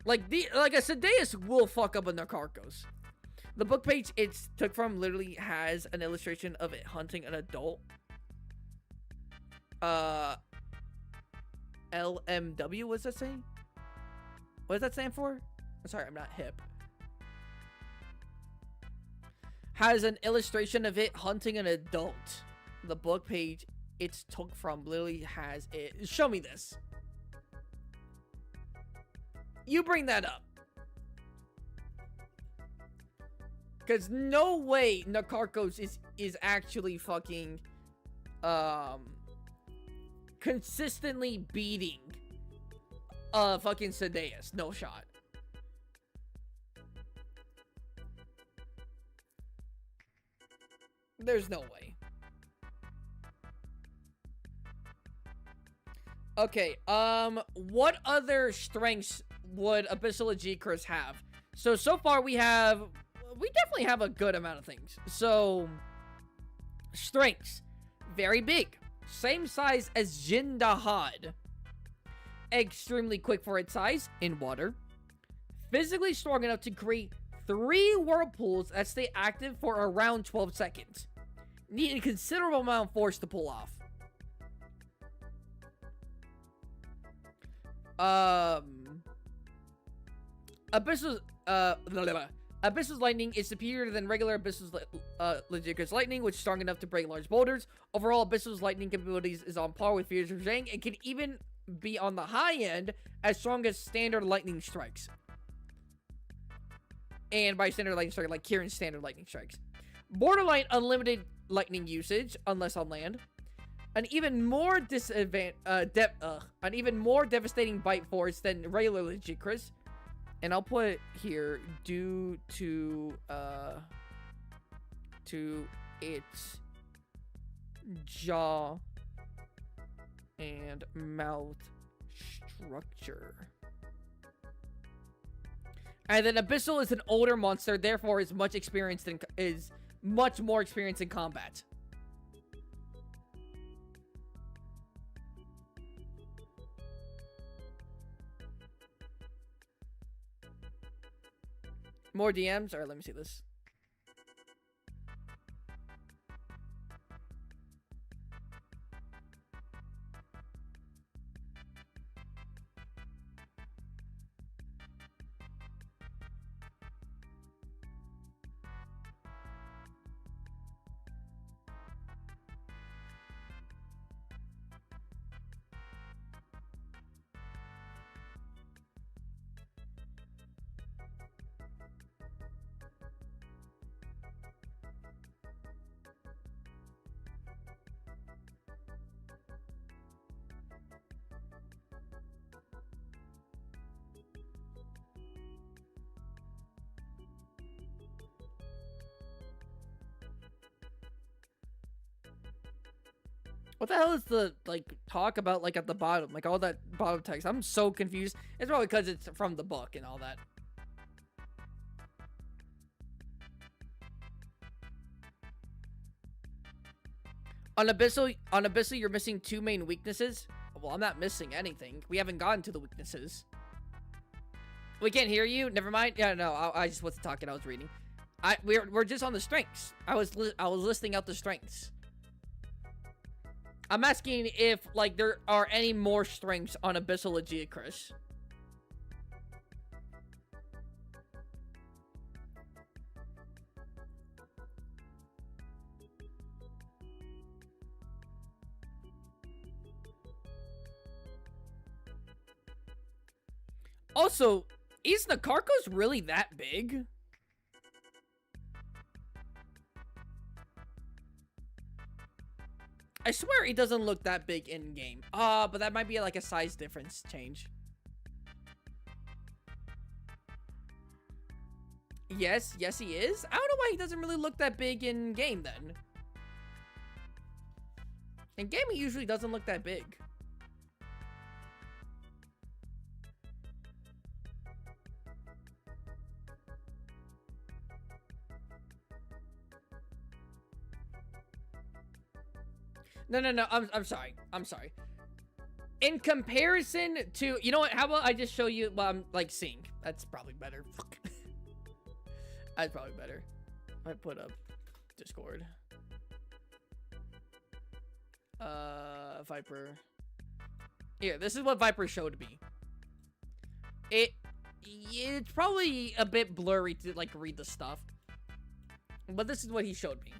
Like a Sedeus will fuck up a Nakarkos. The book page it's took from literally has an illustration of it hunting an adult. LMW, what's that saying? What does that stand for? I'm sorry, I'm not hip. Has an illustration of it hunting an adult. The book page it's took from literally has it. Show me this. You bring that up. Because no way Nakarkos is actually fucking consistently beating fucking Sedeus. No shot. There's no way. Okay, what other strengths would Abyssal Lagiacrus have? So far we definitely have a good amount of things. So, strengths. Very big. Same size as Jindahad. Extremely quick for its size in water. Physically strong enough to create 3 whirlpools that stay active for around 12 seconds. Need a considerable amount of force to pull off. Abyssal's lightning is superior than regular Abyssal's Lagiacrus lightning, which is strong enough to break large boulders. Overall, Abyssal's lightning capabilities is on par with Fierce Zhang and can even be on the high end as strong as standard lightning strikes. And by standard lightning strike, like Kieran's standard lightning strikes. Borderline unlimited lightning usage, unless on land. an even more devastating bite force than regular Lagiacrus. And I'll put here due to its jaw and mouth structure. And then Abyssal is an older monster, therefore is much more experienced in combat. More DMs? Alright, let me see this. What the hell is the, like, talk about, like, at the bottom? Like, all that bottom text. I'm so confused. It's probably because it's from the book and all that. On Abyssal, you're missing 2 main weaknesses. Well, I'm not missing anything. We haven't gotten to the weaknesses. We can't hear you? Never mind. Yeah, no, I just wasn't talking. I was reading. We're just on the strengths. I was listing out the strengths. I'm asking if, like, there are any more strengths on Abyssal Lagiacrus. Also, is Nakarkos really that big? I swear he doesn't look that big in game. But that might be like a size difference change. Yes, he is. I don't know why he doesn't really look that big in game then. In game, he usually doesn't look that big. No, I'm sorry. In comparison to, you know what, how about I just show you what I'm, like, seeing? That's probably better. That's probably better. I put up Discord. Viper. Here, this is what Viper showed me. It's probably a bit blurry to, like, read the stuff. But this is what he showed me.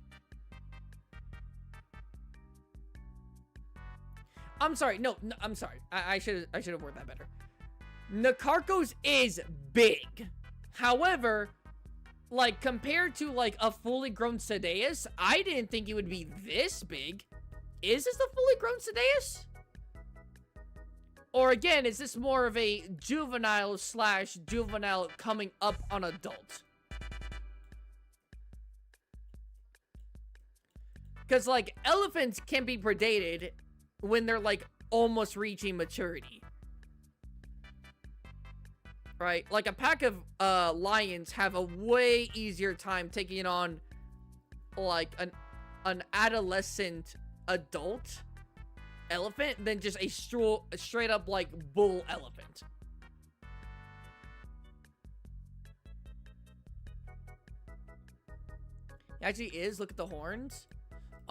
I'm sorry. No, I'm sorry. I should have worded that better. Nakarkos is big. However, like, compared to, like, a fully grown Sadeas, I didn't think it would be this big. Is this a fully grown Sadeas? Or again, is this more of a juvenile coming up on adult? Because, like, elephants can be predated when they're, like, almost reaching maturity. Right? Like, a pack of lions have a way easier time taking on, like, an adolescent adult elephant than just a straight up, like, bull elephant. It actually is. Look at the horns.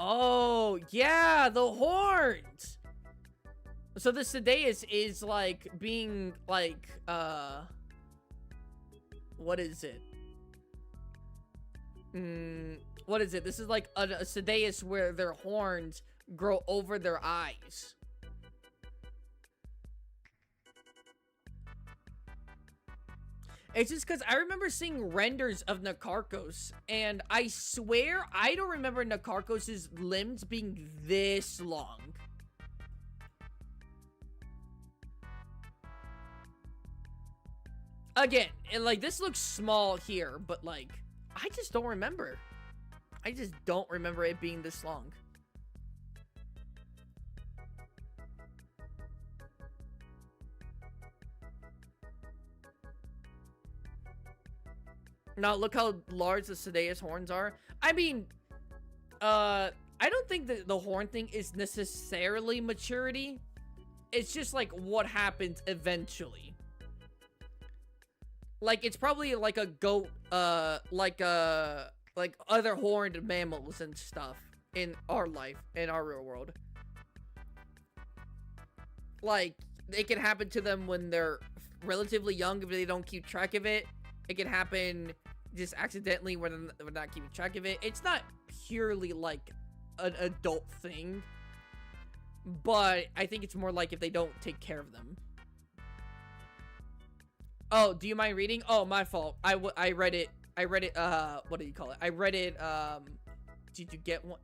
Oh, yeah, the horns. So the Sadeas is, like, being, like, what is it? What is it? This is, like, a Sadeas where their horns grow over their eyes. It's just because I remember seeing renders of Nakarkos, and I swear I don't remember Nakarkos' limbs being this long. Again, and like this looks small here, but like I just don't remember. I just don't remember it being this long. Now look how large the Sedeus horns are. I mean, I don't think that the horn thing is necessarily maturity. It's just like what happens eventually. Like it's probably like a goat, like other horned mammals and stuff in our life, in our real world. Like it can happen to them when they're relatively young if they don't keep track of it. It can happen just accidentally when they're not keeping track of it. It's not purely like an adult thing, but I think it's more like if they don't take care of them. Oh, do you mind reading? Oh, my fault. I read it, what do you call it? I read it, did you get one?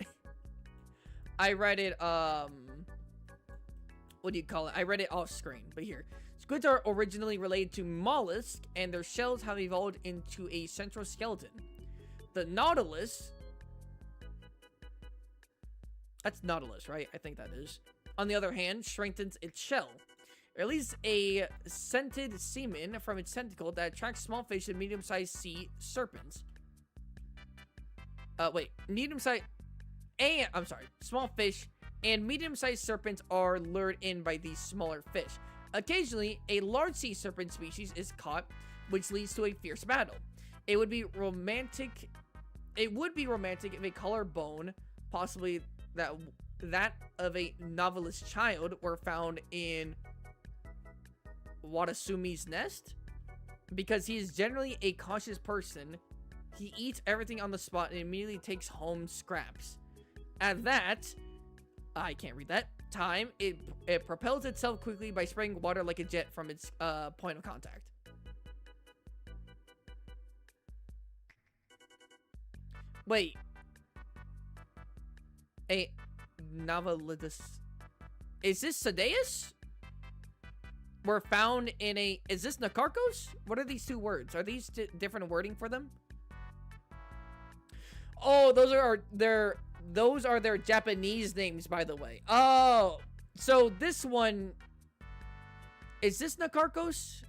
I read it, what do you call it? I read it off screen, but here. Squids are originally related to mollusks, and their shells have evolved into a central skeleton. The nautilus... That's nautilus, right? I think that is. On the other hand, strengthens its shell. It releases a scented semen from its tentacle that attracts small fish and medium-sized sea serpents. Small fish and medium-sized serpents are lured in by these smaller fish. Occasionally, a large sea serpent species is caught, which leads to a fierce battle. It would be romantic if a collarbone, possibly that of a novelist child, were found in Watasumi's nest. Because he is generally a cautious person, he eats everything on the spot and immediately takes home scraps. At that, I can't read that time, it propels itself quickly by spraying water like a jet from its point of contact. Wait. A novelidus. Is this Sedeus? Were found in a... Is this Nakarkos? What are these two words? Are these different wording for them? Oh, those are their Japanese names, by the way. Oh, so this one... Is this Nakarkos?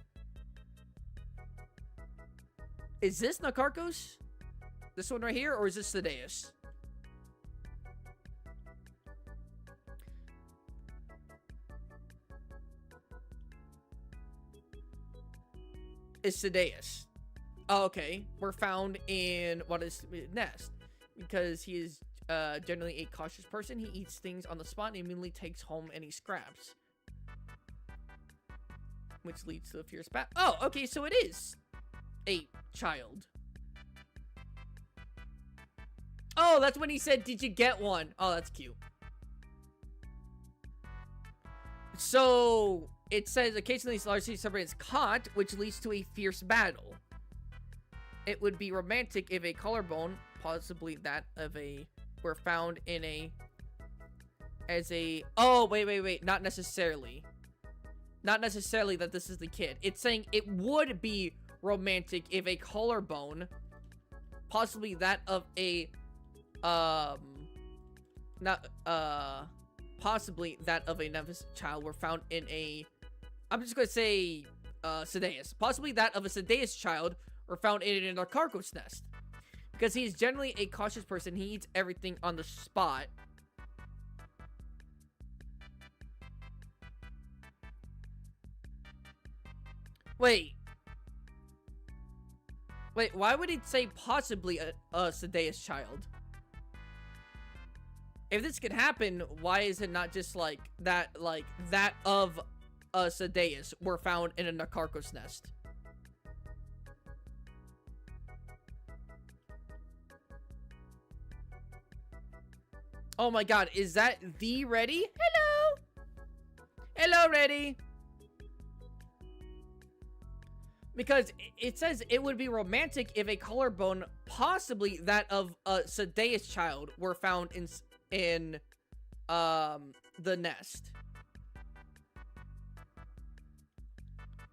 Is this Nakarkos? This one right here, or is this Sedeus? Is Sedeus. Oh, okay. We're found in what is nest. Because he is generally a cautious person. He eats things on the spot and immediately takes home any scraps. Which leads to a fierce battle. Oh, okay, so it is a child. Oh, that's when he said, did you get one? Oh, that's cute. So, it says, occasionally large sea serpent is caught, which leads to a fierce battle. It would be romantic if a collarbone, possibly that of a, were found in a, as a, oh, wait, not necessarily. Not necessarily that this is the kid. It's saying it would be romantic if a collarbone, possibly that of a, possibly that of a novice child were found in a, I'm just gonna say, Sedeus. Possibly that of a Sedeus child were found in a Nakarkos nest. Because he is generally a cautious person. He eats everything on the spot. Wait, why would it say possibly a Sedeus child? If this could happen, why is it not just like that of a Sedeus were found in a Nakarkos nest? Oh my god, is that the Ready? Hello! Hello, Ready! Because it says it would be romantic if a collarbone, possibly that of a Sedeus child, were found in the nest.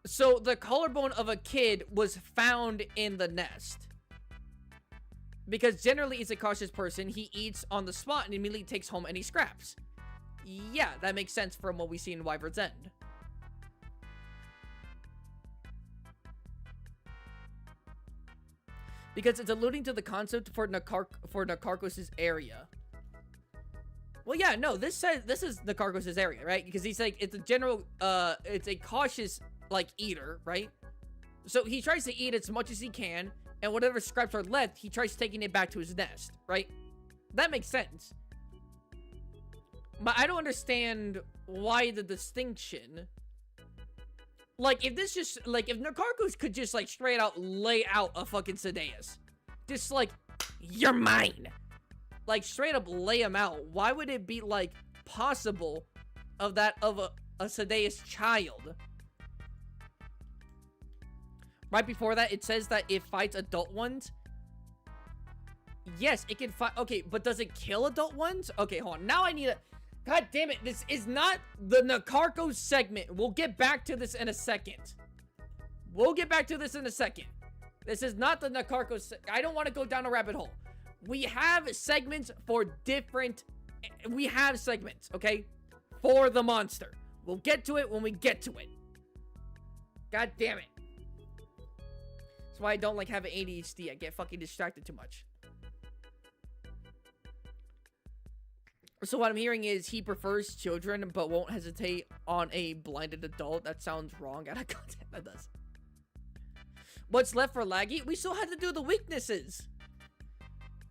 So the collarbone of a kid was found in the nest. Because generally he's a cautious person. He eats on the spot and immediately takes home any scraps. Yeah, that makes sense from what we see in Wyvern's End. Because it's alluding to the concept for Nakarkos' area. Well, yeah, no, this is Nakarkos' area, right? Because he's like, it's a general, it's a cautious, like, eater, right? So he tries to eat as much as he can, and whatever scraps are left, he tries taking it back to his nest, right? That makes sense. But I don't understand why the distinction. Like, if this just, like, if Nakarkos could just, like, straight out lay out a fucking Sadeas. Just, like, you're mine. Like, straight up lay him out. Why would it be, like, possible of that, of a Sadeas child? Right before that, it says that it fights adult ones. Yes, it can fight. Okay, but does it kill adult ones? Okay, hold on. Now I need a... God damn it, this is not the Nakarkos segment. We'll get back to this in a second. This is not the Nakarkos. I don't want to go down a rabbit hole. We have segments for different... We have segments, okay? For the monster. We'll get to it when we get to it. God damn it. That's why I don't like having ADHD. I get fucking distracted too much. So what I'm hearing is he prefers children, but won't hesitate on a blinded adult. That sounds wrong out of context. That does. What's left for Laggy? We still have to do the weaknesses.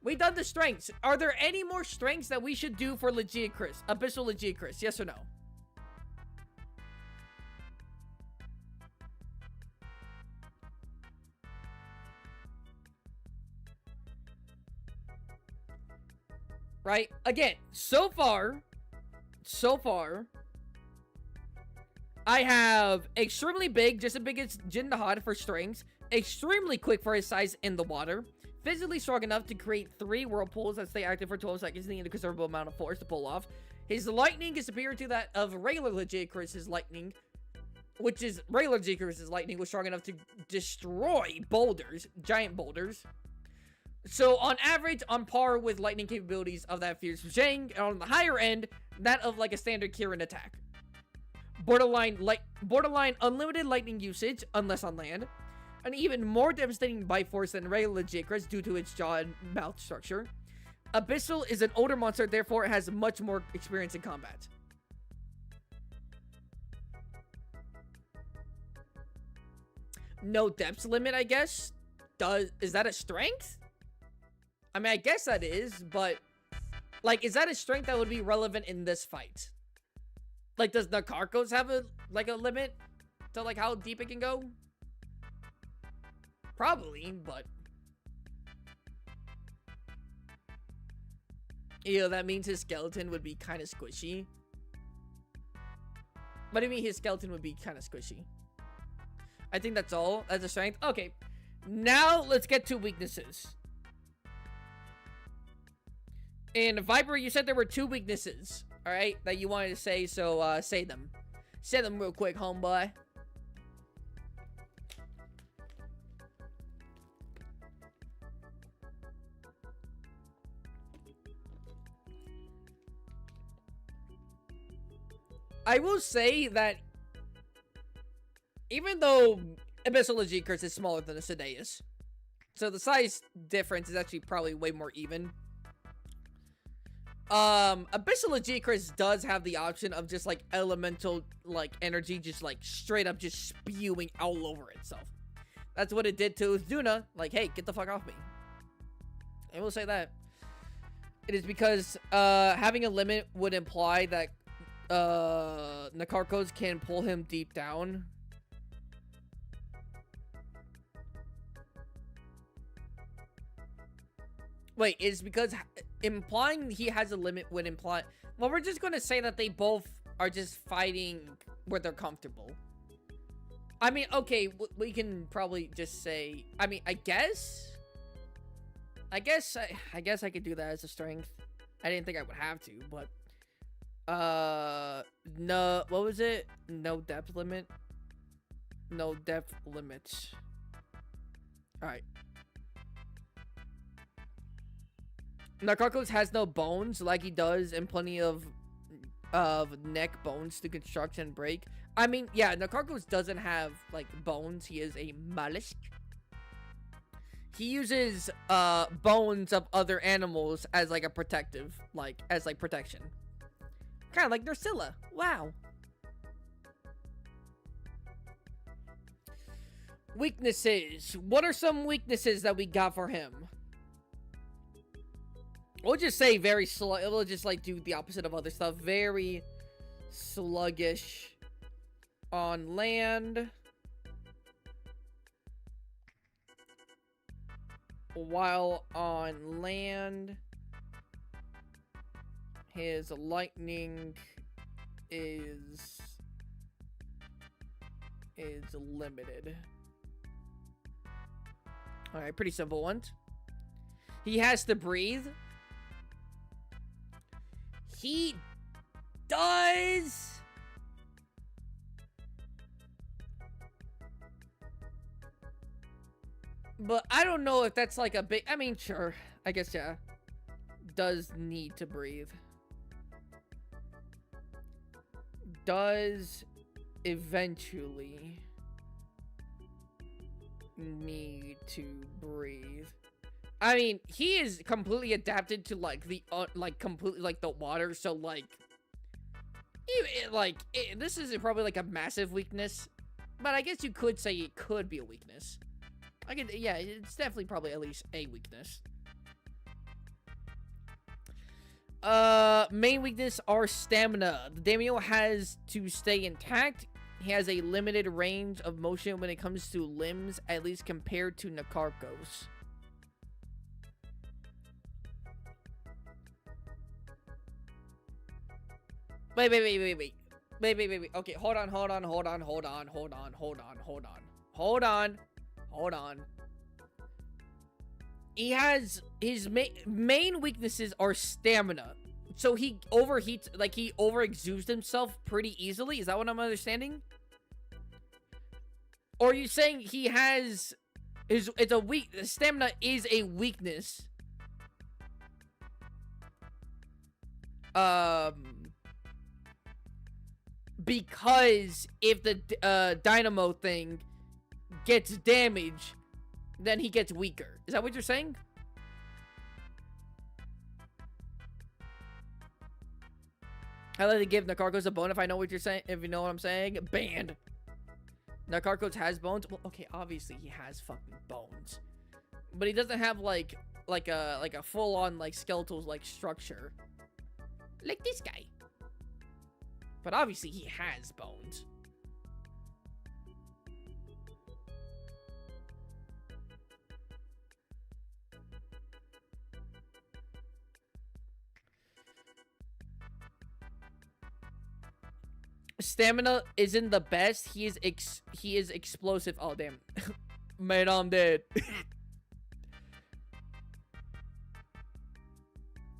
We done the strengths. Are there any more strengths that we should do for Lagiacrus? Abyssal Lagiacrus, yes or no? Right? Again, so far, I have extremely big, just as big as Jindahad for strengths, extremely quick for his size in the water, physically strong enough to create 3 whirlpools that stay active for 12 seconds, needing a considerable amount of force to pull off. His lightning is superior to that of regular Lagiacrus' lightning, regular Lagiacrus' lightning was strong enough to destroy boulders, giant boulders. So, on average, on par with lightning capabilities of that fierce Zhang, and on the higher end, that of like a standard Kirin attack. Borderline unlimited lightning usage, unless on land. An even more devastating bite force than regular Lagiacrus due to its jaw and mouth structure. Abyssal is an older monster, therefore it has much more experience in combat. No depth limit, I guess? Is that a strength? I mean, I guess that is, but... Like, is that a strength that would be relevant in this fight? Like, does Nakarkos have a limit to, like, how deep it can go? Probably, but... You know, that means his skeleton would be kind of squishy. What do you mean his skeleton would be kind of squishy? I think that's all. That's a strength. Okay. Now, let's get to weaknesses. And Viper, you said there were 2 weaknesses, alright, that you wanted to say, so, say them. Say them real quick, homeboy. I will say that even though Abyssal Lagiacrus is smaller than a Sadeas, so the size difference is actually probably way more even. Abyssal Lagiacrus does have the option of just, like, elemental, like, energy just, like, straight up just spewing all over itself. That's what it did to Duna. Like, hey, get the fuck off me. I will say that. It is because, having a limit would imply that, Nakarkos can pull him deep down. Wait, is because implying he has a limit would imply... Well, we're just going to say that they both are just fighting where they're comfortable. I mean, okay, we can probably just say... I mean, I guess I could do that as a strength. I didn't think I would have to, but... No, what was it? No depth limit? No depth limits. Alright. Nakarkos has no bones like he does and plenty of neck bones to construct and break. I mean, yeah, Nakarkos doesn't have, like, bones. He is a mollusk. He uses, bones of other animals as, like, a protective, like, as, like, protection. Kind of like Drusilla. Wow. Weaknesses. What are some weaknesses that we got for him? We'll just say very slow. We'll just, like, do the opposite of other stuff. Very sluggish on land. While on land, his lightning is limited. Alright, pretty simple ones. He has to breathe. He does. But I don't know if that's like a big... I mean, sure. I guess, yeah. Does need to breathe. Does eventually need to breathe. I mean, he is completely adapted to, like, the, completely, like, the water, so, like... this isn't probably, like, a massive weakness. But I guess you could say it could be a weakness. Yeah, it's definitely probably at least a weakness. Main weakness are stamina. The Daimyo has to stay intact. He has a limited range of motion when it comes to limbs, at least compared to Nakarkos. Wait. Okay, hold on. He has his main weaknesses are stamina. So he overheats, like he overexudes himself pretty easily. Is that what I'm understanding? Or are you saying he has stamina is a weakness? Because if the dynamo thing gets damaged, then he gets weaker. Is that what you're saying? I like to give Nakarkos a bone if I know what you're saying. If you know what I'm saying. Banned. Nakarkos has bones. Well, okay, obviously he has fucking bones, but he doesn't have like a full on like skeletal like structure like this guy. But obviously he has bones. Stamina isn't the best. He is explosive. Oh damn. Man, I'm dead.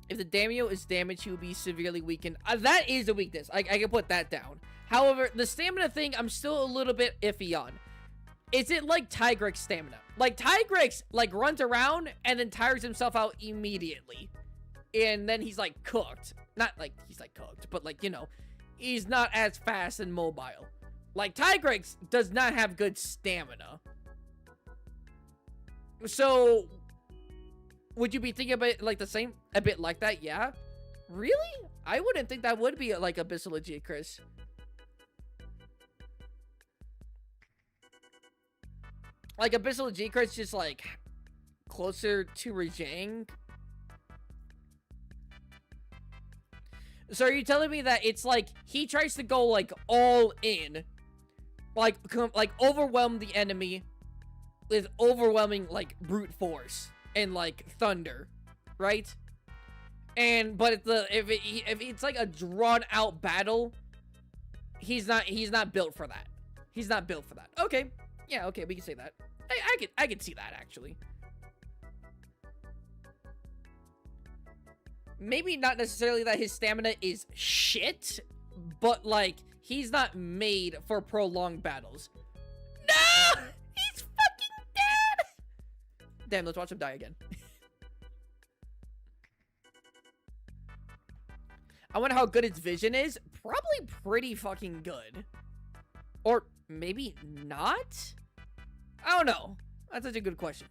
If the Daimyo is damaged, he will be severely weakened. That is a weakness. I can put that down. However, the stamina thing, I'm still a little bit iffy on. Is it like Tigrex stamina? Like, Tigrex, like, runs around and then tires himself out immediately. And then he's, like, cooked. Not, like, he's, like, cooked, but, like, you know, he's not as fast and mobile. Like, Tigrex does not have good stamina. So... would you be thinking about it like the same, a bit like that? Yeah? Really? I wouldn't think that would be like Abyssal Lagiacrus. Like Abyssal Lagiacrus just like closer to Rajang. So are you telling me that it's like he tries to go like all in, like overwhelm the enemy with overwhelming like brute force and like thunder, right? And but if it's like a drawn out battle, he's not built for that. He's not built for that. Okay, yeah, okay, we can say that. I could see that actually. Maybe not necessarily that his stamina is shit, but like he's not made for prolonged battles. Damn, let's watch him die again. I wonder how good its vision is. Probably pretty fucking good. Or maybe not? I don't know. That's such a good question.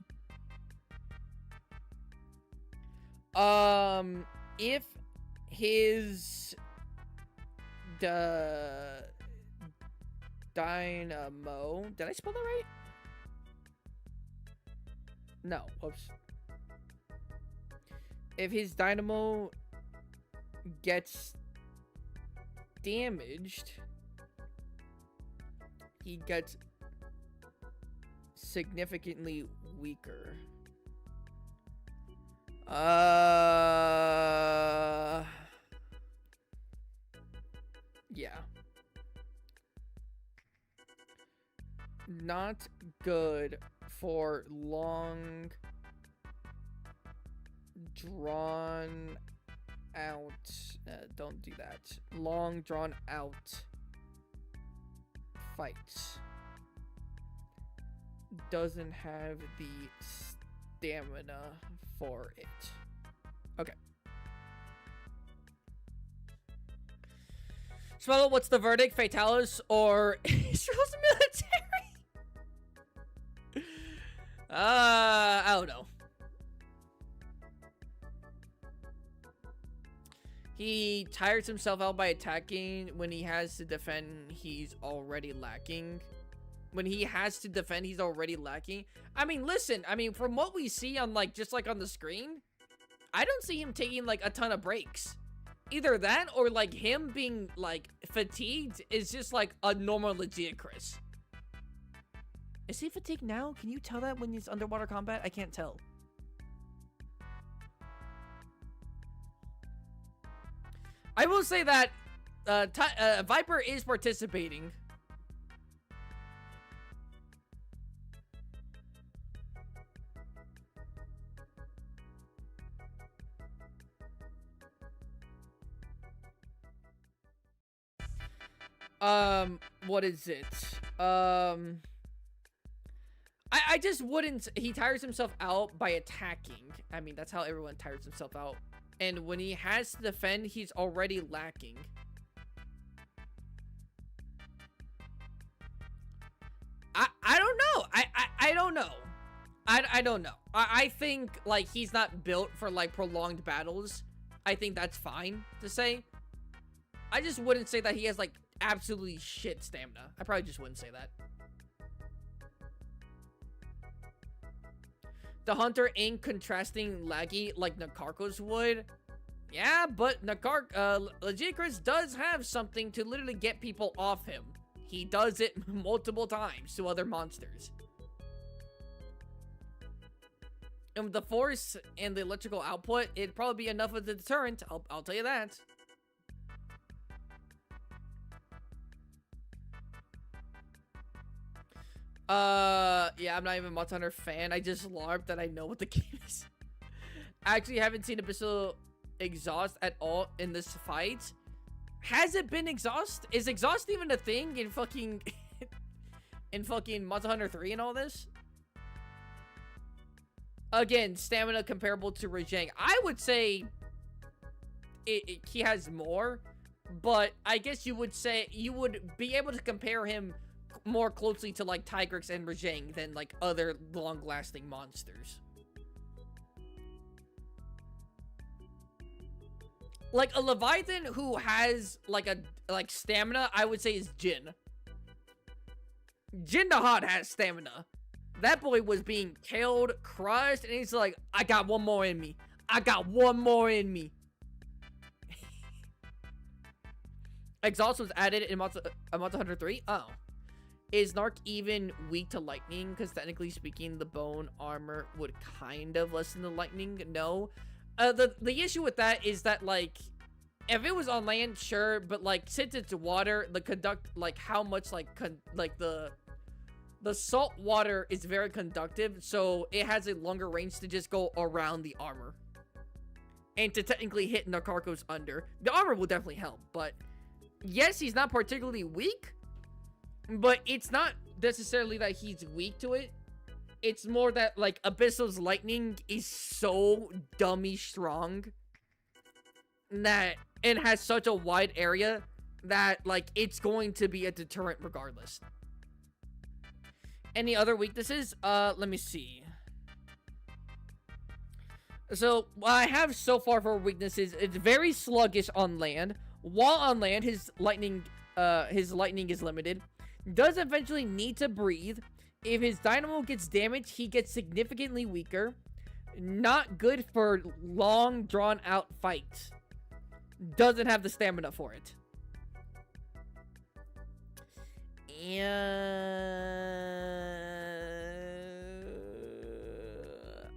If his dynamo, did I spell that right? No, whoops. If his dynamo gets damaged, he gets significantly weaker. Yeah. Not good for long drawn out. Don't do that. Long drawn out fights. Doesn't have the stamina for it. Okay. Swallow, what's the verdict? Fatalis or Israel's military? I don't know. He tires himself out by attacking. When he has to defend, he's already lacking. When he has to defend, he's already lacking. I mean, listen, I mean, from what we see on, like, just, like, on the screen, I don't see him taking, like, a ton of breaks. Either that or, like, him being, like, fatigued is just, like, a normal Lagiacrus. Is he fatigued now? Can you tell that when he's underwater combat? I can't tell. I will say that Viper is participating. What is it? I just wouldn't. He tires himself out by attacking. I mean, that's how everyone tires himself out. And when he has to defend, he's already lacking. I don't know. I don't know. I don't know. I think, like, he's not built for, like, prolonged battles. I think that's fine to say. I just wouldn't say that he has, like, absolutely shit stamina. I probably just wouldn't say that. The Hunter ain't contrasting laggy like Nakarkos would. Yeah, but Lagiacrus does have something to literally get people off him. He does it multiple times to other monsters. And with the force and the electrical output, it'd probably be enough of a deterrent. I'll tell you that. Yeah, I'm not even a Monster Hunter fan. I just LARP that I know what the game is. I actually haven't seen Abyssal exhaust at all in this fight. Has it been exhaust? Is exhaust even a thing in fucking in fucking Monster Hunter 3 and all this? Again, stamina comparable to Rajang. I would say he has more, but I guess you would say you would be able to compare him more closely to like Tigrex and Rajang than like other long-lasting monsters. Like a Leviathan who has like stamina, I would say is Jin. Jin the Hot has stamina. That boy was being killed, crushed, and he's like, I got one more in me. I got one more in me. Exhaust was added in Monster Hunter 3? Oh. Is Narc even weak to lightning? Because technically speaking, the bone armor would kind of lessen the lightning. No. The issue with that is that, like, if it was on land, sure, but, like, since it's water, how much, the salt water is very conductive, so it has a longer range to just go around the armor. And to technically hit Nakarkos under. The armor will definitely help, but yes, he's not particularly weak, but it's not necessarily that he's weak to it. It's more that, like, Abyssal's lightning is so dummy strong that it has such a wide area that, like, it's going to be a deterrent regardless. Any other weaknesses? Let me see. So, what I have so far for weaknesses, it's very sluggish on land. While on land, his lightning is limited. Does eventually need to breathe. If his dynamo gets damaged, he gets significantly weaker. Not good for long, drawn-out fights. Doesn't have the stamina for it.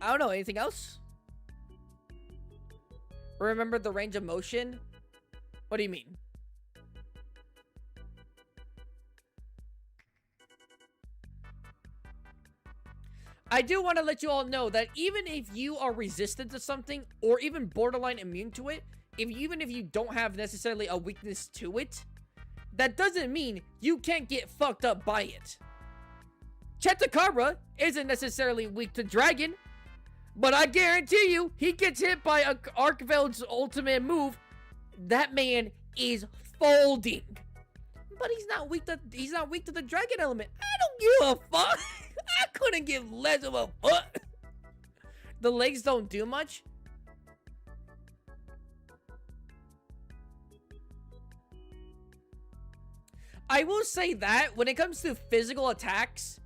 I don't know. Anything else? Remember the range of motion? What do you mean? I do want to let you all know that even if you are resistant to something or even borderline immune to it, even if you don't have necessarily a weakness to it, that doesn't mean you can't get fucked up by it. Chetakabra isn't necessarily weak to dragon, but I guarantee you, he gets hit by Arkveld's ultimate move, that man is folding. But he's not weak to the dragon element. I don't give a fuck. I couldn't give less of a fuck. The legs don't do much. I will say that when it comes to physical attacks,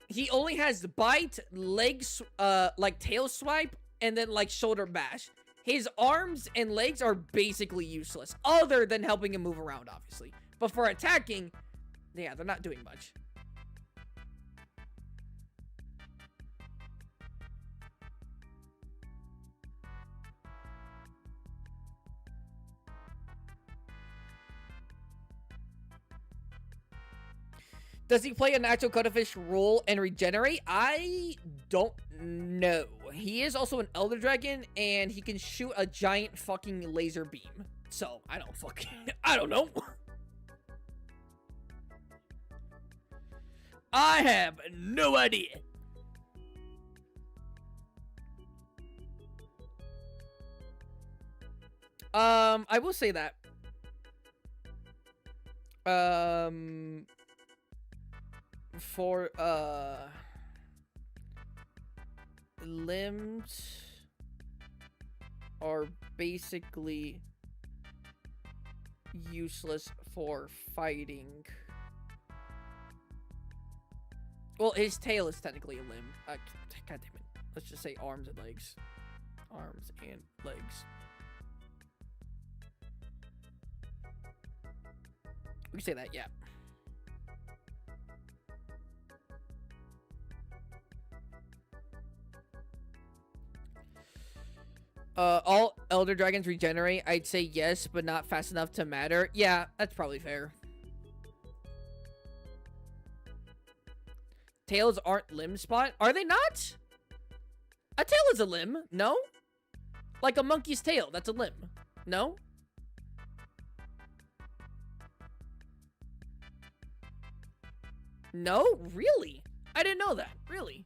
he only has bite, legs, like tail swipe, and then like shoulder bash. His arms and legs are basically useless, other than helping him move around, obviously. But for attacking, yeah, they're not doing much. Does he play a natural cuttlefish role and regenerate? I don't know. He is also an Elder Dragon, and he can shoot a giant fucking laser beam. So, I don't know. I have no idea. I will say that. For limbs are basically useless for fighting. Well, his tail is technically a limb. God damn it. Let's just say arms and legs. Arms and legs. We can say that, yeah. All Elder Dragons regenerate? I'd say yes, but not fast enough to matter. Yeah, that's probably fair. Tails aren't limb spot? Are they not? A tail is a limb, no? Like a monkey's tail, that's a limb. No? No? Really? I didn't know that. Really?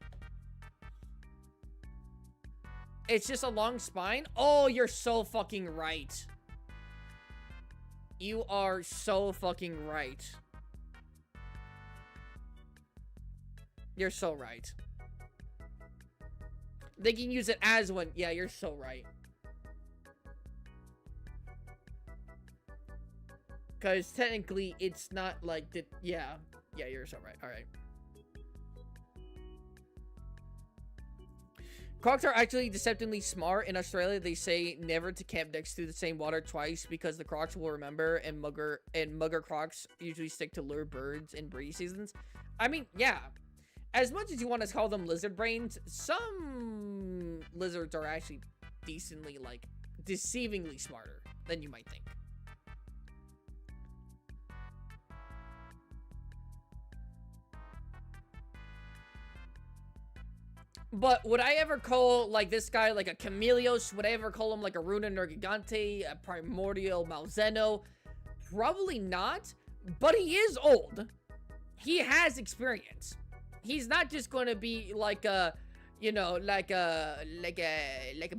It's just a long spine? Oh, you're so fucking right. You are so fucking right. You're so right. They can use it as one. Yeah, you're so right. Because technically, it's not like the... Yeah. Yeah, you're so right. Alright. Crocs are actually deceptively smart. In Australia, they say never to camp next to the same water twice because the crocs will remember, and mugger crocs usually stick to lure birds in breeding seasons. I mean, yeah. As much as you want to call them lizard brains, some lizards are actually decently, like, deceivingly smarter than you might think. But would I ever call, like, this guy, like, a Chameleos? Would I ever call him, like, a Runa Nergigante, a Primordial Malzeno? Probably not. But he is old. He has experience. He's not just going to be like a, you know, like a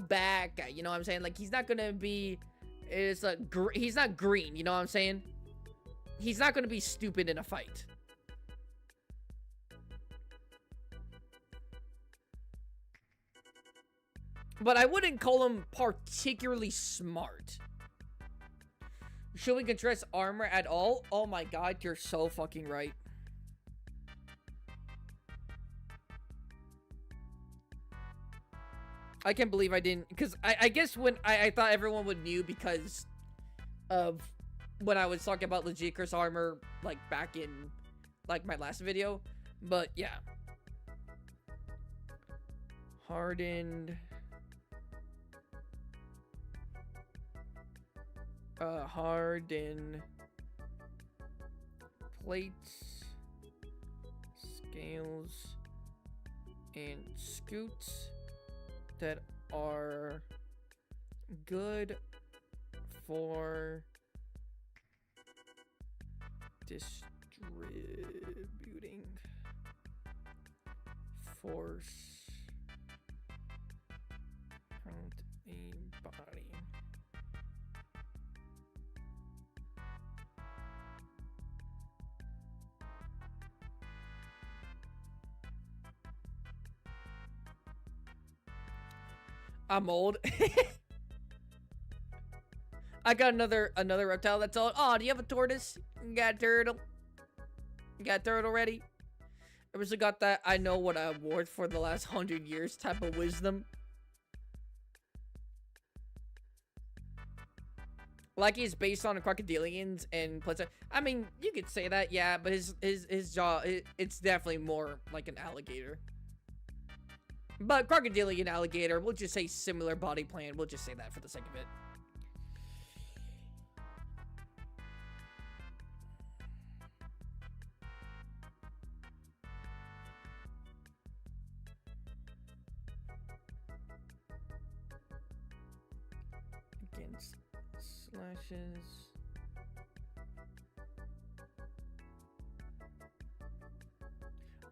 bad guy. You know what I'm saying? Like, he's not going to be, he's not green. You know what I'm saying? He's not going to be stupid in a fight. But I wouldn't call him particularly smart. Should we contrast armor at all? Oh my god, you're so fucking right. I can't believe I didn't, because I guess when I thought everyone would knew because of when I was talking about Lagiacrus armor, like, back in, like, my last video. But, yeah. Hardened. Harden plates, scales, and scoots that are good for distributing force around a body. I'm old. I got another reptile that's all. Oh, do you have a tortoise? You got a turtle? You got a turtle ready? I also got that I know what I award for the last 100 years type of wisdom. Like he's based on crocodilians and Plaza. I mean, you could say that, yeah, but his jaw, it's definitely more like an alligator. But crocodilian alligator, we'll just say similar body plan. We'll just say that for the sake of it. Against slashes.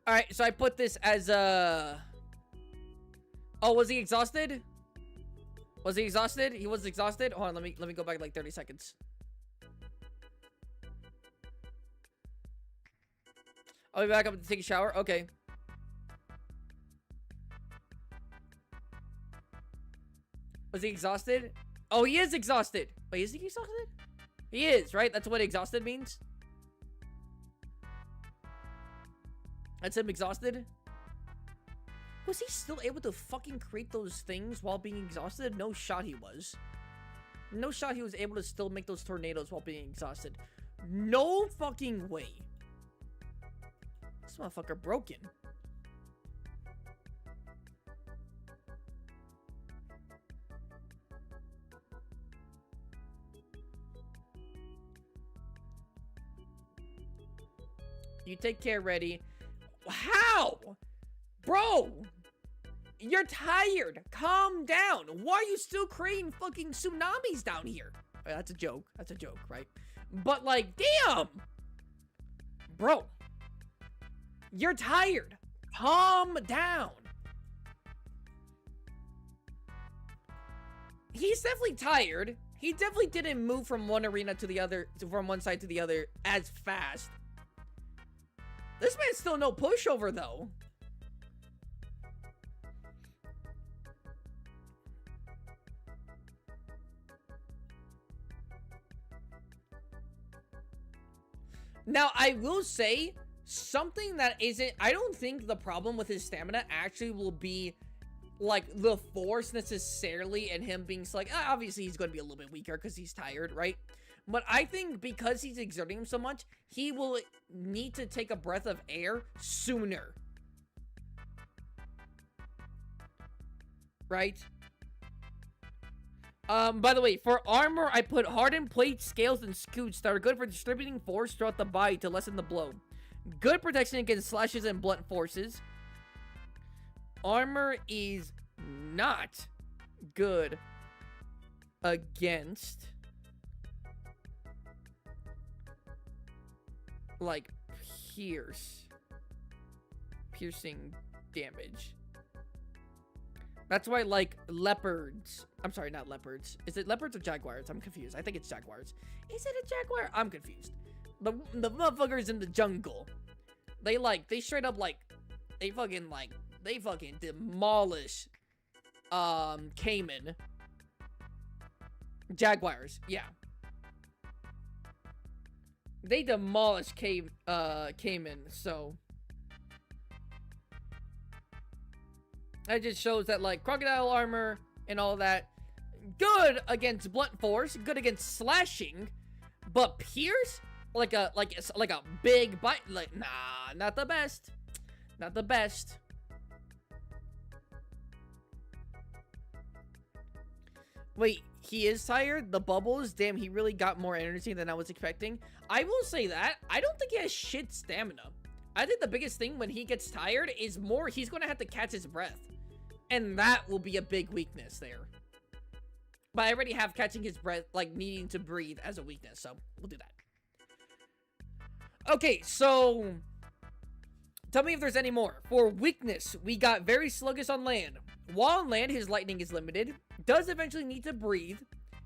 Alright, so I put this as a... Oh, was he exhausted? Was he exhausted? He was exhausted? Hold on, let me go back like 30 seconds. I'll be back up to take a shower. Okay. Was he exhausted? Oh, he is exhausted. Wait, is he exhausted? He is, right? That's what exhausted means? That's him exhausted? Was he still able to fucking create those things while being exhausted? No shot he was. No shot he was able to still make those tornadoes while being exhausted. No fucking way. This motherfucker broken. You take care, ready. How? Bro! You're tired. Calm down. Why are you still creating fucking tsunamis down here? That's a joke. That's a joke, right? But like, damn! Bro. You're tired. Calm down. He's definitely tired. He definitely didn't move from one arena to the other, from one side to the other as fast. This man's still no pushover, though. Now, I will say, something that isn't... I don't think the problem with his stamina actually will be, like, the force necessarily and him being like... obviously, he's going to be a little bit weaker because he's tired, right? But I think because he's exerting him so much, he will need to take a breath of air sooner. Right? By the way, for armor, I put hardened plates, scales, and scoots that are good for distributing force throughout the body to lessen the blow. Good protection against slashes and blunt forces. Armor is not good against... like, piercing damage. That's why, like, leopards... I'm sorry, not leopards. Is it leopards or jaguars? I'm confused. I think it's jaguars. Is it a jaguar? I'm confused. The motherfuckers in the jungle. They straight up, like... They fucking demolish... caiman. Jaguars, yeah. They demolish caiman, so... That just shows that, like, crocodile armor and all that, good against blunt force, good against slashing, but pierce, like a big bite, like, nah, not the best. Not the best. Wait, he is tired? The bubbles? Damn, he really got more energy than I was expecting. I will say that. I don't think he has shit stamina. I think the biggest thing when he gets tired is more he's going to have to catch his breath. And that will be a big weakness there. But I already have catching his breath, like needing to breathe as a weakness, so we'll do that. Okay, so tell me if there's any more. For weakness, we got very sluggish on land. While on land, his lightning is limited. Does eventually need to breathe.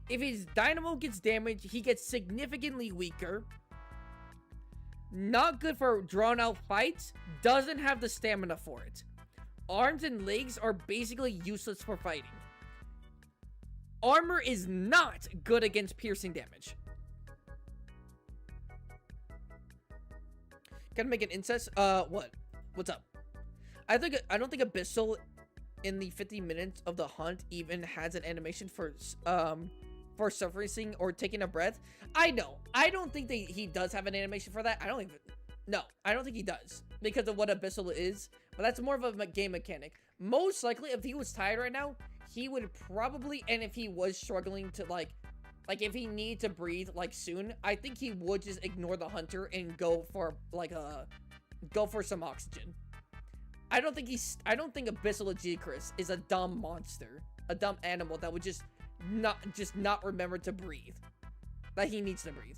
If his dynamo gets damaged, he gets significantly weaker. Not good for drawn out fights. Doesn't have the stamina for it. Arms and legs are basically useless for fighting. Armor is not good against piercing damage. Gotta make an incest. What? What's up? I don't think Abyssal in the 50 minutes of the hunt even has an animation for surfacing or taking a breath. I know. I don't think he does have an animation for that. I don't think he does because of what Abyssal is. But that's more of a game mechanic. Most likely, if he was tired right now, he would probably, and if he was struggling to like if he needed to breathe like soon, I think he would just ignore the hunter and go for some oxygen. I don't think Abyssal Lagiacrus is a dumb monster, a dumb animal that would just not remember to breathe. That he needs to breathe.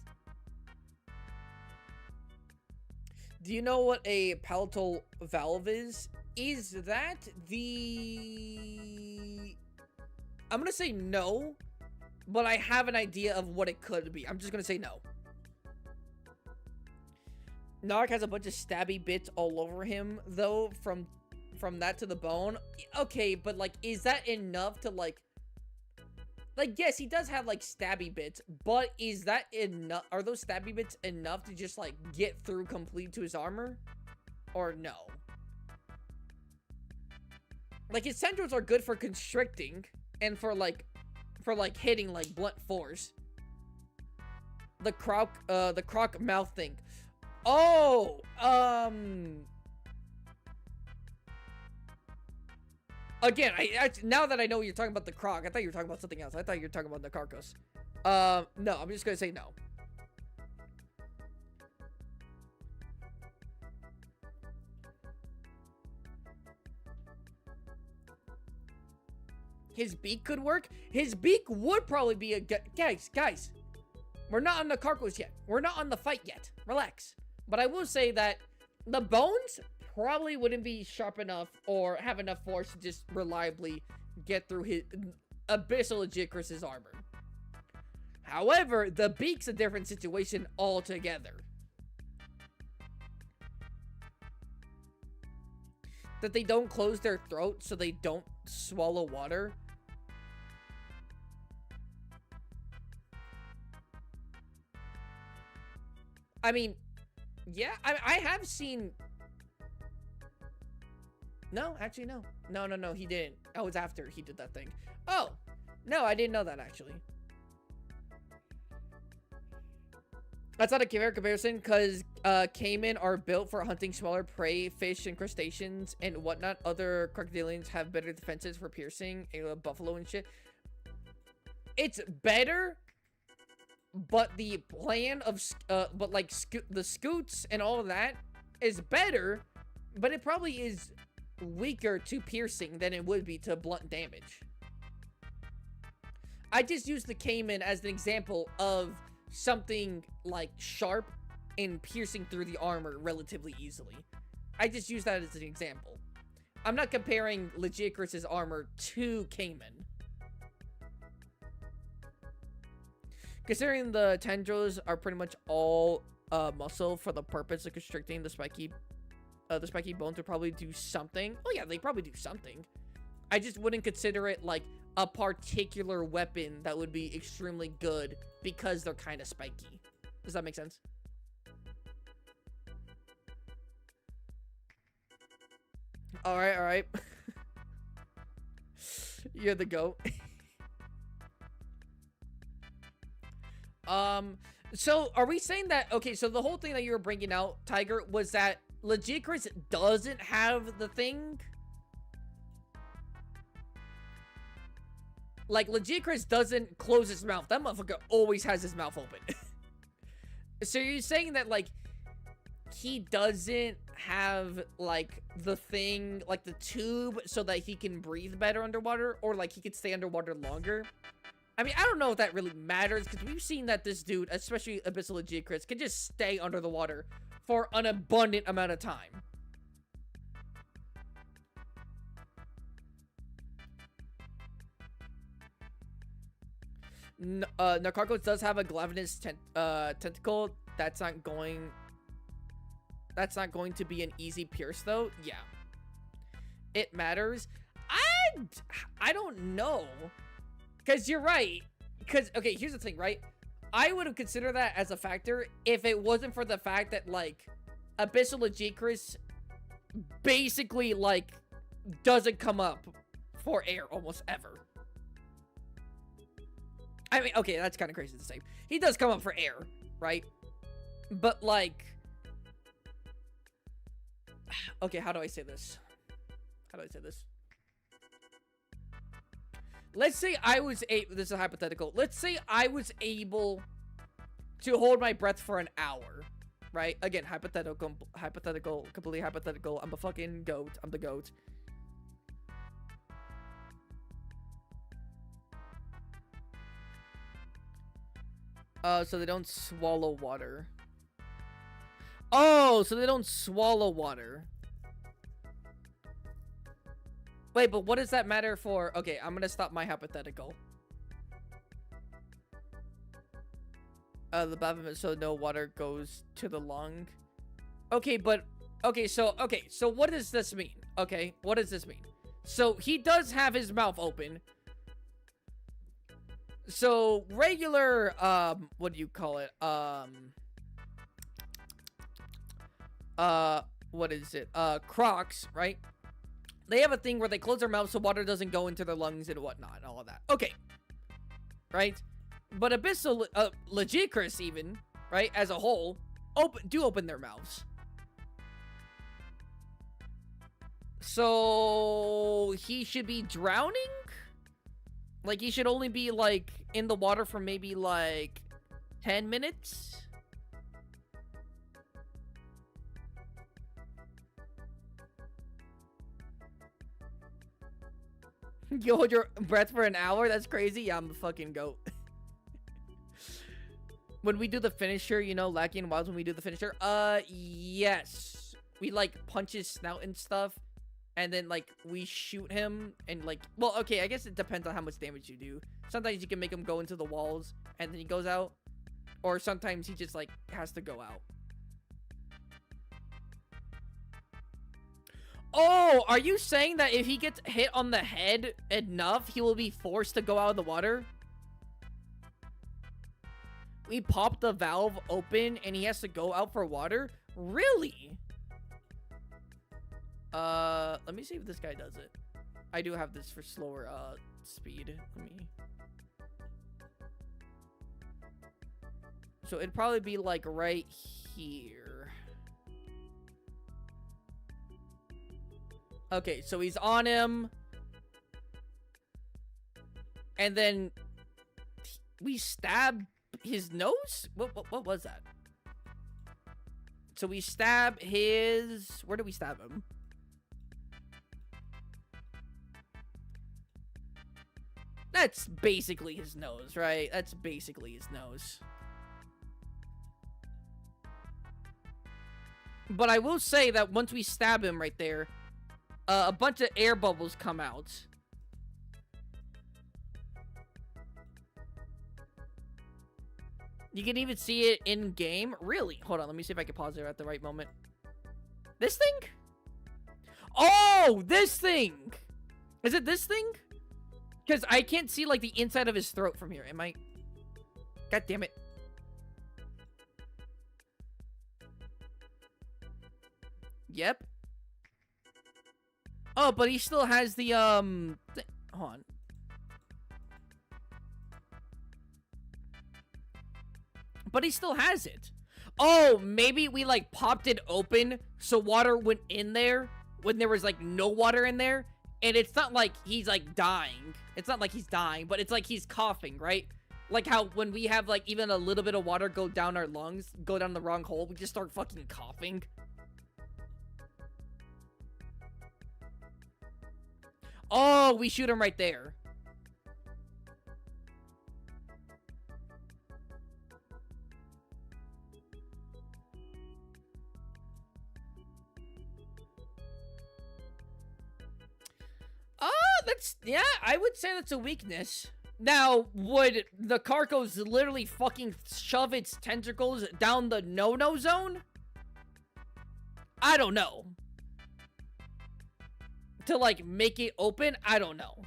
Do you know what a palatal valve is? Is that the... I'm gonna say no, but I have an idea of what it could be. I'm just gonna say no. Narc has a bunch of stabby bits all over him, though, from that to the bone. Okay, but, like, is that enough to, like, yes, he does have, like, stabby bits, but is that enough? Are those stabby bits enough to just, like, get through complete to his armor? Or no? Like, his tendrils are good for constricting and for hitting, like, blunt force. The croc mouth thing. Oh, again, now that I know you're talking about the croc, I thought you were talking about something else. I thought you were talking about Nakarkos. No, I'm just gonna say no. His beak could work. His beak would probably be a guys. We're not on the Nakarkos yet. We're not on the fight yet. Relax. But I will say that the bones probably wouldn't be sharp enough or have enough force to just reliably get through his Abyssal Lagiacrus' armor. However, the beak's a different situation altogether. That they don't close their throat so they don't swallow water. I mean, yeah, I have seen... No, actually, no. No, he didn't. Oh, it's after he did that thing. Oh, no, I didn't know that, actually. That's not a fair comparison, because caiman are built for hunting smaller prey, fish, and crustaceans, and whatnot. Other crocodilians have better defenses for piercing, buffalo and shit. It's better, but the plan of, the scoots and all of that is better, but it probably is weaker to piercing than it would be to blunt damage. I just used the caiman as an example of something like sharp and piercing through the armor relatively easily. I just use that as an example. I'm not comparing Lagiacrus' armor to Cayman. Considering the tendrils are pretty much all muscle for the purpose of constricting the spiky bone to probably do something. Oh yeah, they probably do something. I just wouldn't consider it like a particular weapon that would be extremely good because they're kind of spiky. Does that make sense? All right. You're the goat. So are we saying that, okay, so the whole thing that you were bringing out, Tiger, was that Lagiacrus doesn't have the thing? Like, Lagiacrus doesn't close his mouth. That motherfucker always has his mouth open. So you're saying that, like, he doesn't have, like, the thing, like, the tube so that he can breathe better underwater? Or, like, he could stay underwater longer? I mean, I don't know if that really matters, because we've seen that this dude, especially Abyssal Lagiacrus, can just stay under the water for an abundant amount of time. Nakarkos does have a gelatinous tentacle. That's not going to be an easy pierce, though. Yeah. It matters. I don't know. Because you're right. Because, okay, here's the thing, right? I would have considered that as a factor if it wasn't for the fact that, like, Abyssal Lagiacrus basically, like, doesn't come up for air almost ever. I mean, okay, that's kind of crazy to say. He does come up for air, right? But, like... Okay, how do I say this? Let's say I was this is a hypothetical. Let's say I was able to hold my breath for an hour, right? Again, hypothetical, completely hypothetical. I'm a fucking goat. I'm the goat. So they don't swallow water. Oh, so they don't swallow water. Wait, but what does that matter for? Okay, I'm gonna stop my hypothetical. The bottom, so no water goes to the lung. Okay, but so what does this mean? Okay, what does this mean? So he does have his mouth open. So regular, what do you call it? What is it? Crocs, right? They have a thing where they close their mouth so water doesn't go into their lungs and whatnot and all of that. Okay. Right? But Abyssal Lagiacrus even, right, as a whole, open their mouths. So he should be drowning? Like, he should only be, like, in the water for maybe, like, 10 minutes? You hold your breath for an hour? That's crazy. Yeah, I'm a fucking goat. When we do the finisher, you know, Lackey and Wilds, when we do the finisher, yes. We, like, punch his snout and stuff. And then, like, we shoot him. And, like, well, okay, I guess it depends on how much damage you do. Sometimes you can make him go into the walls. And then he goes out. Or sometimes he just, like, has to go out. Oh, are you saying that if he gets hit on the head enough, he will be forced to go out of the water? We pop the valve open and he has to go out for water? Really? Let me see if this guy does it. I do have this for slower, speed. Let me... So it'd probably be, like, right here. Okay, so he's on him. And then we stab his nose? What was that? So we stab his... Where do we stab him? That's basically his nose, right? That's basically his nose. But I will say that once we stab him right there, a bunch of air bubbles come out. You can even see it in game. Really? Hold on, let me see if I can pause it at the right moment. This thing? Oh, this thing! Is it this thing? Because I can't see, like, the inside of his throat from here. Am I... God damn it. Yep. Oh, but he still has the, hold on. But he still has it. Oh, maybe we, like, popped it open so water went in there when there was, like, no water in there. And it's not like he's, like, dying. It's not like he's dying, but it's like he's coughing, right? Like how when we have, like, even a little bit of water go down our lungs, go down the wrong hole, we just start fucking coughing. Oh, we shoot him right there. Yeah, I would say that's a weakness. Now, would the Nakarkos literally fucking shove its tentacles down the no-no zone? I don't know. To, like, make it open? I don't know.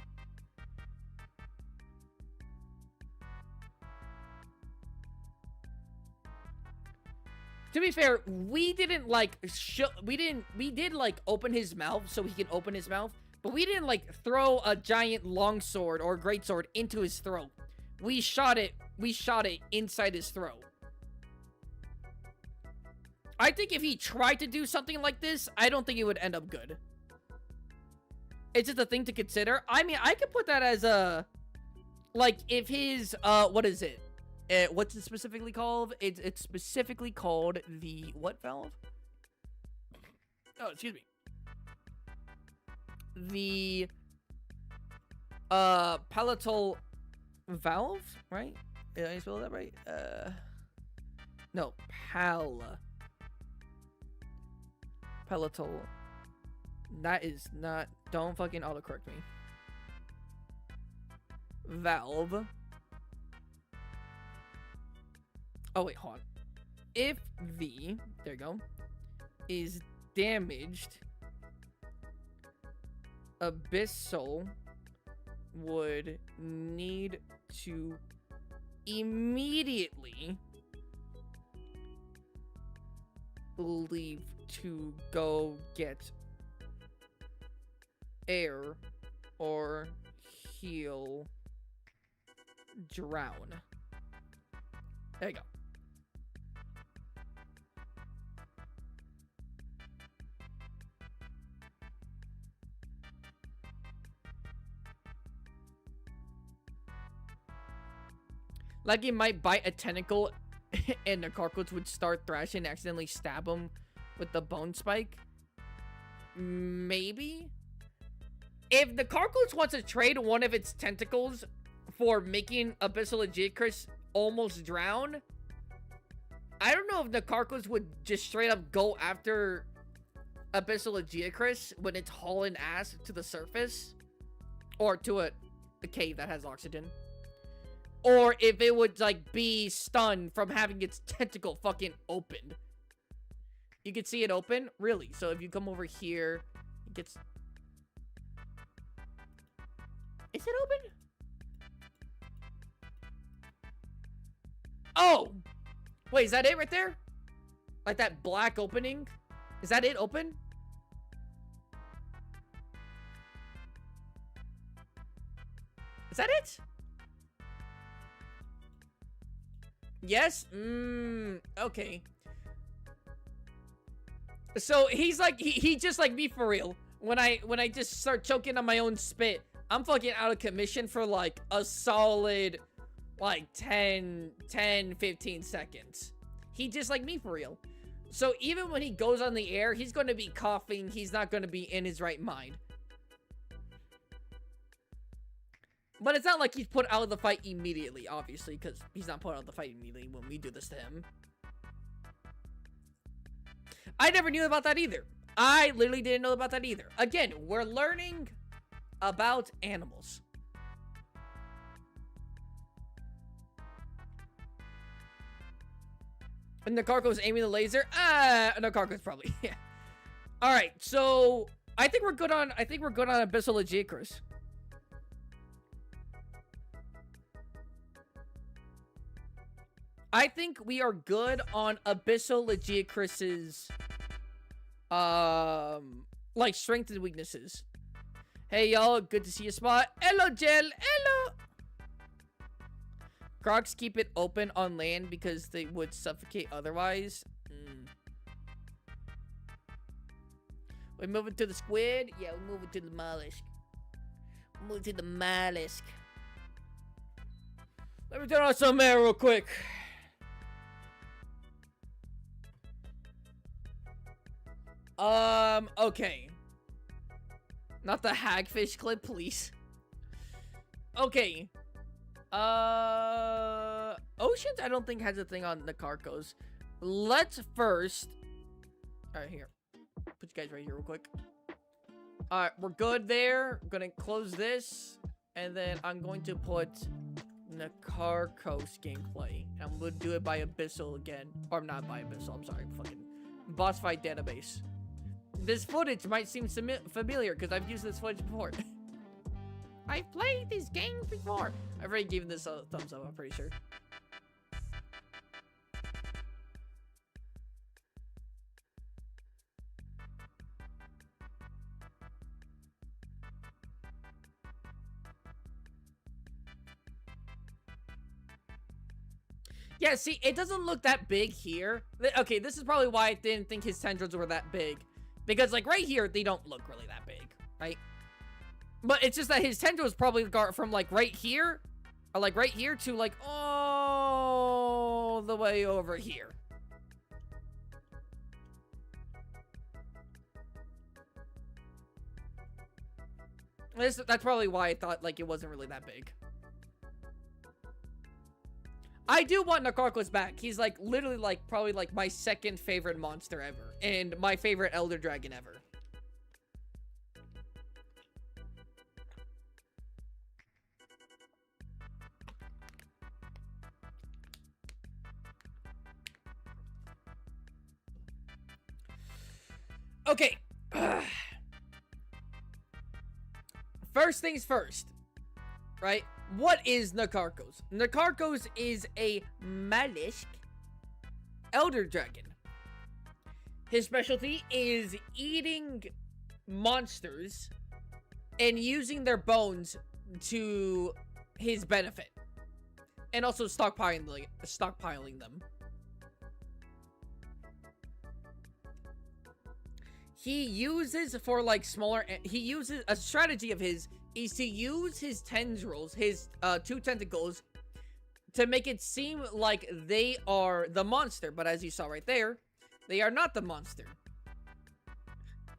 To be fair, we didn't, like, we did, like, open his mouth so he can open his mouth. But we didn't, like, throw a giant longsword or greatsword into his throat. We shot it inside his throat. I think if he tried to do something like this, I don't think it would end up good. It's just a thing to consider. I mean, I could put that as a... Like, if his, what is it? What's it specifically called? It's specifically called the... What valve? Oh, excuse me. The palatal valve, right? Did I spell that right? No, palatal. That is not. Don't fucking autocorrect me. Valve. Oh wait, hold on. If the there you go is damaged, Abyssal would need to immediately leave to go get air or heal drown. There you go. Like it might bite a tentacle and the Nakarkos would start thrashing and accidentally stab him with the bone spike. Maybe? If the Nakarkos wants to trade one of its tentacles for making Abyssal Lagiacrus almost drown, I don't know if the Nakarkos would just straight up go after Abyssal Lagiacrus when it's hauling ass to the surface. Or to a cave that has oxygen. Or if it would, like, be stunned from having its tentacle fucking opened. You can see it open? Really? So if you come over here, it gets... Is it open? Oh! Wait, is that it right there? Like that black opening? Is that it open? Is that it? Yes? Okay. So he's like, he just like me for real. When I just start choking on my own spit, I'm fucking out of commission for like a solid like 10, 15 seconds. He just like me for real. So even when he goes on the air, he's going to be coughing. He's not going to be in his right mind. But it's not like he's put out of the fight immediately, obviously, because he's not put out of the fight immediately when we do this to him. I never knew about that either. I literally didn't know about that either. Again, we're learning about animals. And Nakarkos aiming the laser? Nakarkos probably, yeah. Alright, so I think we're good on Abyssal Lagiacrus. I think we are good on Abyssal Lagiacrus's like strengths and weaknesses. Hey y'all, good to see you, Spot. Hello, Gel. Hello. Crocs keep it open on land because they would suffocate otherwise. We're moving to the squid. Yeah, we're moving to the mollusk. We're moving to the mollusk. Let me turn on some air real quick. Okay. Not the hagfish clip, please. Okay. Oceans, I don't think has a thing on Nakarkos. Let's first... Alright, here. Put you guys right here real quick. Alright, we're good there. I'm gonna close this. And then I'm going to put Nakarkos gameplay. And I'm gonna do it by Abyssal again. Or not by Abyssal, I'm sorry. Fucking boss fight database. This footage might seem familiar because I've used this footage before. I've played this game before. I've already given this a thumbs up, I'm pretty sure. Yeah, see, it doesn't look that big here. Okay, this is probably why I didn't think his tendrils were that big. Because, like, right here, they don't look really that big, right? But it's just that his tendrils probably got from, like, right here, or, like, right here to, like, all the way over here. That's probably why I thought, like, it wasn't really that big. I do want Nakarkos back. He's, like, literally, like, probably, like, my second favorite monster ever. And my favorite Elder Dragon ever. Okay. First things first. Right? What is Nakarkos? Nakarkos is a mollusk elder dragon. His specialty is eating monsters and using their bones to his benefit. And also stockpiling them. He uses for like smaller... He uses a strategy of his is to use his tendrils, his two tentacles, to make it seem like they are the monster. But as you saw right there, they are not the monster.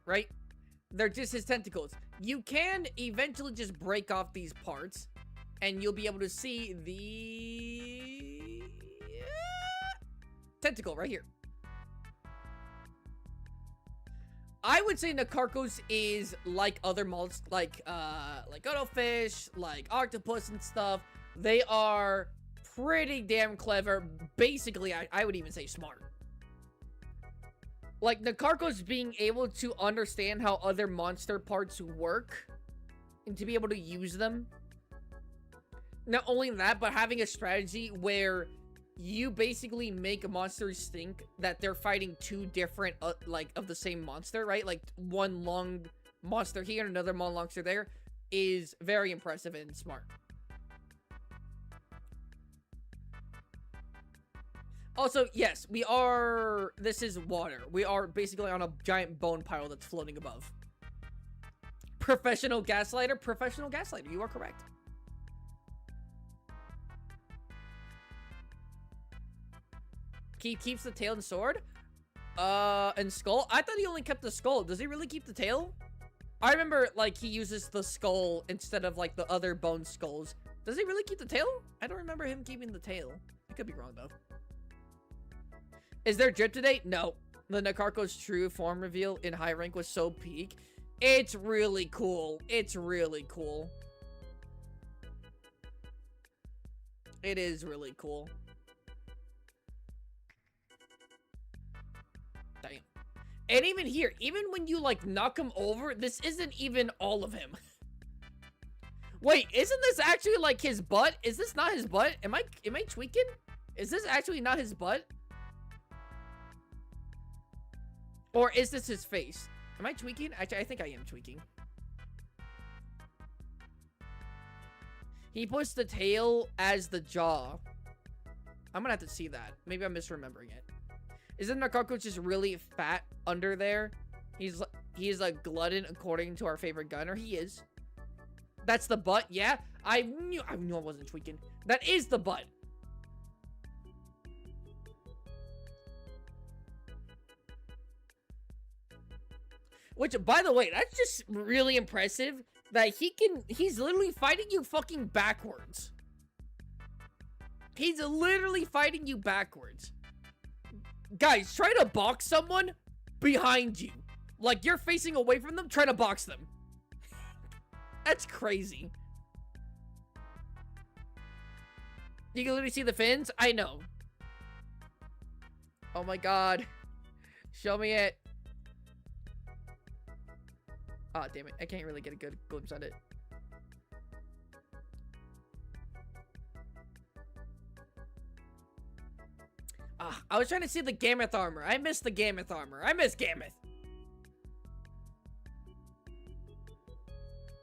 Right? They're just his tentacles. You can eventually just break off these parts, and you'll be able to see the tentacle right here. I would say Nakarkos is like other mollusks, like cuttlefish, like octopus and stuff. They are pretty damn clever. Basically, I would even say smart. Like, Nakarkos being able to understand how other monster parts work and to be able to use them. Not only that, but having a strategy where you basically make monsters think that they're fighting two different, like, of the same monster, right? Like, one long monster here and another monster there is very impressive and smart. Also, yes, this is water. We are basically on a giant bone pile that's floating above. Professional gaslighter, you are correct. He keeps the tail and sword? And skull? I thought he only kept the skull. Does he really keep the tail? I remember, like, he uses the skull instead of, like, the other bone skulls. Does he really keep the tail? I don't remember him keeping the tail. I could be wrong, though. Is there drip today? No. the Nakarkos true form reveal in high rank was so peak. It's really cool. It's really cool. It is really cool. Damn. And even here, even when you like knock him over, this isn't even all of him. Wait, isn't this actually like his butt? Is this not his butt? Am I tweaking? Is this actually not his butt? Or is this his face? Am I tweaking? Actually, I think I am tweaking. He puts the tail as the jaw. I'm gonna have to see that. Maybe I'm misremembering it. Isn't Nakarkos just really fat under there? He's a glutton according to our favorite gunner. He is. That's the butt, yeah? I knew I wasn't tweaking. That is the butt. Which, by the way, that's just really impressive that he's literally fighting you fucking backwards. He's literally fighting you backwards. Guys, try to box someone behind you. Like, you're facing away from them, try to box them. That's crazy. You can literally see the fins? I know. Oh my god. Show me it. Ah, damn it. I can't really get a good glimpse at it. Ah, I was trying to see the Gammoth armor. I missed the Gammoth armor. I miss Gammoth.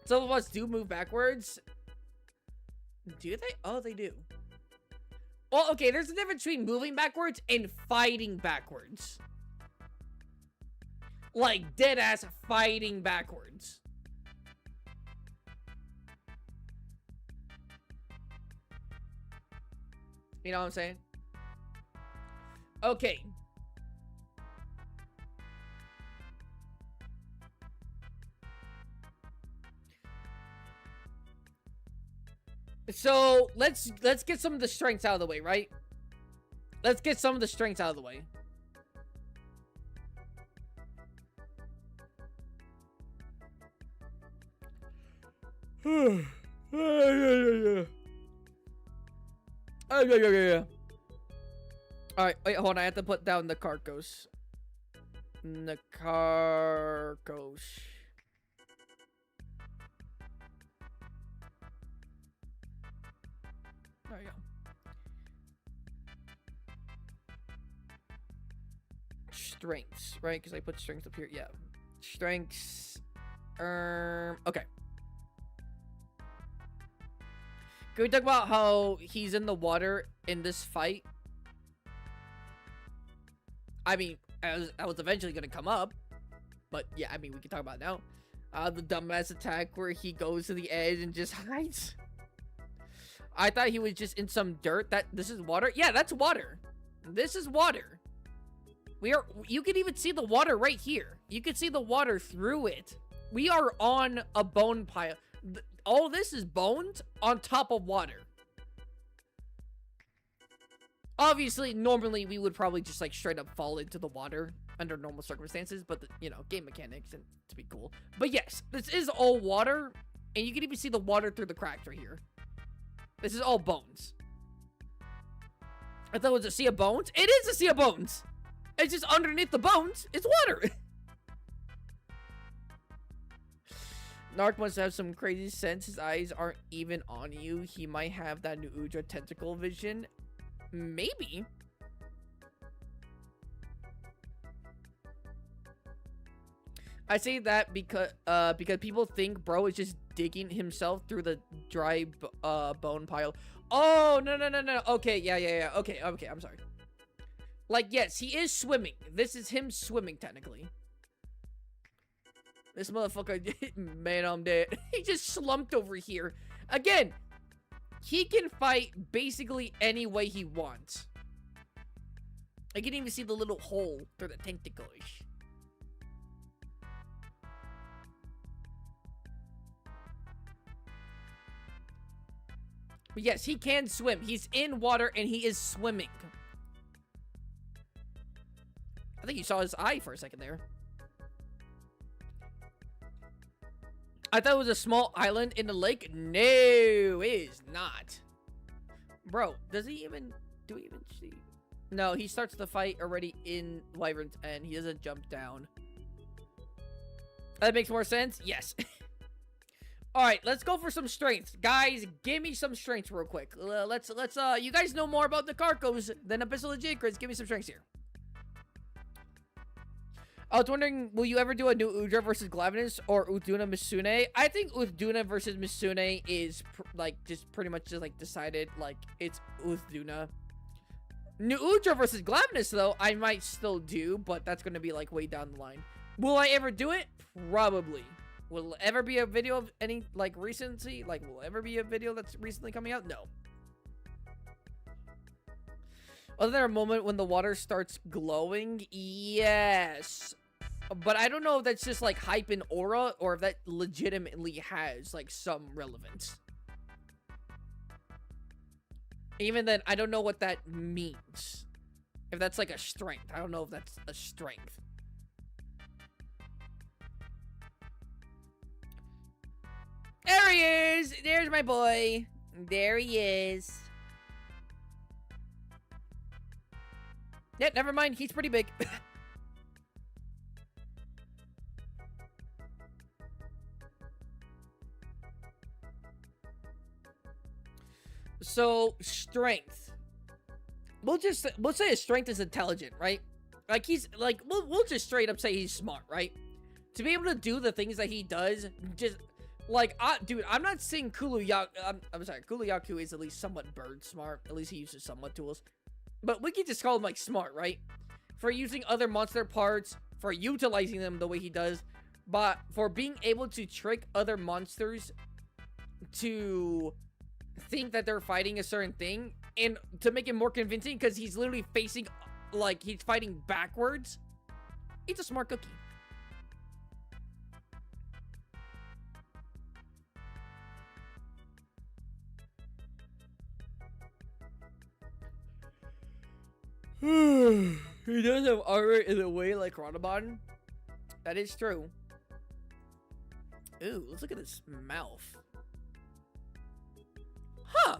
Some of us do move backwards. Do they? Oh, they do. Well, okay, there's a difference between moving backwards and fighting backwards. Like, dead-ass fighting backwards. You know what I'm saying? Okay. So, let's get some of the strengths out of the way, right? Let's get some of the strengths out of the way. Alright, wait, hold on. I have to put down Nakarkos. Nakarkos. There you go. Strengths, right? Because I put strengths up here. Yeah. Strengths. Okay. Can we talk about how he's in the water in this fight? I mean, I was eventually going to come up. But yeah, I mean, we can talk about it now. The dumbass attack where he goes to the edge and just hides. I thought he was just in some dirt. This is water? Yeah, that's water. This is water. You can even see the water right here. You can see the water through it. We are on a bone pile. All this is bones on top of water. Obviously, normally we would probably just like straight up fall into the water under normal circumstances, but game mechanics and to be cool. But yes, this is all water, and you can even see the water through the cracks right here. This is all bones. I thought it was a sea of bones. It is a sea of bones. It's just underneath the bones. It's water. Narc must have some crazy sense. His eyes aren't even on you. He might have that new Udra tentacle vision. Maybe. I say that because people think bro is just digging himself through the dry bone pile. Oh, no. Okay, yeah. Okay, I'm sorry. Like, yes, he is swimming. This is him swimming, technically. This motherfucker, man, I'm dead. He just slumped over here. Again, he can fight basically any way he wants. I can even see the little hole through the tentacles. But yes, he can swim. He's in water and he is swimming. I think you saw his eye for a second there. I thought it was a small island in the lake. No, it is not. Bro, does he even... Do we even see... No, he starts the fight already in Wyvern's End. He doesn't jump down. That makes more sense? Yes. Alright, let's go for some strength. Guys, give me some strength real quick. Let's you guys know more about Nakarkos than Abyssal Lagiacrus. Give me some strength here. I was wondering, will you ever do a new Udra versus Glavenus or Uduna Misune? I think Uduna versus Misune is just pretty much just like decided. Like, it's Uduna. New Udra versus Glavenus though, I might still do, but that's gonna be like way down the line. Will I ever do it? Probably. Will it ever be a video of any like recency? Like, will it ever be a video that's recently coming out? No. Other than a moment when the water starts glowing, yes. But I don't know if that's just like hype and aura or if that legitimately has like some relevance. Even then, I don't know what that means. If that's like a strength. I don't know if that's a strength. There he is! There's my boy. There he is. Yeah, never mind. He's pretty big. So, strength. We'll say his strength is intelligent, right? Like, he's, like, we'll just straight up say he's smart, right? To be able to do the things that he does, just, like, dude, I'm not saying I'm sorry, Kuluyaku is at least somewhat bird smart. At least he uses somewhat tools. But we can just call him, like, smart, right? For using other monster parts, for utilizing them the way he does, but for being able to trick other monsters to think that they're fighting a certain thing, and to make it more convincing because he's literally facing, like, he's fighting backwards. He's a smart cookie. He does have armor in a way like Ronabon. That is true. Ooh, let's look at his mouth. Huh.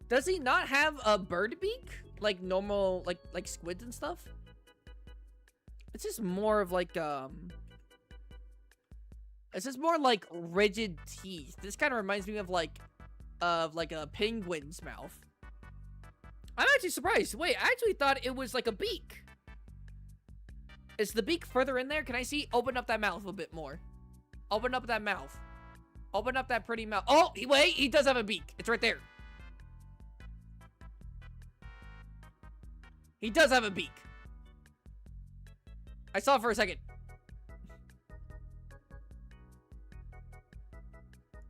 Does he not have a bird beak? Like normal, like squids and stuff? It's just more of like, it's just more like rigid teeth. This kind of reminds me of like a penguin's mouth. I'm actually surprised. Wait, I actually thought it was like a beak. Is the beak further in there? Can I see? Open up that mouth a bit more. Open up that mouth. Open up that pretty mouth. Oh, wait, he does have a beak. It's right there. He does have a beak. I saw it for a second.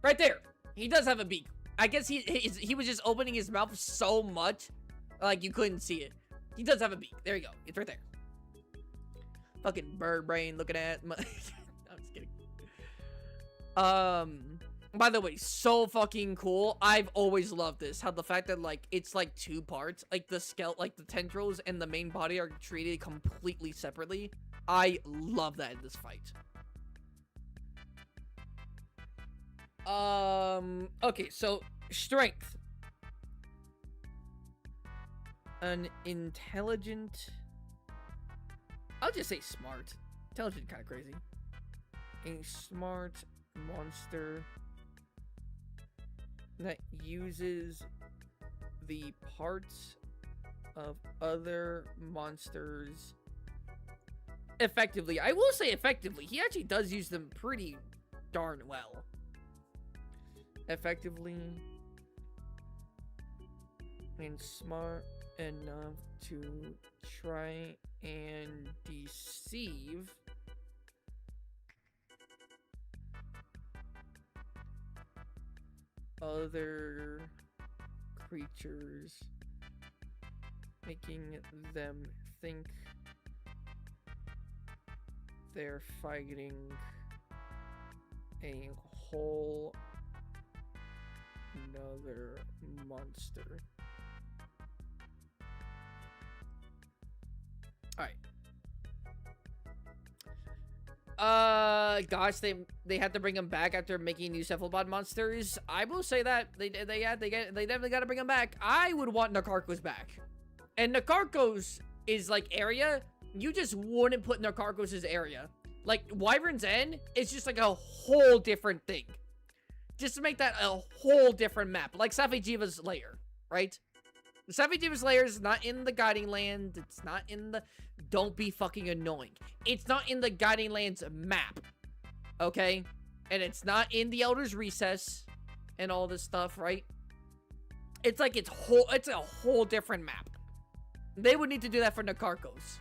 Right there. He does have a beak. I guess he was just opening his mouth so much, like you couldn't see it. He does have a beak. There you go. It's right there. Fucking bird brain looking at. I'm just kidding. By the way, so fucking cool. I've always loved this. How the fact that like it's like two parts, like the skeleton, like the tendrils and the main body are treated completely separately. I love that in this fight. Okay, so strength. An intelligent, I'll just say smart. Intelligent kind of crazy. A smart monster that uses the parts of other monsters effectively. I will say effectively. He actually does use them pretty darn well. Effectively and smart enough to try and deceive other creatures, making them think they're fighting a whole another monster. Alright. Gosh, they had to bring him back after making new cephalopod monsters. I will say that they definitely got to bring him back. I would want Nakarkos back, and Nakarkos is like area. You just wouldn't put Nakarkos' area. Like Wyvern's End is just like a whole different thing. Just to make that a whole different map, like Safijiva's lair, right? The Safijiva's lair is not in the Guiding Land. It's not in the... Don't be fucking annoying. It's not in the Guiding Land's map, okay? And it's not in the Elder's Recess and all this stuff, right? It's like it's a whole different map. They would need to do that for Nakarkos.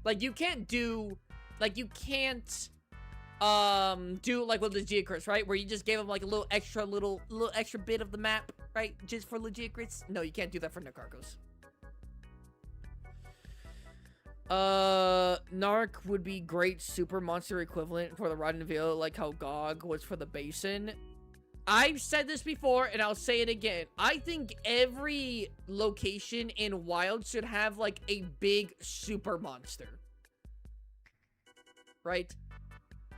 Like, you can't do... Like, you can't... do like with Lagiacrus, right? Where you just gave him like a little extra bit of the map, right? Just for Lagiacrus. No, you can't do that for Nakarkos. Narc would be great super monster equivalent for the Rotten Veil, like how Gog was for the Basin. I've said this before, and I'll say it again. I think every location in Wild should have like a big super monster, right?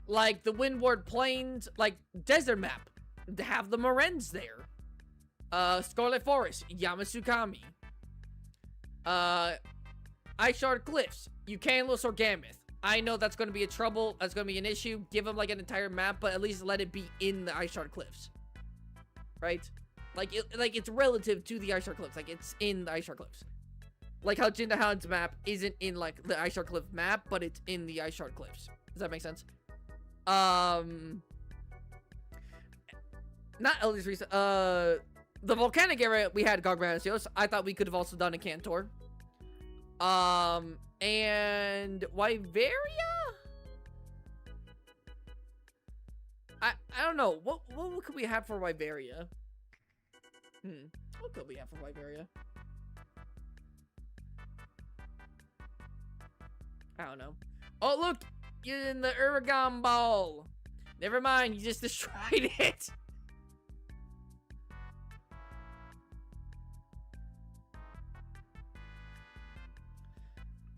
Like the Windward Plains, like desert map, to have the Morens there. Scarlet Forest, Yamasukami. Ice Shard Cliffs, Ucanlos or Gammoth. I know that's going to be a trouble. That's going to be an issue. Give them like an entire map, but at least let it be in the Ice Shard Cliffs, right? Like it's relative to the Ice Shard Cliffs. Like it's in the Ice Shard Cliffs. Like how Jinda Hound's map isn't in like the Ice Shard Cliff map, but it's in the Ice Shard Cliffs. Does that make sense? Not Elder's Recess. The volcanic area we had Gargantios. I thought we could have also done a Cantor. And Wyveria? I don't know. What could we have for Wyveria? What could we have for Wyveria? I don't know. Oh, look! You're in the Uragan Ball. Never mind, you just destroyed it.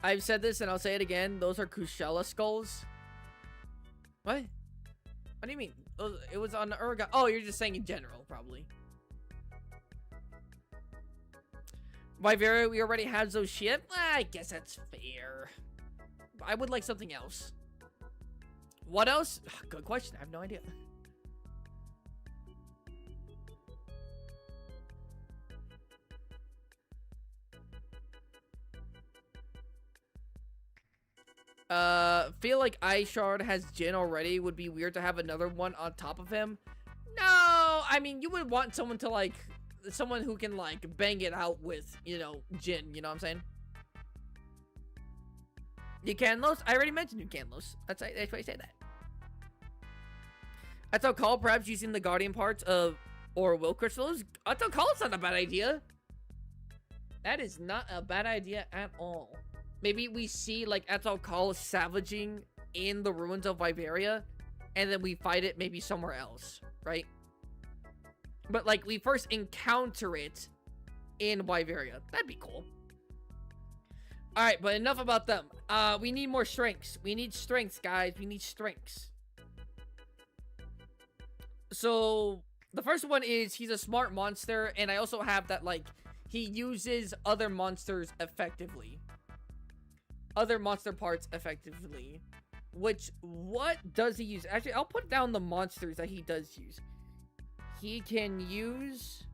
I've said this and I'll say it again. Those are Kushella skulls. What? What do you mean? It was on the Uragan. Oh, you're just saying in general, probably. Wyveria, we already had those shit. I guess that's fair. I would like something else. What else? Good question. I have no idea. Feel like Ice Shard has Jin already. Would be weird to have another one on top of him. No, I mean, you would want someone to like, someone who can like bang it out with, you know, Jin. You know what I'm saying? Ucanlos? I already mentioned Ucanlos. That's why I say that. That's how call perhaps using the guardian parts of or will crystals. That's how call is not a bad idea. That is not a bad idea at all. Maybe we see like Atal Call savaging in the ruins of Wyveria, and then we fight it maybe somewhere else, right? But like we first encounter it in Wyveria. That'd be cool. Alright, but enough about them. We need more strengths. We need strengths, guys. We need strengths. So, the first one is he's a smart monster, and I also have that, like, he uses other monsters effectively. Other monster parts effectively. Which, what does he use? Actually, I'll put down the monsters that he does use. He can use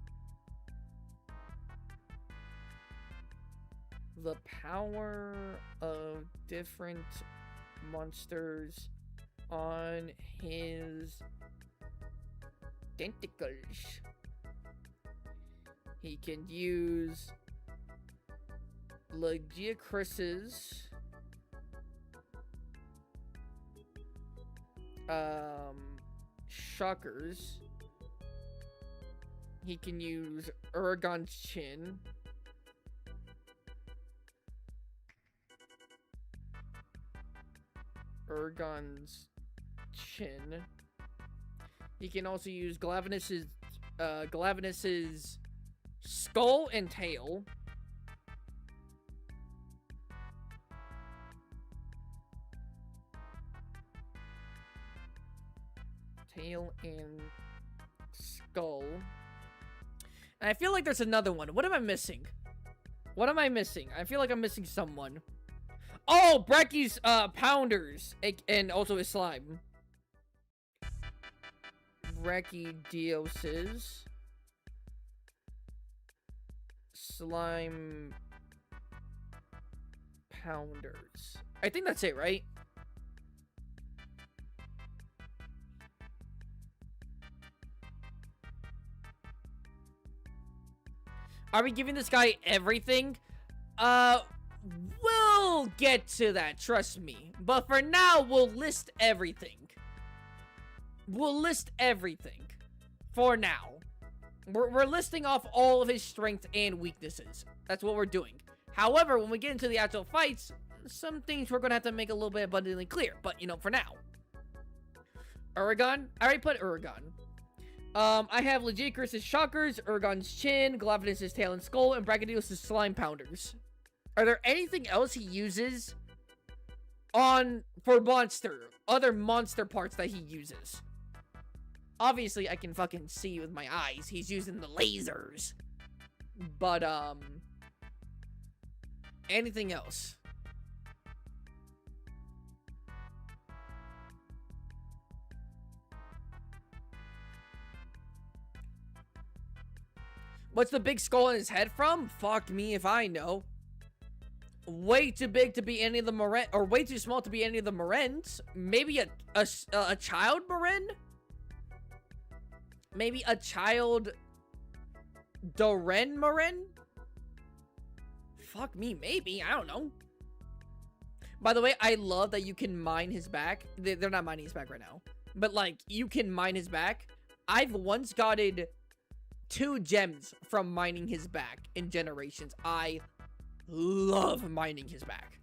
the power of different monsters on his tentacles. He can use Lagiacrus's shockers. He can use Uragan's chin. Uragan's chin. He can also use Glavenus's skull and tail. tail and skull. And I feel like there's another one. What am I missing? What am I missing? I feel like I'm missing someone. Oh, Brecky's pounders and also his slime. Brachydioses. Slime pounders. I think that's it, right? Are we giving this guy everything? We'll get to that, trust me. But for now, we'll list everything. We'll list everything. For now. We're listing off all of his strengths and weaknesses. That's what we're doing. However, when we get into the actual fights, some things we're gonna have to make a little bit abundantly clear. But, you know, for now. Uragon? I already put Uragon. I have Lagiacrus' shockers, Uragon's chin, Galapagos' tail and skull, and Brachydios' slime pounders. Are there anything else he uses for other monster parts that he uses? Obviously, I can fucking see with my eyes. He's using the lasers. But, anything else? What's the big skull in his head from? Fuck me if I know. Way too big to be any of the Moren, or way too small to be any of the Morens. Maybe a child Moren? Maybe a child Doren Moren? Fuck me, maybe. I don't know. By the way, I love that you can mine his back. They're not mining his back right now. But, like, you can mine his back. I've once gotten 2 gems from mining his back in Generations. I love mining his back.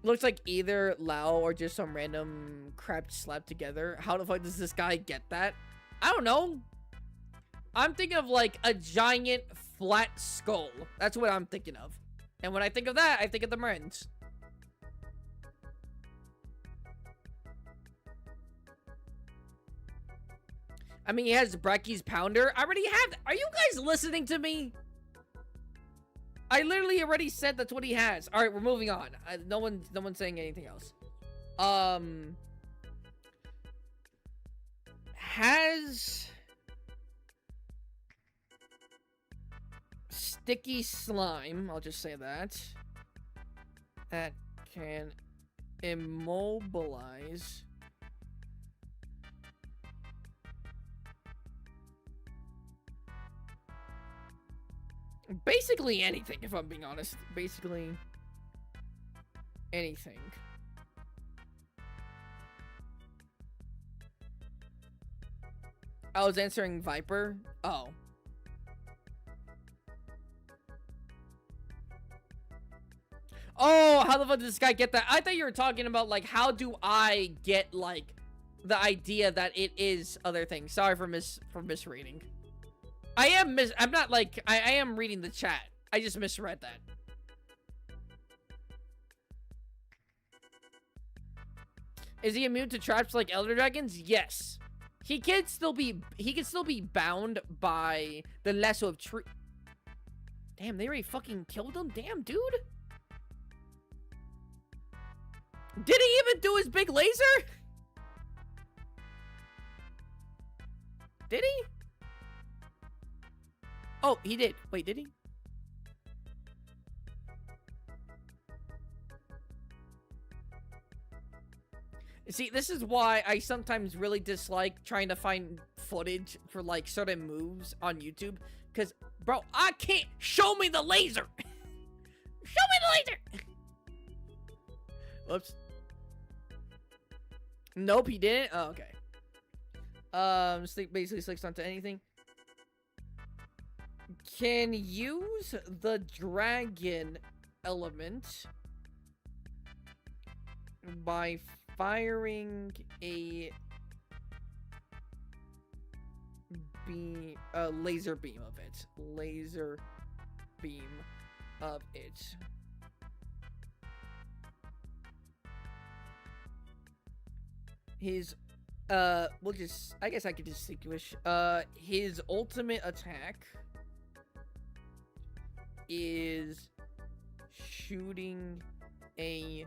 Looks like either Lao or just some random crap slapped together. How the fuck does this guy get that? I don't know. I'm thinking of like a giant flat skull. That's what I'm thinking of. And when I think of that, I think of the Marines. I mean, he has Brecky's pounder. I already have. Are you guys listening to me? I literally already said that's what he has. All right, we're moving on. No one's saying anything else. Has sticky slime. I'll just say that. That can immobilize basically anything, if I'm being honest. Basically anything. I was answering Viper. Oh. Oh, how the fuck did this guy get that? I thought you were talking about, like, how do I get, like, the idea that it is other things. Sorry for misreading. I'm not, like, I am reading the chat. I just misread that. Is he immune to traps like Elder Dragons? Yes. He can still be bound by the lasso of tree. Damn, they already fucking killed him? Damn, dude. Did he even do his big laser? Did he? Oh, he did. Wait, did he? See, this is why I sometimes really dislike trying to find footage for, like, certain moves on YouTube. Because, bro, I can't... Show me the laser! Show me the laser! Whoops. Nope, he didn't? Oh, okay. Basically slicks onto anything. Can use the dragon element by firing a laser beam of it. Laser beam of it. his we'll just, I guess I could distinguish. His ultimate attack is shooting a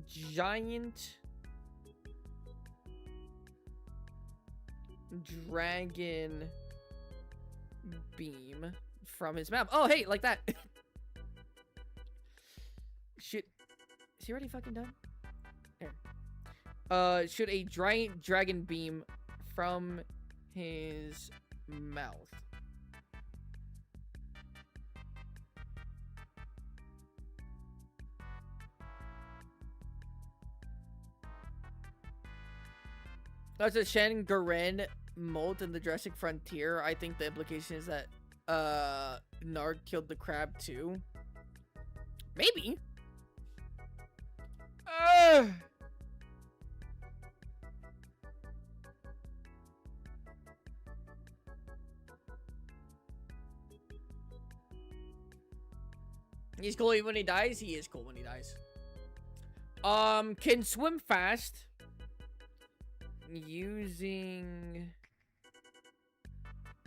giant dragon beam from his mouth. Oh, hey, like that. Shit. Is he already fucking done? There. Shoot a giant dragon beam from his mouth. That's a Shen Garen molt in the Jurassic Frontier. I think the implication is that Nard killed the crab too. Maybe. He's cool even when he dies. He is cool when he dies. Can swim fast. Using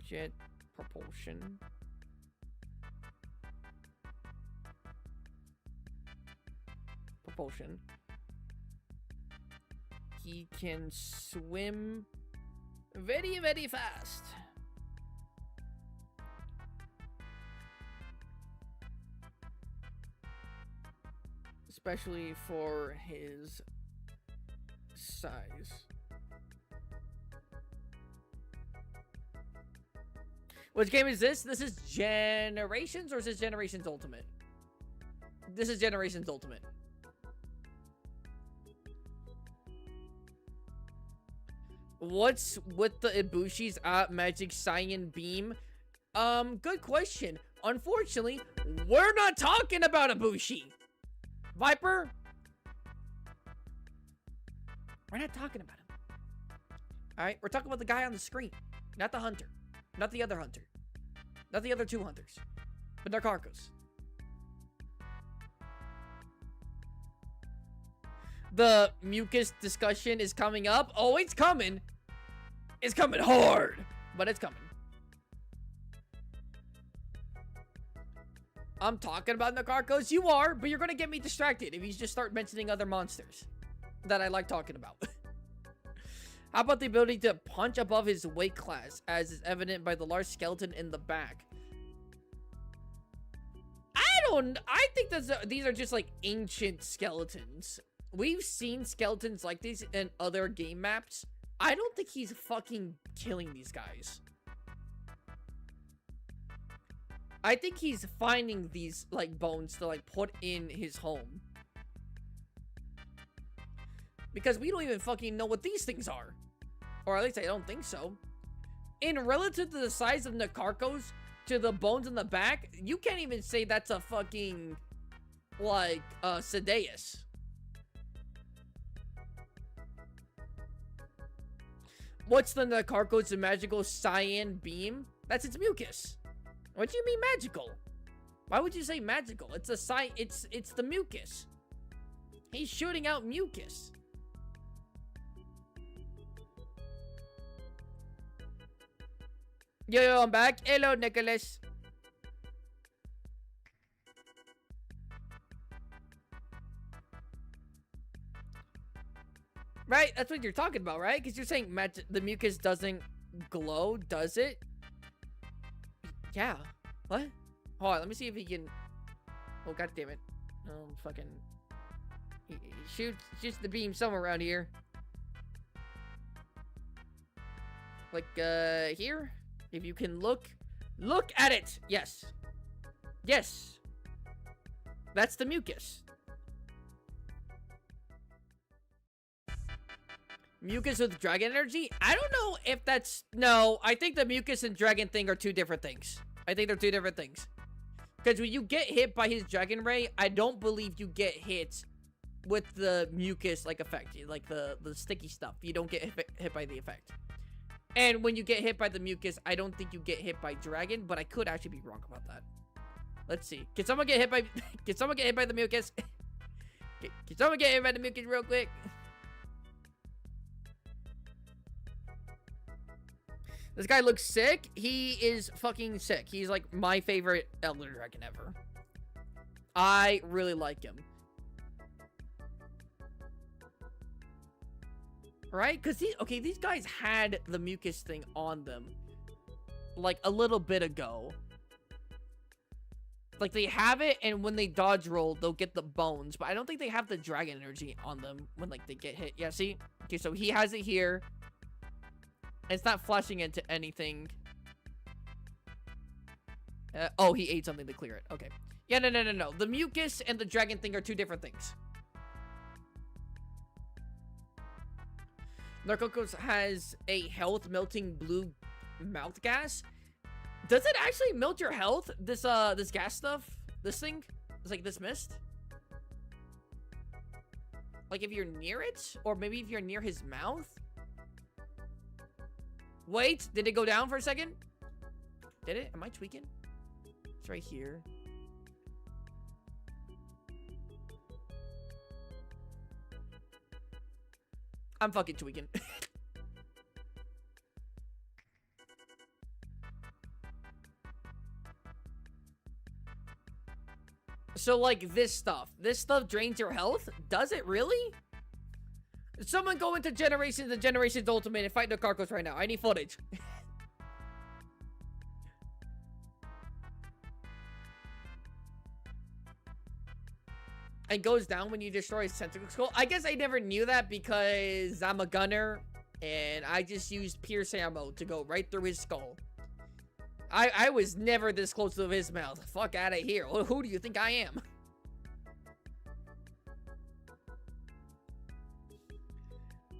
jet propulsion. He can swim very, very fast. Especially for his size. Which game is this? This is Generations, or is this Generations Ultimate? This is Generations Ultimate. What's with the Ibushi's magic cyan beam? Good question. Unfortunately, we're not talking about Ibushi. Viper? We're not talking about him. Alright, we're talking about the guy on the screen. Not the hunter. Not the other hunter. Not the other two hunters. But Nakarkos. The mucus discussion is coming up. Oh, it's coming. It's coming hard. But it's coming. I'm talking about Nakarkos. You are, but you're going to get me distracted if you just start mentioning other monsters that I like talking about. How about the ability to punch above his weight class, as is evident by the large skeleton in the back? I think these are just like ancient skeletons. We've seen skeletons like these in other game maps. I don't think he's fucking killing these guys. I think he's finding these like bones to like put in his home. Because we don't even fucking know what these things are. Or at least I don't think so. In relative to the size of Nakarkos to the bones in the back, you can't even say that's a fucking, like, Sedeus. What's the Nakarkos' magical cyan beam? That's its mucus. What do you mean magical? Why would you say magical? It's a it's the mucus. He's shooting out mucus. Yo, I'm back. Hello, Nicholas. Right? That's what you're talking about, right? Because you're saying the mucus doesn't glow, does it? Yeah. What? Hold on, let me see if he can... Oh, god damn it. Oh, fucking... He shoots the beam somewhere around here. Like, here? If you can look at it. Yes. Yes. That's the mucus. Mucus with dragon energy? I don't know if that's... No, I think the mucus and dragon thing are two different things. I think they're two different things. Because when you get hit by his dragon ray, I don't believe you get hit with the mucus, like, effect. Like, the sticky stuff. You don't get hit by the effect. And when you get hit by the mucus, I don't think you get hit by dragon, but I could actually be wrong about that. Let's see. Can someone get hit by... Can someone get hit by the mucus? Can someone get hit by the mucus real quick? This guy looks sick. He is fucking sick. He's like my favorite Elder Dragon ever. I really like him. Right? Because these guys had the mucus thing on them like a little bit ago. Like they have it, and when they dodge roll, they'll get the bones, but I don't think they have the dragon energy on them when like they get hit. Yeah, see? Okay, so he has it here. It's not flashing into anything. Oh, he ate something to clear it. Okay. Yeah, no. The mucus and the dragon thing are two different things. Nakarkos has a health melting blue mouth gas. Does it actually melt your health? This gas stuff? This thing? It's like this mist? Like if you're near it? Or maybe if you're near his mouth? Wait, did it go down for a second? Did it? Am I tweaking? It's right here. I'm fucking tweaking. So, like, this stuff drains your health? Does it really? Someone go into Generations and Generations Ultimate and fight Nakarkos right now. I need footage. And goes down when you destroy his tentacle skull. I guess I never knew that because I'm a gunner and I just used pierce ammo to go right through his skull. I was never this close to his mouth. Fuck out of here. Who do you think I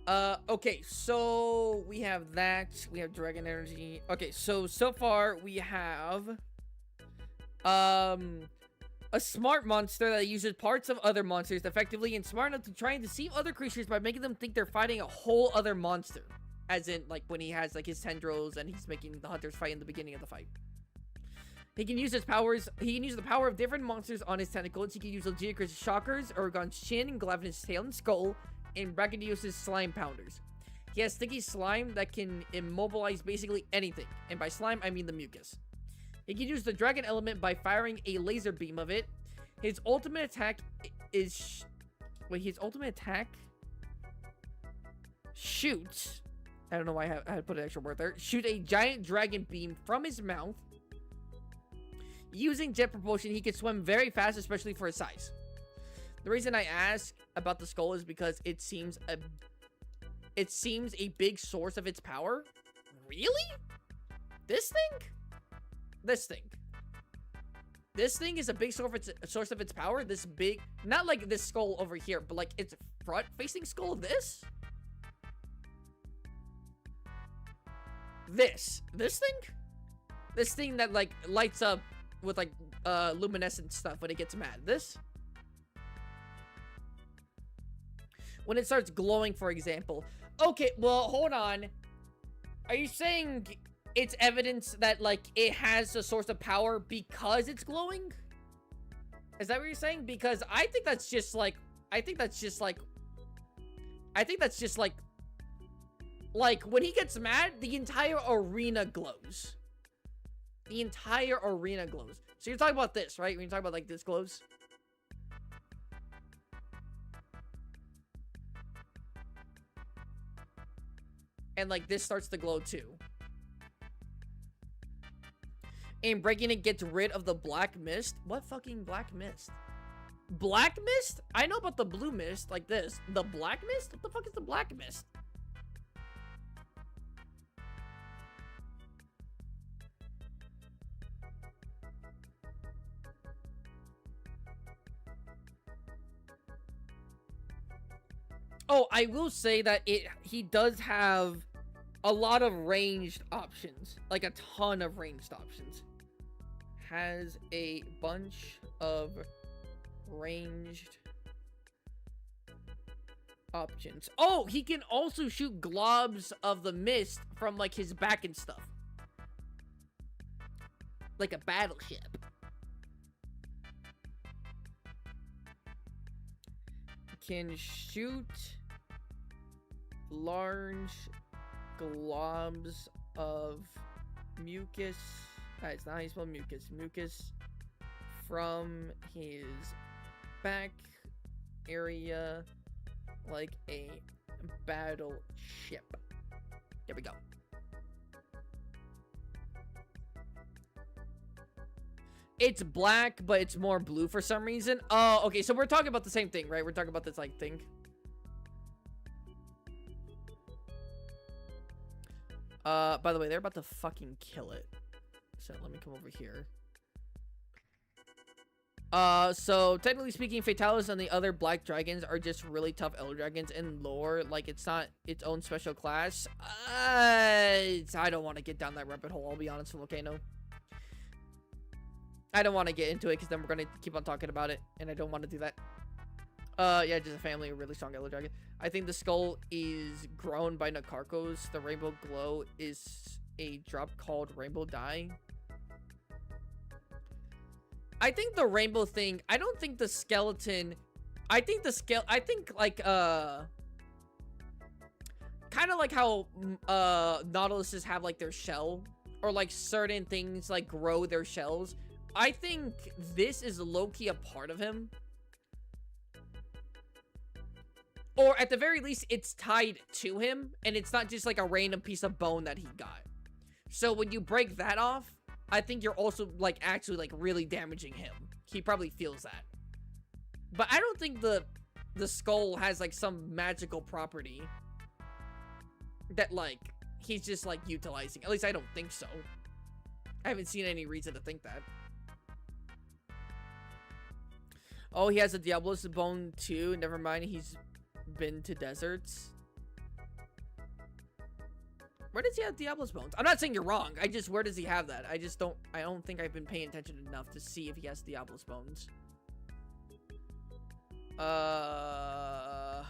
am? Okay, so we have that. We have dragon energy. Okay, so far we have a smart monster that uses parts of other monsters effectively and smart enough to try and deceive other creatures by making them think they're fighting a whole other monster. As in, like, when he has, like, his tendrils and he's making the hunters fight in the beginning of the fight. He can use his powers. He can use the power of different monsters on his tentacles. He can use Lagiacrus' shockers, Oregon's chin, and Glavenus' tail and skull, and Brachydios' slime pounders. He has sticky slime that can immobilize basically anything. And by slime, I mean the mucus. He can use the dragon element by firing a laser beam of it. His ultimate attack is... Wait, his ultimate attack... shoots... I don't know why I had to put an extra word there. Shoot a giant dragon beam from his mouth. Using jet propulsion, he can swim very fast, especially for his size. The reason I ask about the skull is because it seems a big source of its power. Really? This thing? This thing. This thing is a big source of its power. This big, not like this skull over here, but like its front-facing skull. This thing that like lights up with like luminescent stuff when it gets mad. This, when it starts glowing, for example. Okay, well, hold on. Are you saying it's evidence that like it has a source of power because it's glowing? Is that what you're saying? Because I think that's just like when he gets mad, the entire arena glows. The entire arena glows. So you're talking about this, right? When you're talking about like this glows. And like this starts to glow too. And breaking it gets rid of the black mist. What fucking black mist? Black mist? I know about the blue mist, like this. The black mist? What the fuck is the black mist? Oh, I will say that he does have a lot of ranged options. Like a ton of ranged options. Has a bunch of ranged options. Oh, he can also shoot globs of the mist from like his back and stuff. Like a battleship. Can shoot large globs of mucus. It's not how you spell mucus. Mucus from his back area like a battleship. There we go. It's black, but it's more blue for some reason. Oh, okay, so we're talking about the same thing, right? We're talking about this, like, thing. By the way, they're about to fucking kill it. So, let me come over here. So, technically speaking, Fatalis and the other black dragons are just really tough elder dragons in lore. Like, it's not its own special class. I don't want to get down that rabbit hole, I'll be honest, Volcano. I don't want to get into it, because then we're going to keep on talking about it, and I don't want to do that. Yeah, just a family of really strong elder dragon. I think the skull is grown by Nakarkos. The rainbow glow is a drop called rainbow dye. I think the rainbow thing, I don't think the skeleton, I think like, kind of like how, Nautiluses have, like, their shell, or, like, certain things, like, grow their shells. I think this is low-key a part of him. Or, at the very least, it's tied to him, and it's not just, like, a random piece of bone that he got. So, when you break that off, I think you're also, like, actually, like, really damaging him. He probably feels that. But I don't think the skull has, like, some magical property that, like, he's just, like, utilizing. At least I don't think so. I haven't seen any reason to think that. Oh, he has a Diablos bone, too. Never mind, he's been to deserts. Where does he have Diablo's bones? I'm not saying you're wrong. Where does he have that? I don't think I've been paying attention enough to see if he has Diablo's bones. I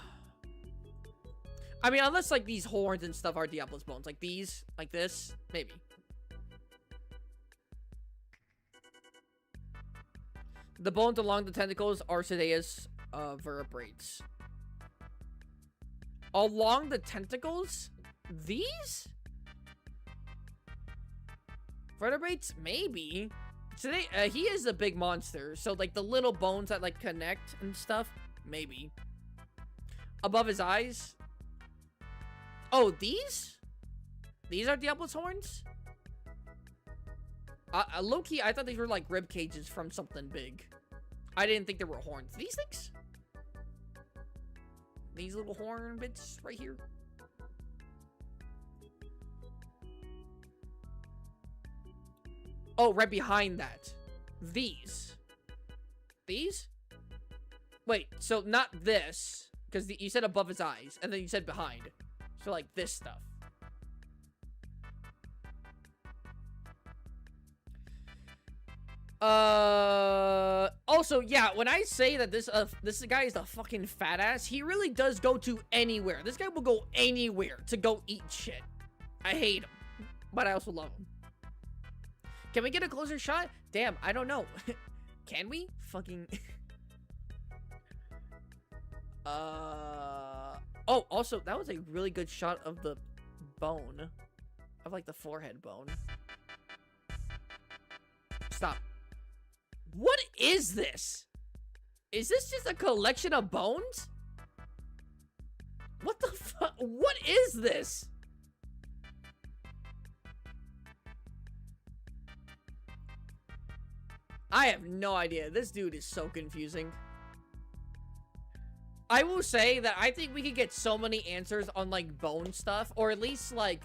mean, unless, like, these horns and stuff are Diablo's bones. Like these, like this, maybe. The bones along the tentacles are Sedea's vertebrates. Along the tentacles? These? Vertebrates? Maybe. Today, he is a big monster, so, like, the little bones that, like, connect and stuff, maybe. Above his eyes? Oh, these? These are Diablo's horns? Low-key, I thought these were, like, rib cages from something big. I didn't think they were horns. These things? These little horn bits right here? Oh, right behind that. These. These? Wait, so not this. Because you said above his eyes, and then you said behind. So, like, this stuff. Also, yeah, when I say that this guy is a fucking fat ass, he really does go to anywhere. This guy will go anywhere to go eat shit. I hate him, but I also love him. Can we get a closer shot? Damn, I don't know. Can we? Fucking... Oh, also, that was a really good shot of the bone. Of, like, the forehead bone. Stop. What is this? Is this just a collection of bones? What the fuck? What is this? I have no idea. This dude is so confusing. I will say that I think we could get so many answers on, like, bone stuff, or at least, like,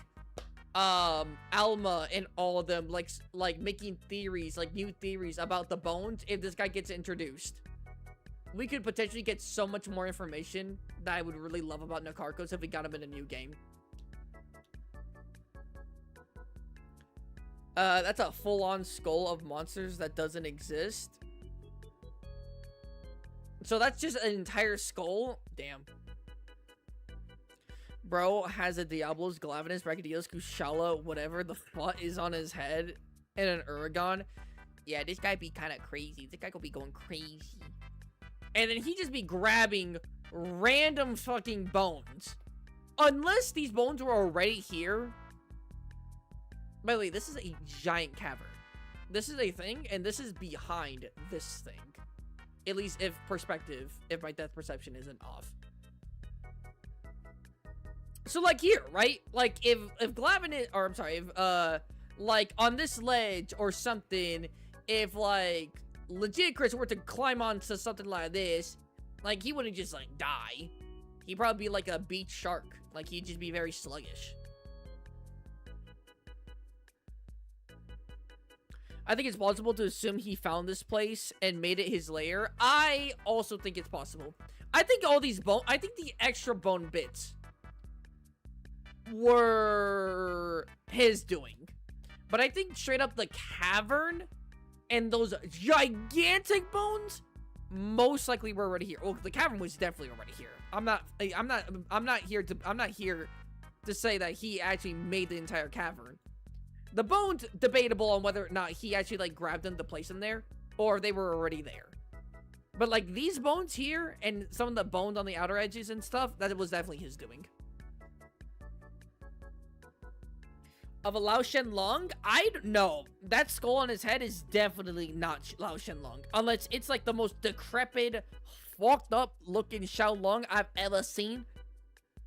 Alma and all of them, like making theories, like new theories about the bones if this guy gets introduced. We could potentially get so much more information that I would really love about Nakarkos if we got him in a new game. That's a full-on skull of monsters that doesn't exist. So that's just an entire skull? Damn. Bro has a Diablos, Glavinus, Brachydios, Kushala, whatever the fuck is on his head, and an Uragon. Yeah, this guy be kind of crazy. This guy gonna be going crazy. And then he just be grabbing random fucking bones. Unless these bones were already here. By the way, this is a giant cavern. This is a thing, and this is behind this thing. At least if my depth perception isn't off. So, like, here, right? Like, if Glavin is, or I'm sorry, if, like, on this ledge or something, if, like, Lagiacrus were to climb onto something like this, like, he wouldn't just, like, die. He'd probably be like a beach shark. Like, he'd just be very sluggish. I think it's plausible to assume he found this place and made it his lair. I also think it's possible. I think all these I think the extra bone bits were his doing. But I think straight up the cavern and those gigantic bones most likely were already here. Well, the cavern was definitely already here. I'm not here to say that he actually made the entire cavern. The bones, debatable on whether or not he actually, like, grabbed them to place them there, or they were already there. But, like, these bones here, and some of the bones on the outer edges and stuff, that was definitely his doing. Of a Lao Shenlong? I don't know. That skull on his head is definitely not Lao Shenlong. Unless it's, like, the most decrepit, fucked up looking Xiaolong I've ever seen.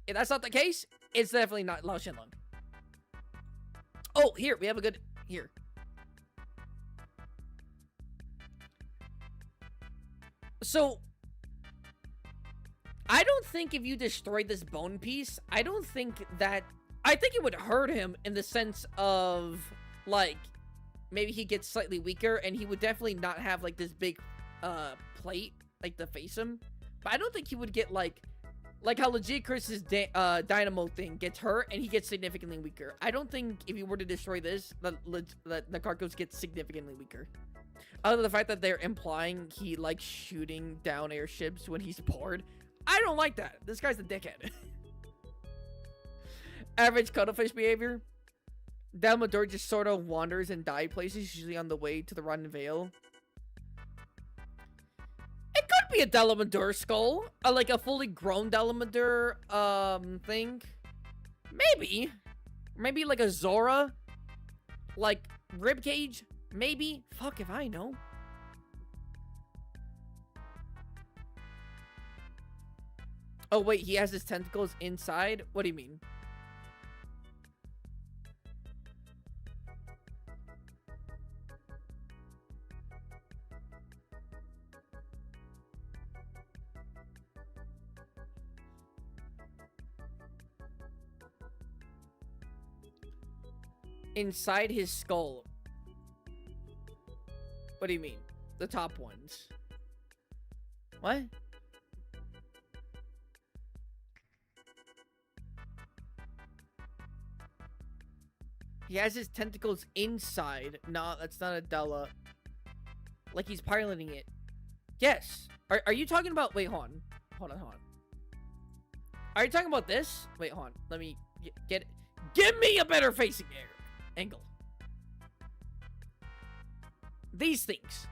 If that's not the case, it's definitely not Lao Shenlong. Oh, here, we have a good... Here. So, I don't think if you destroyed this bone piece, I don't think that... I think it would hurt him in the sense of, like, maybe he gets slightly weaker, and he would definitely not have, like, this big, plate, like, to face him. But I don't think he would get, like how Lagiacrus's dynamo thing gets hurt and he gets significantly weaker. I don't think if you were to destroy this, that Nakarkos gets significantly weaker. Other than the fact that they're implying he likes shooting down airships when he's bored. I don't like that. This guy's a dickhead. Average cuttlefish behavior. Dalmador just sort of wanders and dive places, usually on the way to the Rotten Vale. It could be a Dalmador skull. Like a fully grown Dalmador, thing. Maybe. Maybe like a Zora. Like, ribcage. Maybe. Fuck if I know. Oh, wait. He has his tentacles inside? What do you mean? Inside his skull. What do you mean? The top ones. What? He has his tentacles inside. No, that's not a Della. Like he's piloting it. Yes. Are you talking about... Wait, hold on. Hold on. Are you talking about this? Wait, hold on. Let me get... Give me a better facing angle. These things.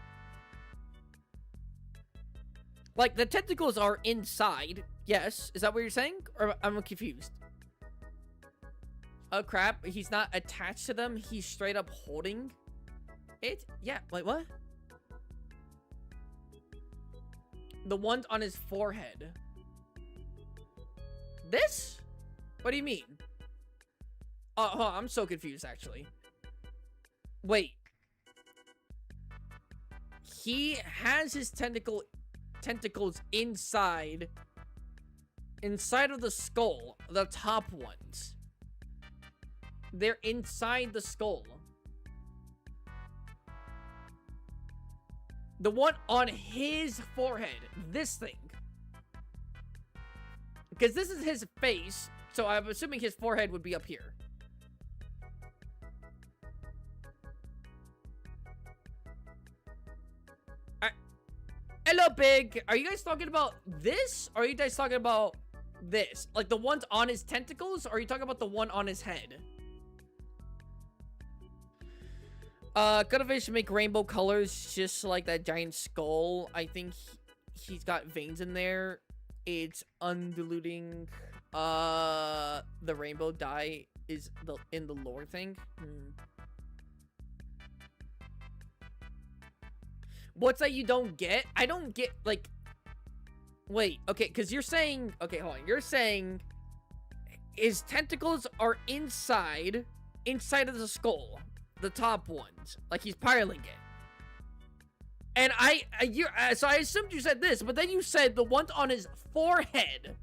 Like, the tentacles are inside. Yes. Is that what you're saying? Or I'm confused. Oh, crap. He's not attached to them. He's straight up holding it. Yeah. Wait, what? The ones on his forehead. This? What do you mean? Oh, I'm so confused, actually. Wait. He has his tentacles inside of the skull. The top ones. They're inside the skull. The one on his forehead. This thing. Because this is his face. So I'm assuming his forehead would be up here. Hello, Big. Are you guys talking about this? Or are you guys talking about this? Like the ones on his tentacles? Or are you talking about the one on his head? Cuttlefish make rainbow colors just like that giant skull. I think he's got veins in there. It's undiluting. The rainbow dye is in the lore thing. What's that you don't get? I don't get, like... Wait, okay, because you're saying... Okay, hold on. You're saying his tentacles are inside of the skull. The top ones. Like, he's piling it. And so I assumed you said this, but then you said the ones on his forehead.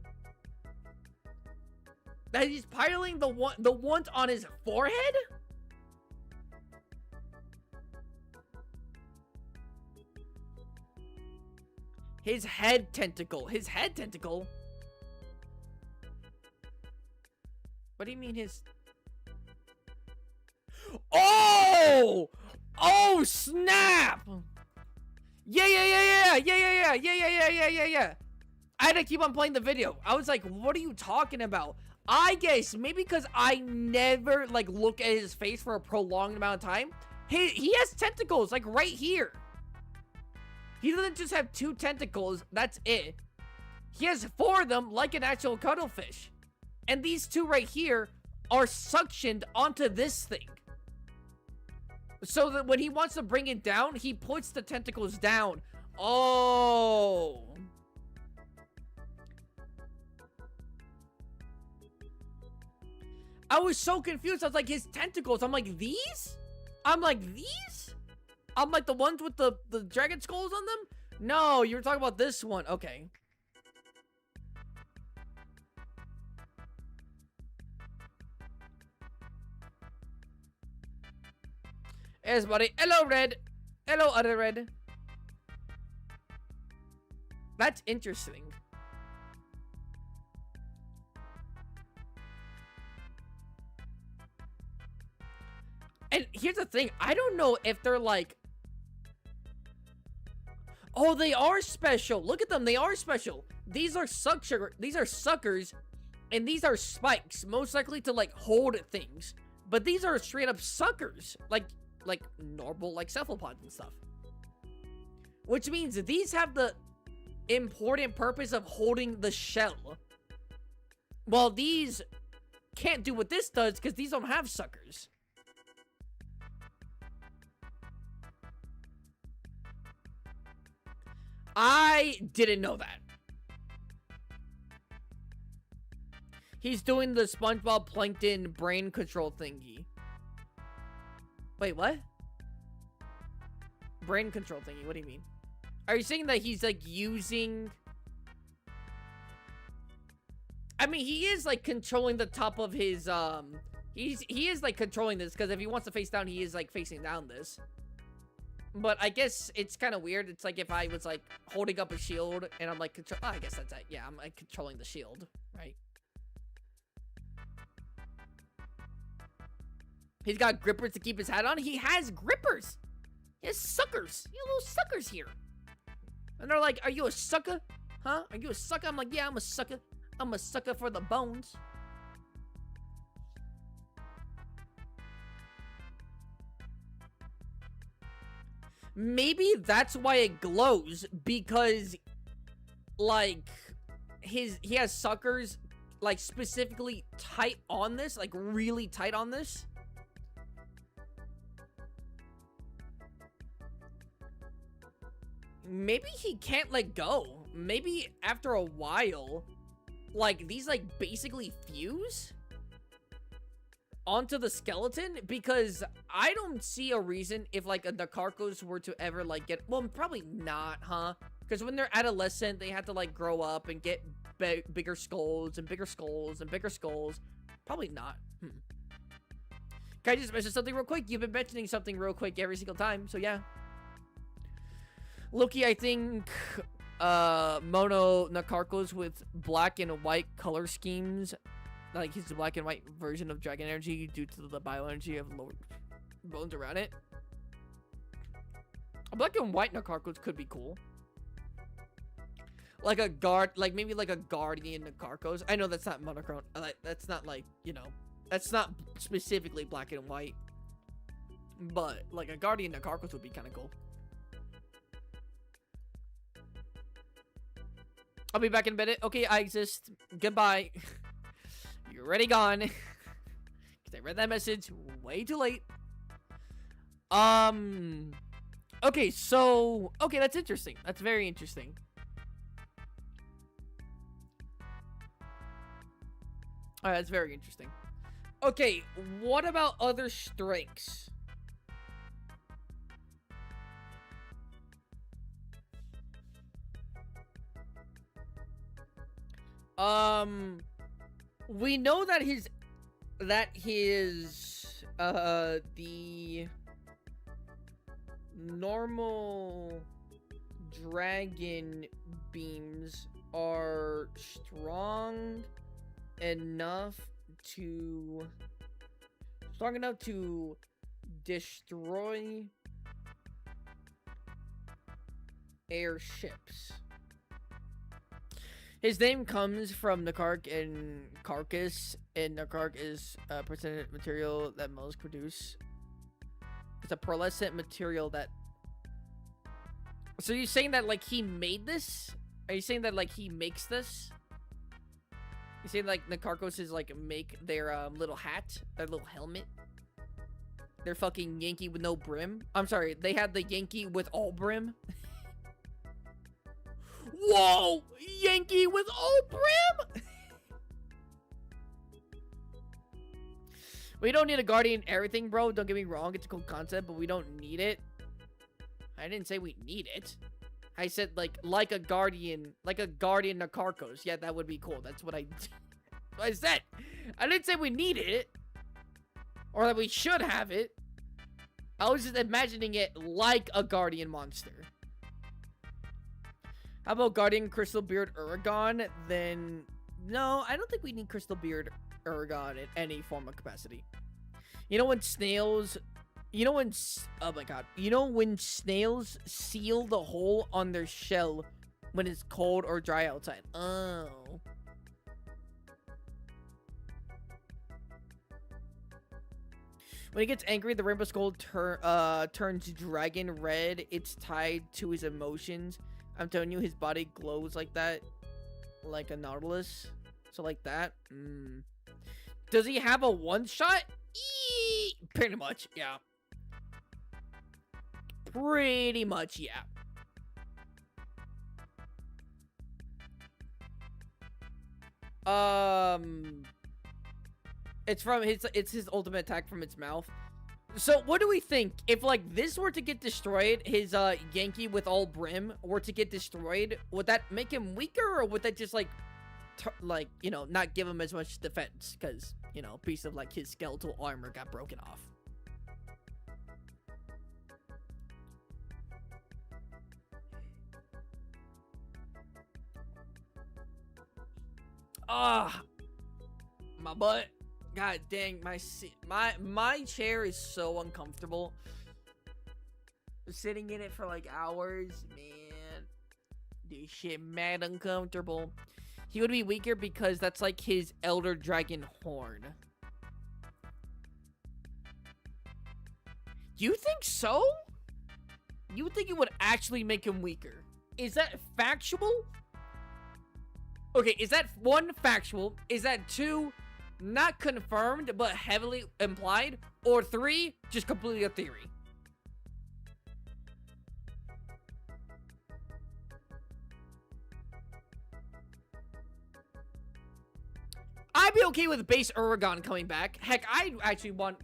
That he's piling the ones on his forehead? His head tentacle. His head tentacle? What do you mean his... Oh! Oh, snap! Yeah. I had to keep on playing the video. I was like, what are you talking about? I guess maybe because I never, like, look at his face for a prolonged amount of time. He has tentacles, like, right here. He doesn't just have 2 tentacles, that's it. He has 4 of them, like an actual cuttlefish. And these 2 right here are suctioned onto this thing. So that when he wants to bring it down, he puts the tentacles down. Oh. I was so confused. I was like, his tentacles. I'm like, these? I'm like, these? I'm like, the ones with the dragon skulls on them? No, you were talking about this one. Okay. Yes, buddy. Hello, Red. Hello, other Red. That's interesting. And here's the thing. I don't know if they're like... Oh, they are special. Look at them. They are special. These are These are suckers. And these are spikes. Most likely to, like, hold things. But these are straight up suckers. Like normal, like, cephalopods and stuff. Which means these have the important purpose of holding the shell. While these can't do what this does because these don't have suckers. I didn't know that. He's doing the SpongeBob Plankton brain control thingy. Wait, what? Brain control thingy, what do you mean? Are you saying that he's, like, using... I mean, he is, like, controlling the top of his, He is, like, controlling this, because if he wants to face down, he is, like, facing down this. But I guess it's kind of weird. It's like if I was, like, holding up a shield, and I'm, like, oh, I guess that's it. Yeah, I'm, like, controlling the shield, right? He's got grippers to keep his hat on. He has grippers. He has suckers. You little suckers here. And they're like, are you a sucker? Huh? Are you a sucker? I'm like, yeah, I'm a sucker. I'm a sucker for the bones. Maybe that's why it glows, because, like, he has suckers, like, specifically tight on this, like, really tight on this. Maybe he can't let go. Maybe after a while, like, these, like, basically fuse onto the skeleton, because I don't see a reason if, like, a Nakarkos were to ever, like, get... Well, probably not, huh? Because when they're adolescent, they have to, like, grow up and get bigger skulls and bigger skulls and bigger skulls. Probably not. Can I just mention something real quick? You've been mentioning something real quick every single time, so yeah. Loki, I think, mono Nakarkos with black and white color schemes. Like, he's the black and white version of Dragon Energy due to the bioenergy of lower bones around it. A black and white Nakarkos could be cool. Like a maybe like a Guardian Nakarkos. I know that's not monochrome. That's not, like, you know, that's not specifically black and white. But, like, a Guardian Nakarkos would be kind of cool. I'll be back in a minute. Okay, I exist. Goodbye. You're already gone. Because I read that message way too late. Okay, so... Okay, that's interesting. That's very interesting. Alright, that's very interesting. Okay, what about other strengths? We know that the normal dragon beams are strong enough to destroy airships. His name comes from Nakarkos, and Nakark is a percent material that mollusks produce. It's a pearlescent material that... So you're saying that, like, he made this? Are you saying that, like, he makes this? You saying, like, Nakarkos is, like, make their, little hat? Their little helmet? Their fucking Yankee with no brim? I'm sorry, they had the Yankee with all brim? Whoa! Yankee with all brim? We don't need a guardian everything, bro. Don't get me wrong. It's a cool concept, but we don't need it. I didn't say we need it. I said, like a guardian Nakarkos. Yeah, that would be cool. That's what I said. I didn't say we needed it. Or that we should have it. I was just imagining it like a guardian monster. How about Guardian Crystal Beard Uragon? Then, no, I don't think we need Crystal Beard Uragon in any form of capacity. You know when snails... oh my god. You know when snails seal the hole on their shell when it's cold or dry outside? Oh. When he gets angry, the Rainbow Skull turns dragon red. It's tied to his emotions. I'm telling you, his body glows like that. Like a Nautilus. So like that. Does he have a one-shot? Pretty much, yeah. Pretty much, yeah. It's his ultimate attack from its mouth. So what do we think? If like this were to get destroyed, his Yankee with all brim were to get destroyed, would that make him weaker, or would that just like you know, not give him as much defense? Because, you know, a piece of like his skeletal armor got broken off. Ah, my butt. God dang, my chair is so uncomfortable. Sitting in it for like hours, man. This shit mad uncomfortable. He would be weaker because that's like his Elder Dragon horn. You think so? You think it would actually make him weaker? Is that factual? Okay, is that one, factual? Is that two, not confirmed, but heavily implied? Or three, just completely a theory? I'd be okay with base Uragon coming back. Heck, I actually want,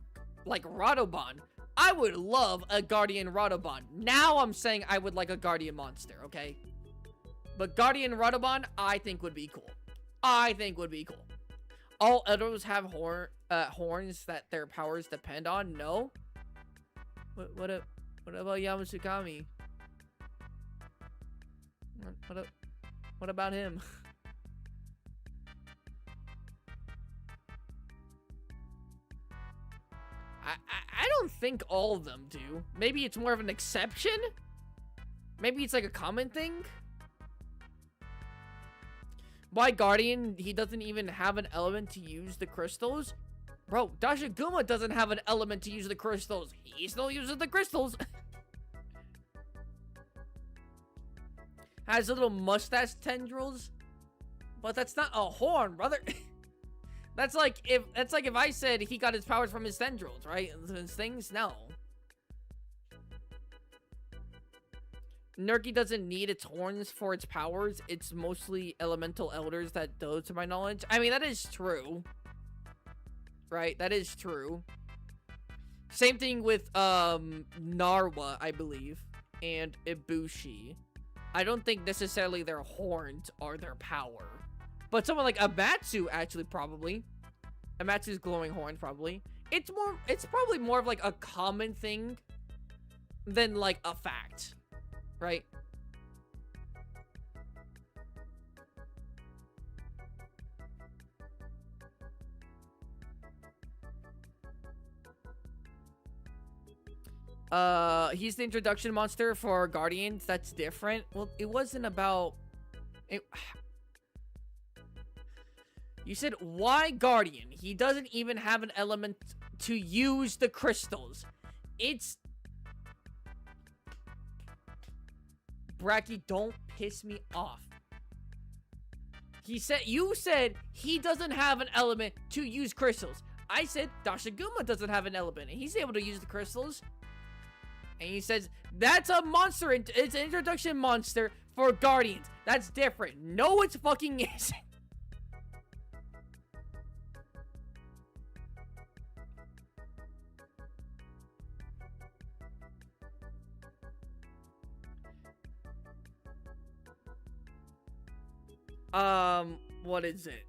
like, Radobon. I would love a Guardian Radobon. Now I'm saying I would like a Guardian monster, okay? But Guardian Radobon, I think would be cool. I think would be cool. All others have horns that their powers depend on? No? What about Yamasukami? What about him? I don't think all of them do. Maybe it's more of an exception? Maybe it's like a common thing? Why Guardian, he doesn't even have an element to use the crystals? Bro, Dashiguma doesn't have an element to use the crystals. He still uses the crystals. Has little mustache tendrils. But that's not a horn, brother. That's like if I said he got his powers from his tendrils, right? His things? No. Nerky doesn't need its horns for its powers. It's mostly elemental elders that do, to my knowledge. I mean, that is true. Right? That is true. Same thing with, Narwa, I believe. And Ibushi. I don't think necessarily their horns are their power. But someone like Amatsu, actually, probably. Amatsu's glowing horn, probably. It's probably more of, like, a common thing than, like, a fact. Right? He's the introduction monster for Guardians. That's different. Well, it wasn't about... You said, why Guardian? He doesn't even have an element to use the crystals. It's... Bracky, don't piss me off. You said he doesn't have an element to use crystals. I said Dashiguma doesn't have an element, and he's able to use the crystals. And he says, that's a monster, it's an introduction monster for Guardians. That's different. No, it's fucking isn't. What is it?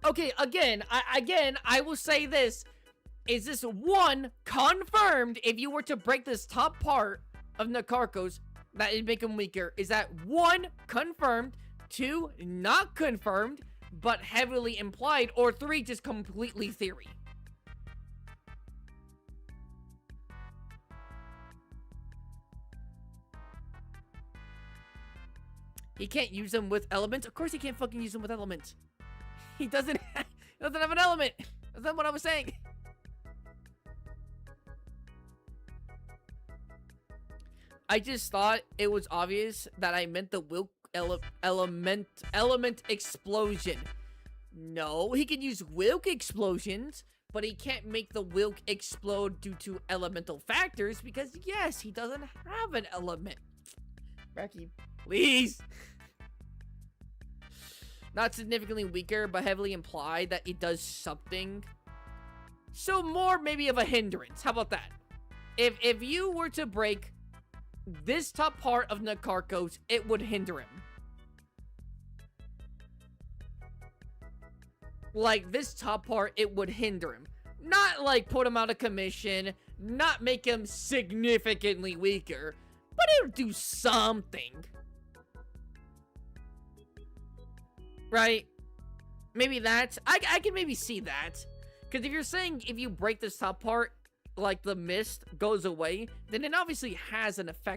Okay, again, I will say this. Is this one confirmed if you were to break this top part of Nakarkos that it'd make him weaker? Is that one confirmed, two not confirmed but heavily implied, or three just completely theory? He can't use them with elements. Of course he can't fucking use them with elements. He doesn't have an element. That's not what I was saying. I just thought it was obvious that I meant the Wilk element explosion. No, he can use Wilk explosions, but he can't make the Wilk explode due to elemental factors because, yes, he doesn't have an element. Bracky, please. Not significantly weaker, but heavily implied that it does something. So more maybe of a hindrance. How about that? If you were to break this top part of Nakarkos, it would hinder him. Like, this top part, it would hinder him. Not, like, put him out of commission, not make him significantly weaker, but it would do something. Right? Maybe that's... I can maybe see that. Because if you're saying if you break this top part, like, the mist goes away, then it obviously has an effect